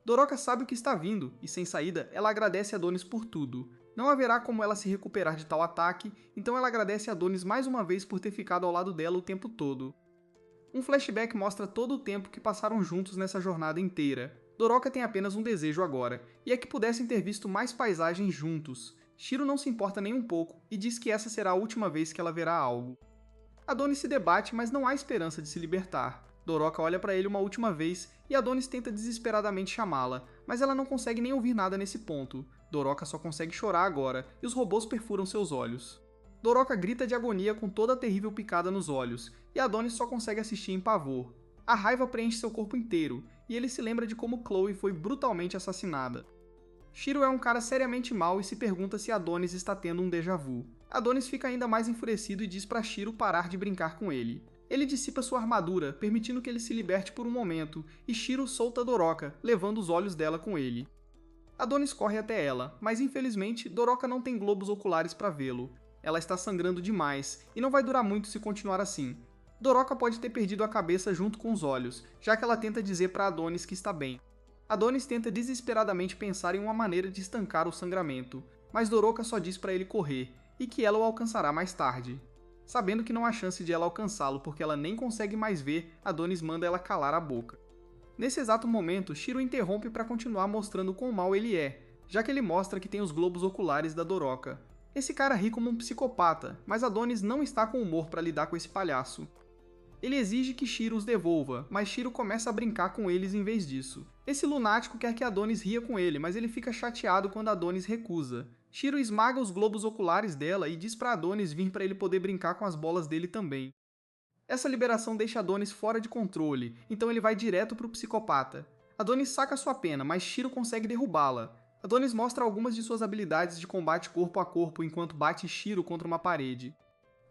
Doroka sabe o que está vindo, e sem saída, ela agradece a Adonis por tudo. Não haverá como ela se recuperar de tal ataque, então ela agradece a Adonis mais uma vez por ter ficado ao lado dela o tempo todo. Um flashback mostra todo o tempo que passaram juntos nessa jornada inteira. Doroka tem apenas um desejo agora, e é que pudessem ter visto mais paisagens juntos. Shiro não se importa nem um pouco, e diz que essa será a última vez que ela verá algo. Adonis se debate, mas não há esperança de se libertar. Doroka olha para ele uma última vez e Adonis tenta desesperadamente chamá-la, mas ela não consegue nem ouvir nada nesse ponto. Doroka só consegue chorar agora, e os robôs perfuram seus olhos. Doroka grita de agonia com toda a terrível picada nos olhos, e Adonis só consegue assistir em pavor. A raiva preenche seu corpo inteiro, e ele se lembra de como Chloe foi brutalmente assassinada. Shiro é um cara seriamente mau e se pergunta se Adonis está tendo um déjà vu. Adonis fica ainda mais enfurecido e diz para Shiro parar de brincar com ele. Ele dissipa sua armadura, permitindo que ele se liberte por um momento, e Shiro solta Doroka, levando os olhos dela com ele. Adonis corre até ela, mas infelizmente Doroka não tem globos oculares para vê-lo. Ela está sangrando demais, e não vai durar muito se continuar assim. Doroka pode ter perdido a cabeça junto com os olhos, já que ela tenta dizer para Adonis que está bem. Adonis tenta desesperadamente pensar em uma maneira de estancar o sangramento, mas Doroka só diz para ele correr, e que ela o alcançará mais tarde. Sabendo que não há chance de ela alcançá-lo porque ela nem consegue mais ver, Adonis manda ela calar a boca. Nesse exato momento, Shiro interrompe para continuar mostrando quão mal ele é, já que ele mostra que tem os globos oculares da Doroka. Esse cara ri como um psicopata, mas Adonis não está com humor para lidar com esse palhaço. Ele exige que Shiro os devolva, mas Shiro começa a brincar com eles em vez disso. Esse lunático quer que Adonis ria com ele, mas ele fica chateado quando Adonis recusa. Shiro esmaga os globos oculares dela e diz para Adonis vir para ele poder brincar com as bolas dele também. Essa liberação deixa Adonis fora de controle, então ele vai direto para o psicopata. Adonis saca sua pena, mas Shiro consegue derrubá-la. Adonis mostra algumas de suas habilidades de combate corpo a corpo enquanto bate Shiro contra uma parede.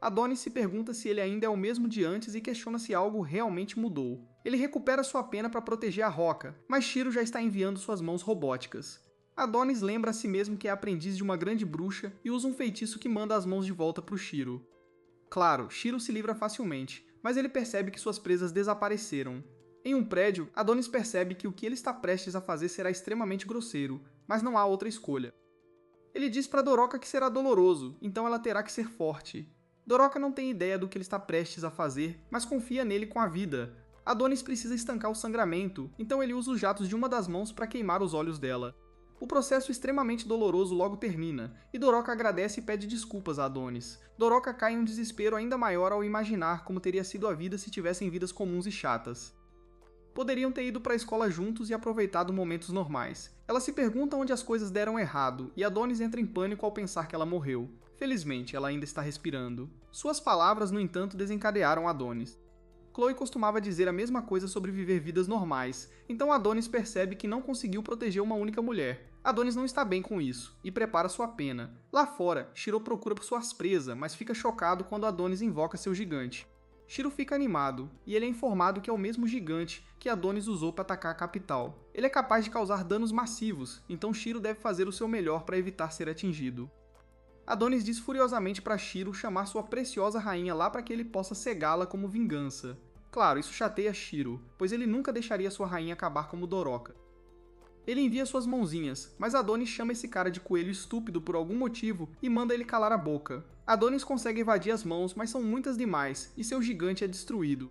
Adonis se pergunta se ele ainda é o mesmo de antes e questiona se algo realmente mudou. Ele recupera sua pena para proteger a Roca, mas Shiro já está enviando suas mãos robóticas. Adonis lembra a si mesmo que é aprendiz de uma grande bruxa e usa um feitiço que manda as mãos de volta para o Shiro. Claro, Shiro se livra facilmente, mas ele percebe que suas presas desapareceram. Em um prédio, Adonis percebe que o que ele está prestes a fazer será extremamente grosseiro, mas não há outra escolha. Ele diz para Doroka que será doloroso, então ela terá que ser forte. Doroka não tem ideia do que ele está prestes a fazer, mas confia nele com a vida. Adonis precisa estancar o sangramento, então ele usa os jatos de uma das mãos para queimar os olhos dela. O processo extremamente doloroso logo termina, e Doroka agradece e pede desculpas a Adonis. Doroka cai em um desespero ainda maior ao imaginar como teria sido a vida se tivessem vidas comuns e chatas. Poderiam ter ido para a escola juntos e aproveitado momentos normais. Ela se pergunta onde as coisas deram errado, e Adonis entra em pânico ao pensar que ela morreu. Felizmente, ela ainda está respirando. Suas palavras, no entanto, desencadearam Adonis. Chloe costumava dizer a mesma coisa sobre viver vidas normais, então Adonis percebe que não conseguiu proteger uma única mulher. Adonis não está bem com isso, e prepara sua pena. Lá fora, Shiro procura por suas presas, mas fica chocado quando Adonis invoca seu gigante. Shiro fica animado, e ele é informado que é o mesmo gigante que Adonis usou para atacar a capital. Ele é capaz de causar danos massivos, então Shiro deve fazer o seu melhor para evitar ser atingido. Adonis diz furiosamente para Shiro chamar sua preciosa rainha lá para que ele possa cegá-la como vingança. Claro, isso chateia Shiro, pois ele nunca deixaria sua rainha acabar como Doroka. Ele envia suas mãozinhas, mas Adonis chama esse cara de coelho estúpido por algum motivo e manda ele calar a boca. Adonis consegue evadir as mãos, mas são muitas demais, e seu gigante é destruído.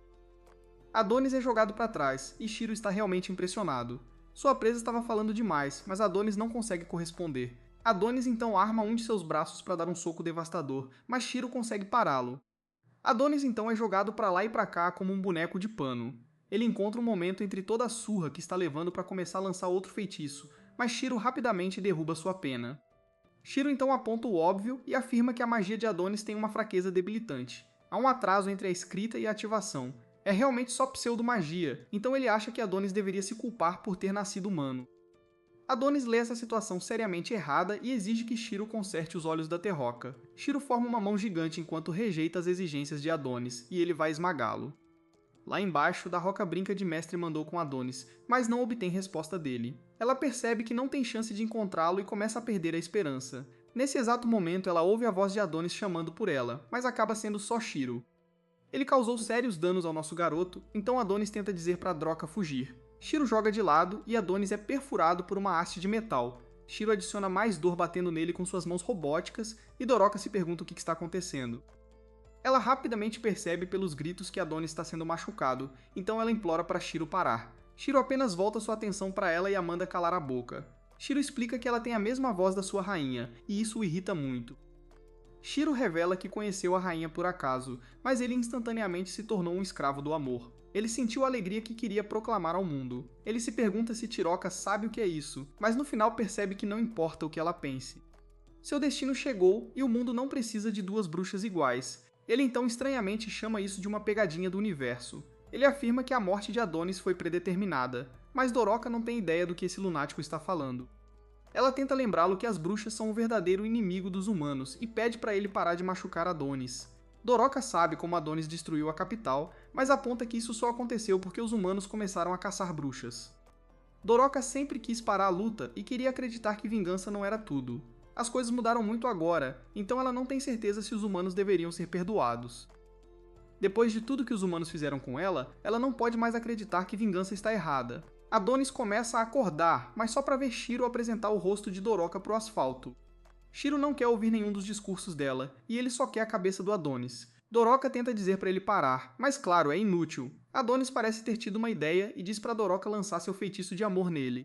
Adonis é jogado para trás, e Shiro está realmente impressionado. Sua presa estava falando demais, mas Adonis não consegue corresponder. Adonis então arma um de seus braços para dar um soco devastador, mas Shiro consegue pará-lo. Adonis então é jogado para lá e para cá como um boneco de pano. Ele encontra um momento entre toda a surra que está levando para começar a lançar outro feitiço, mas Shiro rapidamente derruba sua pena. Shiro então aponta o óbvio e afirma que a magia de Adonis tem uma fraqueza debilitante. Há um atraso entre a escrita e a ativação. É realmente só pseudo-magia, então ele acha que Adonis deveria se culpar por ter nascido humano. Adonis lê essa situação seriamente errada e exige que Shiro conserte os olhos da Terroca. Shiro forma uma mão gigante enquanto rejeita as exigências de Adonis, e ele vai esmagá-lo. Lá embaixo, Darroca brinca de mestre mandou com Adonis, mas não obtém resposta dele. Ela percebe que não tem chance de encontrá-lo e começa a perder a esperança. Nesse exato momento, ela ouve a voz de Adonis chamando por ela, mas acaba sendo só Shiro. Ele causou sérios danos ao nosso garoto, então Adonis tenta dizer para Doroka fugir. Shiro joga de lado e Adonis é perfurado por uma haste de metal. Shiro adiciona mais dor batendo nele com suas mãos robóticas e Doroka se pergunta o que está acontecendo. Ela rapidamente percebe pelos gritos que Adonis está sendo machucado, então ela implora para Shiro parar. Shiro apenas volta sua atenção para ela e a manda calar a boca. Shiro explica que ela tem a mesma voz da sua rainha, e isso o irrita muito. Shiro revela que conheceu a rainha por acaso, mas ele instantaneamente se tornou um escravo do amor. Ele sentiu a alegria que queria proclamar ao mundo. Ele se pergunta se Tiroca sabe o que é isso, mas no final percebe que não importa o que ela pense. Seu destino chegou e o mundo não precisa de duas bruxas iguais. Ele então estranhamente chama isso de uma pegadinha do universo. Ele afirma que a morte de Adonis foi predeterminada, mas Doroka não tem ideia do que esse lunático está falando. Ela tenta lembrá-lo que as bruxas são o verdadeiro inimigo dos humanos e pede para ele parar de machucar Adonis. Doroka sabe como Adonis destruiu a capital, mas aponta que isso só aconteceu porque os humanos começaram a caçar bruxas. Doroka sempre quis parar a luta e queria acreditar que vingança não era tudo. As coisas mudaram muito agora, então ela não tem certeza se os humanos deveriam ser perdoados. Depois de tudo que os humanos fizeram com ela não pode mais acreditar que vingança está errada. Adonis começa a acordar, mas só para ver Shiro apresentar o rosto de Doroka pro asfalto. Shiro não quer ouvir nenhum dos discursos dela, e ele só quer a cabeça do Adonis. Doroka tenta dizer para ele parar, mas claro, é inútil. Adonis parece ter tido uma ideia e diz para Doroka lançar seu feitiço de amor nele.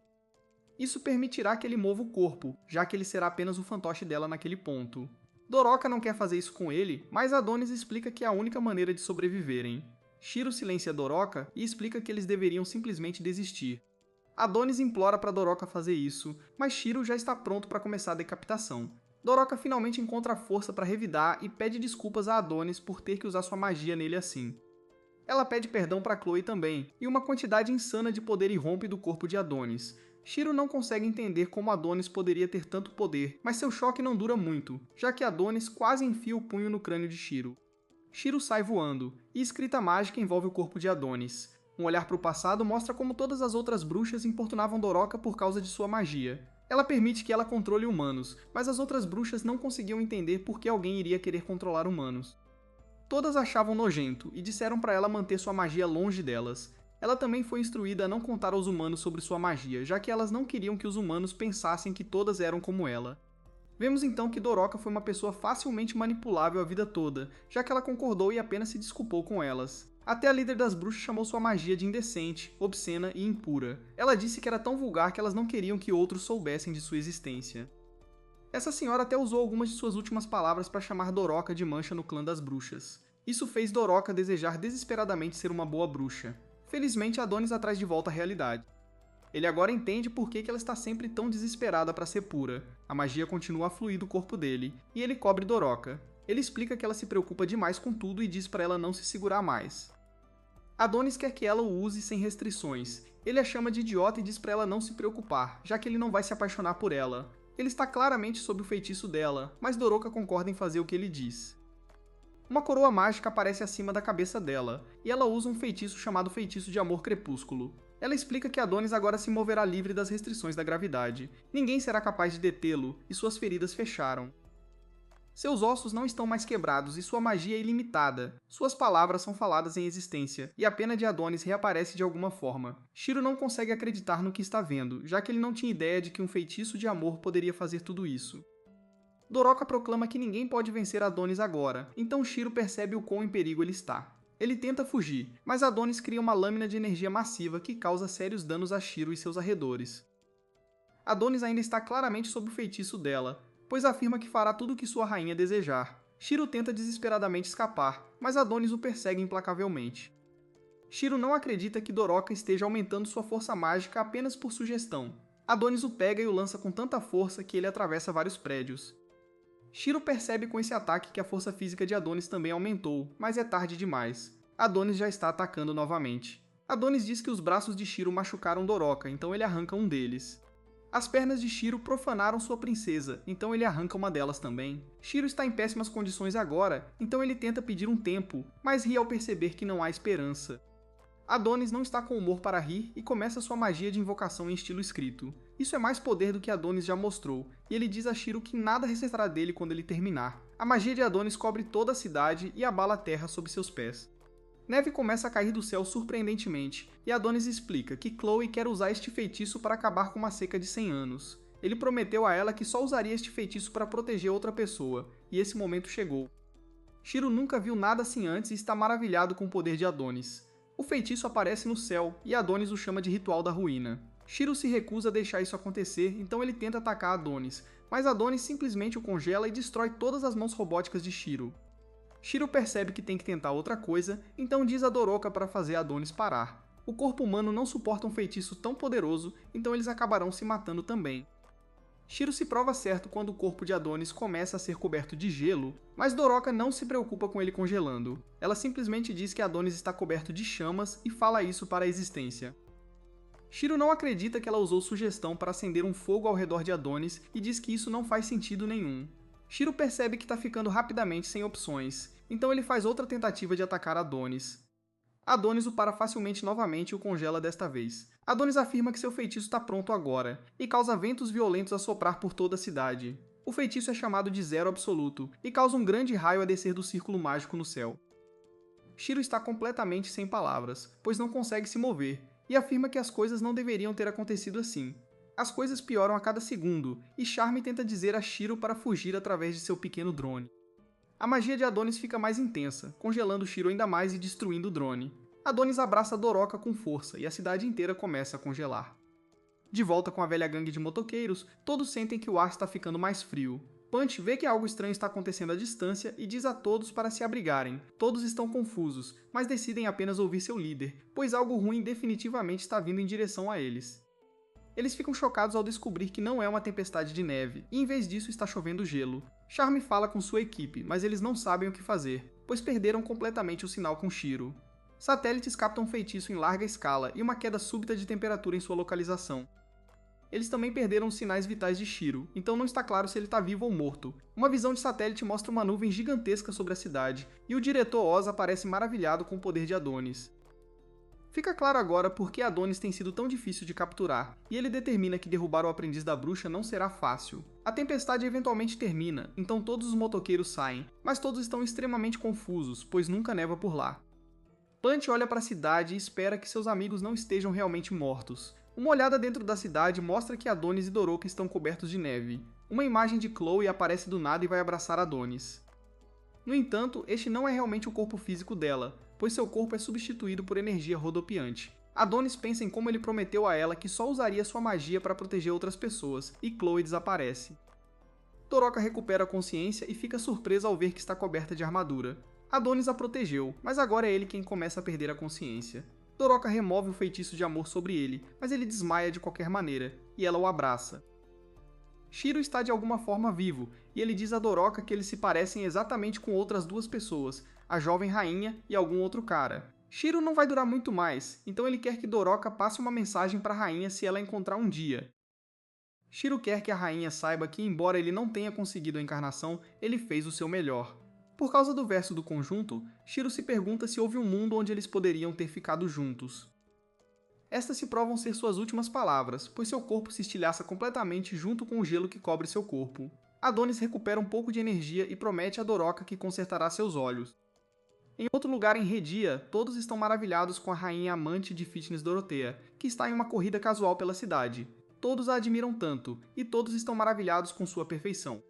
Isso permitirá que ele mova o corpo, já que ele será apenas o fantoche dela naquele ponto. Doroka não quer fazer isso com ele, mas Adonis explica que é a única maneira de sobreviverem. Shiro silencia Doroka e explica que eles deveriam simplesmente desistir. Adonis implora para Doroka fazer isso, mas Shiro já está pronto para começar a decapitação. Doroka finalmente encontra a força para revidar e pede desculpas a Adonis por ter que usar sua magia nele assim. Ela pede perdão para Chloe também, e uma quantidade insana de poder irrompe do corpo de Adonis. Shiro não consegue entender como Adonis poderia ter tanto poder, mas seu choque não dura muito, já que Adonis quase enfia o punho no crânio de Shiro. Shiro sai voando, e escrita mágica envolve o corpo de Adonis. Um olhar para o passado mostra como todas as outras bruxas importunavam Doroka por causa de sua magia. Ela permite que ela controle humanos, mas as outras bruxas não conseguiam entender por que alguém iria querer controlar humanos. Todas achavam nojento e disseram para ela manter sua magia longe delas. Ela também foi instruída a não contar aos humanos sobre sua magia, já que elas não queriam que os humanos pensassem que todas eram como ela. Vemos então que Doroka foi uma pessoa facilmente manipulável a vida toda, já que ela concordou e apenas se desculpou com elas. Até a líder das bruxas chamou sua magia de indecente, obscena e impura. Ela disse que era tão vulgar que elas não queriam que outros soubessem de sua existência. Essa senhora até usou algumas de suas últimas palavras para chamar Doroka de mancha no clã das bruxas. Isso fez Doroka desejar desesperadamente ser uma boa bruxa. Felizmente, Adonis a traz de volta à realidade. Ele agora entende por que ela está sempre tão desesperada para ser pura. A magia continua a fluir do corpo dele, e ele cobre Doroka. Ele explica que ela se preocupa demais com tudo e diz para ela não se segurar mais. Adonis quer que ela o use sem restrições. Ele a chama de idiota e diz para ela não se preocupar, já que ele não vai se apaixonar por ela. Ele está claramente sob o feitiço dela, mas Doroka concorda em fazer o que ele diz. Uma coroa mágica aparece acima da cabeça dela, e ela usa um feitiço chamado Feitiço de Amor Crepúsculo. Ela explica que Adonis agora se moverá livre das restrições da gravidade. Ninguém será capaz de detê-lo, e suas feridas fecharam. Seus ossos não estão mais quebrados e sua magia é ilimitada. Suas palavras são faladas em existência, e a pena de Adonis reaparece de alguma forma. Shiro não consegue acreditar no que está vendo, já que ele não tinha ideia de que um feitiço de amor poderia fazer tudo isso. Doroka proclama que ninguém pode vencer Adonis agora, então Shiro percebe o quão em perigo ele está. Ele tenta fugir, mas Adonis cria uma lâmina de energia massiva que causa sérios danos a Shiro e seus arredores. Adonis ainda está claramente sob o feitiço dela, pois afirma que fará tudo o que sua rainha desejar. Shiro tenta desesperadamente escapar, mas Adonis o persegue implacavelmente. Shiro não acredita que Doroka esteja aumentando sua força mágica apenas por sugestão. Adonis o pega e o lança com tanta força que ele atravessa vários prédios. Shiro percebe com esse ataque que a força física de Adonis também aumentou, mas é tarde demais. Adonis já está atacando novamente. Adonis diz que os braços de Shiro machucaram Doroka, então ele arranca um deles. As pernas de Shiro profanaram sua princesa, então ele arranca uma delas também. Shiro está em péssimas condições agora, então ele tenta pedir um tempo, mas ri ao perceber que não há esperança. Adonis não está com humor para rir e começa sua magia de invocação em estilo escrito. Isso é mais poder do que Adonis já mostrou, e ele diz a Shiro que nada restará dele quando ele terminar. A magia de Adonis cobre toda a cidade e abala a terra sob seus pés. Neve começa a cair do céu surpreendentemente, e Adonis explica que Chloe quer usar este feitiço para acabar com uma seca de 100 anos. Ele prometeu a ela que só usaria este feitiço para proteger outra pessoa, e esse momento chegou. Shiro nunca viu nada assim antes e está maravilhado com o poder de Adonis. O feitiço aparece no céu, e Adonis o chama de Ritual da Ruína. Shiro se recusa a deixar isso acontecer, então ele tenta atacar Adonis, mas Adonis simplesmente o congela e destrói todas as mãos robóticas de Shiro. Shiro percebe que tem que tentar outra coisa, então diz a Doroka para fazer Adonis parar. O corpo humano não suporta um feitiço tão poderoso, então eles acabarão se matando também. Shiro se prova certo quando o corpo de Adonis começa a ser coberto de gelo, mas Doroka não se preocupa com ele congelando. Ela simplesmente diz que Adonis está coberto de chamas e fala isso para a existência. Shiro não acredita que ela usou sugestão para acender um fogo ao redor de Adonis e diz que isso não faz sentido nenhum. Shiro percebe que está ficando rapidamente sem opções, então ele faz outra tentativa de atacar Adonis. Adonis o para facilmente novamente e o congela desta vez. Adonis afirma que seu feitiço está pronto agora, e causa ventos violentos a soprar por toda a cidade. O feitiço é chamado de Zero Absoluto, e causa um grande raio a descer do círculo mágico no céu. Shiro está completamente sem palavras, pois não consegue se mover, e afirma que as coisas não deveriam ter acontecido assim. As coisas pioram a cada segundo, e Charme tenta dizer a Shiro para fugir através de seu pequeno drone. A magia de Adonis fica mais intensa, congelando Shiro ainda mais e destruindo o drone. Adonis abraça Doroka com força, e a cidade inteira começa a congelar. De volta com a velha gangue de motoqueiros, todos sentem que o ar está ficando mais frio. Punch vê que algo estranho está acontecendo à distância e diz a todos para se abrigarem. Todos estão confusos, mas decidem apenas ouvir seu líder, pois algo ruim definitivamente está vindo em direção a eles. Eles ficam chocados ao descobrir que não é uma tempestade de neve, e em vez disso está chovendo gelo. Charme fala com sua equipe, mas eles não sabem o que fazer, pois perderam completamente o sinal com Shiro. Satélites captam um feitiço em larga escala e uma queda súbita de temperatura em sua localização. Eles também perderam os sinais vitais de Shiro, então não está claro se ele está vivo ou morto. Uma visão de satélite mostra uma nuvem gigantesca sobre a cidade, e o diretor Oz aparece maravilhado com o poder de Adonis. Fica claro agora por que Adonis tem sido tão difícil de capturar, e ele determina que derrubar o aprendiz da bruxa não será fácil. A tempestade eventualmente termina, então todos os motoqueiros saem, mas todos estão extremamente confusos, pois nunca neva por lá. Punch olha para a cidade e espera que seus amigos não estejam realmente mortos. Uma olhada dentro da cidade mostra que Adonis e Doroka estão cobertos de neve. Uma imagem de Chloe aparece do nada e vai abraçar Adonis. No entanto, este não é realmente o corpo físico dela, pois seu corpo é substituído por energia rodopiante. Adonis pensa em como ele prometeu a ela que só usaria sua magia para proteger outras pessoas, e Chloe desaparece. Doroka recupera a consciência e fica surpresa ao ver que está coberta de armadura. Adonis a protegeu, mas agora é ele quem começa a perder a consciência. Doroka remove o feitiço de amor sobre ele, mas ele desmaia de qualquer maneira, e ela o abraça. Shiro está de alguma forma vivo, e ele diz a Doroka que eles se parecem exatamente com outras duas pessoas, a jovem rainha e algum outro cara. Shiro não vai durar muito mais, então ele quer que Doroka passe uma mensagem para a rainha se ela encontrar um dia. Shiro quer que a rainha saiba que, embora ele não tenha conseguido a encarnação, ele fez o seu melhor. Por causa do verso do conjunto, Shiro se pergunta se houve um mundo onde eles poderiam ter ficado juntos. Estas se provam ser suas últimas palavras, pois seu corpo se estilhaça completamente junto com o gelo que cobre seu corpo. Adonis recupera um pouco de energia e promete a Doroka que consertará seus olhos. Em outro lugar em Redia, todos estão maravilhados com a rainha amante de fitness Dorothea, que está em uma corrida casual pela cidade. Todos a admiram tanto, e todos estão maravilhados com sua perfeição.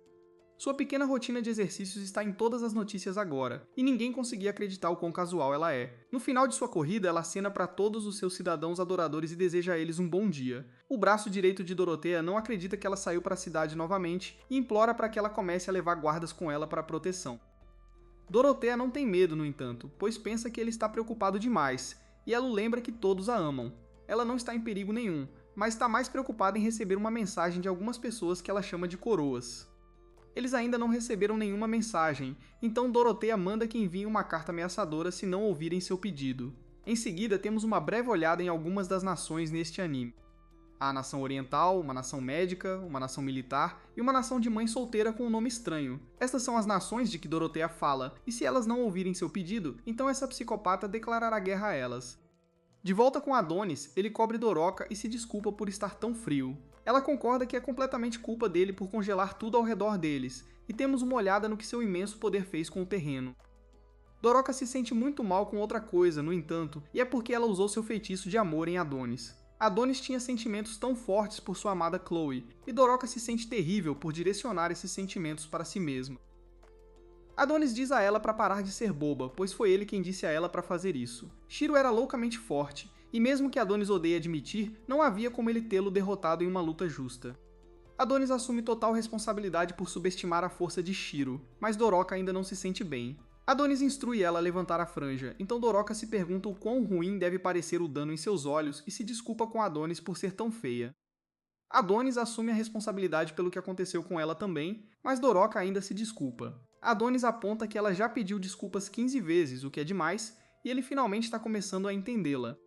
Sua pequena rotina de exercícios está em todas as notícias agora, e ninguém conseguia acreditar o quão casual ela é. No final de sua corrida, ela acena para todos os seus cidadãos adoradores e deseja a eles um bom dia. O braço direito de Dorothea não acredita que ela saiu para a cidade novamente e implora para que ela comece a levar guardas com ela para proteção. Dorothea não tem medo, no entanto, pois pensa que ele está preocupado demais, e ela o lembra que todos a amam. Ela não está em perigo nenhum, mas está mais preocupada em receber uma mensagem de algumas pessoas que ela chama de coroas. Eles ainda não receberam nenhuma mensagem, então Dorothea manda que enviem uma carta ameaçadora se não ouvirem seu pedido. Em seguida, temos uma breve olhada em algumas das nações neste anime. Há a nação oriental, uma nação médica, uma nação militar e uma nação de mãe solteira com um nome estranho. Estas são as nações de que Dorothea fala, e se elas não ouvirem seu pedido, então essa psicopata declarará guerra a elas. De volta com Adonis, ele cobre Doroka e se desculpa por estar tão frio. Ela concorda que é completamente culpa dele por congelar tudo ao redor deles, e temos uma olhada no que seu imenso poder fez com o terreno. Doroka se sente muito mal com outra coisa, no entanto, e é porque ela usou seu feitiço de amor em Adonis. Adonis tinha sentimentos tão fortes por sua amada Chloe, e Doroka se sente terrível por direcionar esses sentimentos para si mesma. Adonis diz a ela para parar de ser boba, pois foi ele quem disse a ela para fazer isso. Shiro era loucamente forte, e mesmo que Adonis odeie admitir, não havia como ele tê-lo derrotado em uma luta justa. Adonis assume total responsabilidade por subestimar a força de Shiro, mas Doroka ainda não se sente bem. Adonis instrui ela a levantar a franja, então Doroka se pergunta o quão ruim deve parecer o dano em seus olhos e se desculpa com Adonis por ser tão feia. Adonis assume a responsabilidade pelo que aconteceu com ela também, mas Doroka ainda se desculpa. Adonis aponta que ela já pediu desculpas 15 vezes, o que é demais, e ele finalmente está começando a entendê-la.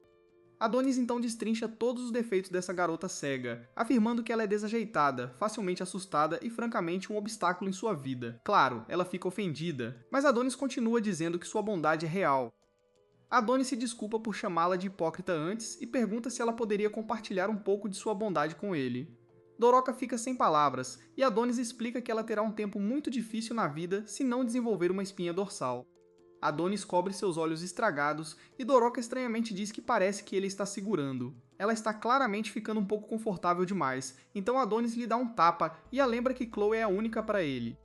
Adonis então destrincha todos os defeitos dessa garota cega, afirmando que ela é desajeitada, facilmente assustada e francamente um obstáculo em sua vida. Claro, ela fica ofendida, mas Adonis continua dizendo que sua bondade é real. Adonis se desculpa por chamá-la de hipócrita antes e pergunta se ela poderia compartilhar um pouco de sua bondade com ele. Doroca fica sem palavras, e Adonis explica que ela terá um tempo muito difícil na vida se não desenvolver uma espinha dorsal. Adonis cobre seus olhos estragados e Doroca estranhamente diz que parece que ele está segurando. Ela está claramente ficando um pouco confortável demais, então Adonis lhe dá um tapa e a lembra que Chloe é a única para ele.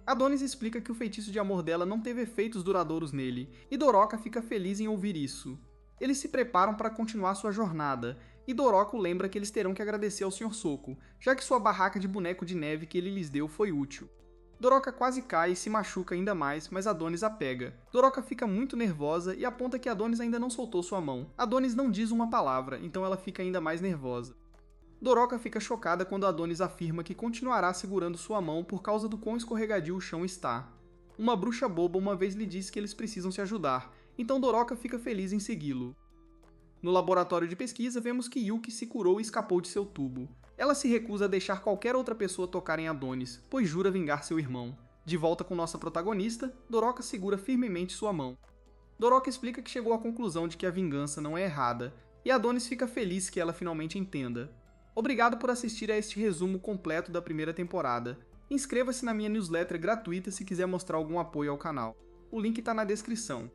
Adonis explica que o feitiço de amor dela não teve efeitos duradouros nele, e Doroca fica feliz em ouvir isso. Eles se preparam para continuar sua jornada, e Doroca lembra que eles terão que agradecer ao Sr. Soco, já que sua barraca de boneco de neve que ele lhes deu foi útil. Doroca quase cai e se machuca ainda mais, mas Adonis a pega. Doroca fica muito nervosa e aponta que Adonis ainda não soltou sua mão. Adonis não diz uma palavra, então ela fica ainda mais nervosa. Doroca fica chocada quando Adonis afirma que continuará segurando sua mão por causa do quão escorregadio o chão está. Uma bruxa boba uma vez lhe disse que eles precisam se ajudar, então Doroca fica feliz em segui-lo. No laboratório de pesquisa, vemos que Yuki se curou e escapou de seu tubo. Ela se recusa a deixar qualquer outra pessoa tocar em Adonis, pois jura vingar seu irmão. De volta com nossa protagonista, Doroca segura firmemente sua mão. Doroca explica que chegou à conclusão de que a vingança não é errada, e Adonis fica feliz que ela finalmente entenda. Obrigado por assistir a este resumo completo da primeira temporada. Inscreva-se na minha newsletter gratuita se quiser mostrar algum apoio ao canal. O link está na descrição.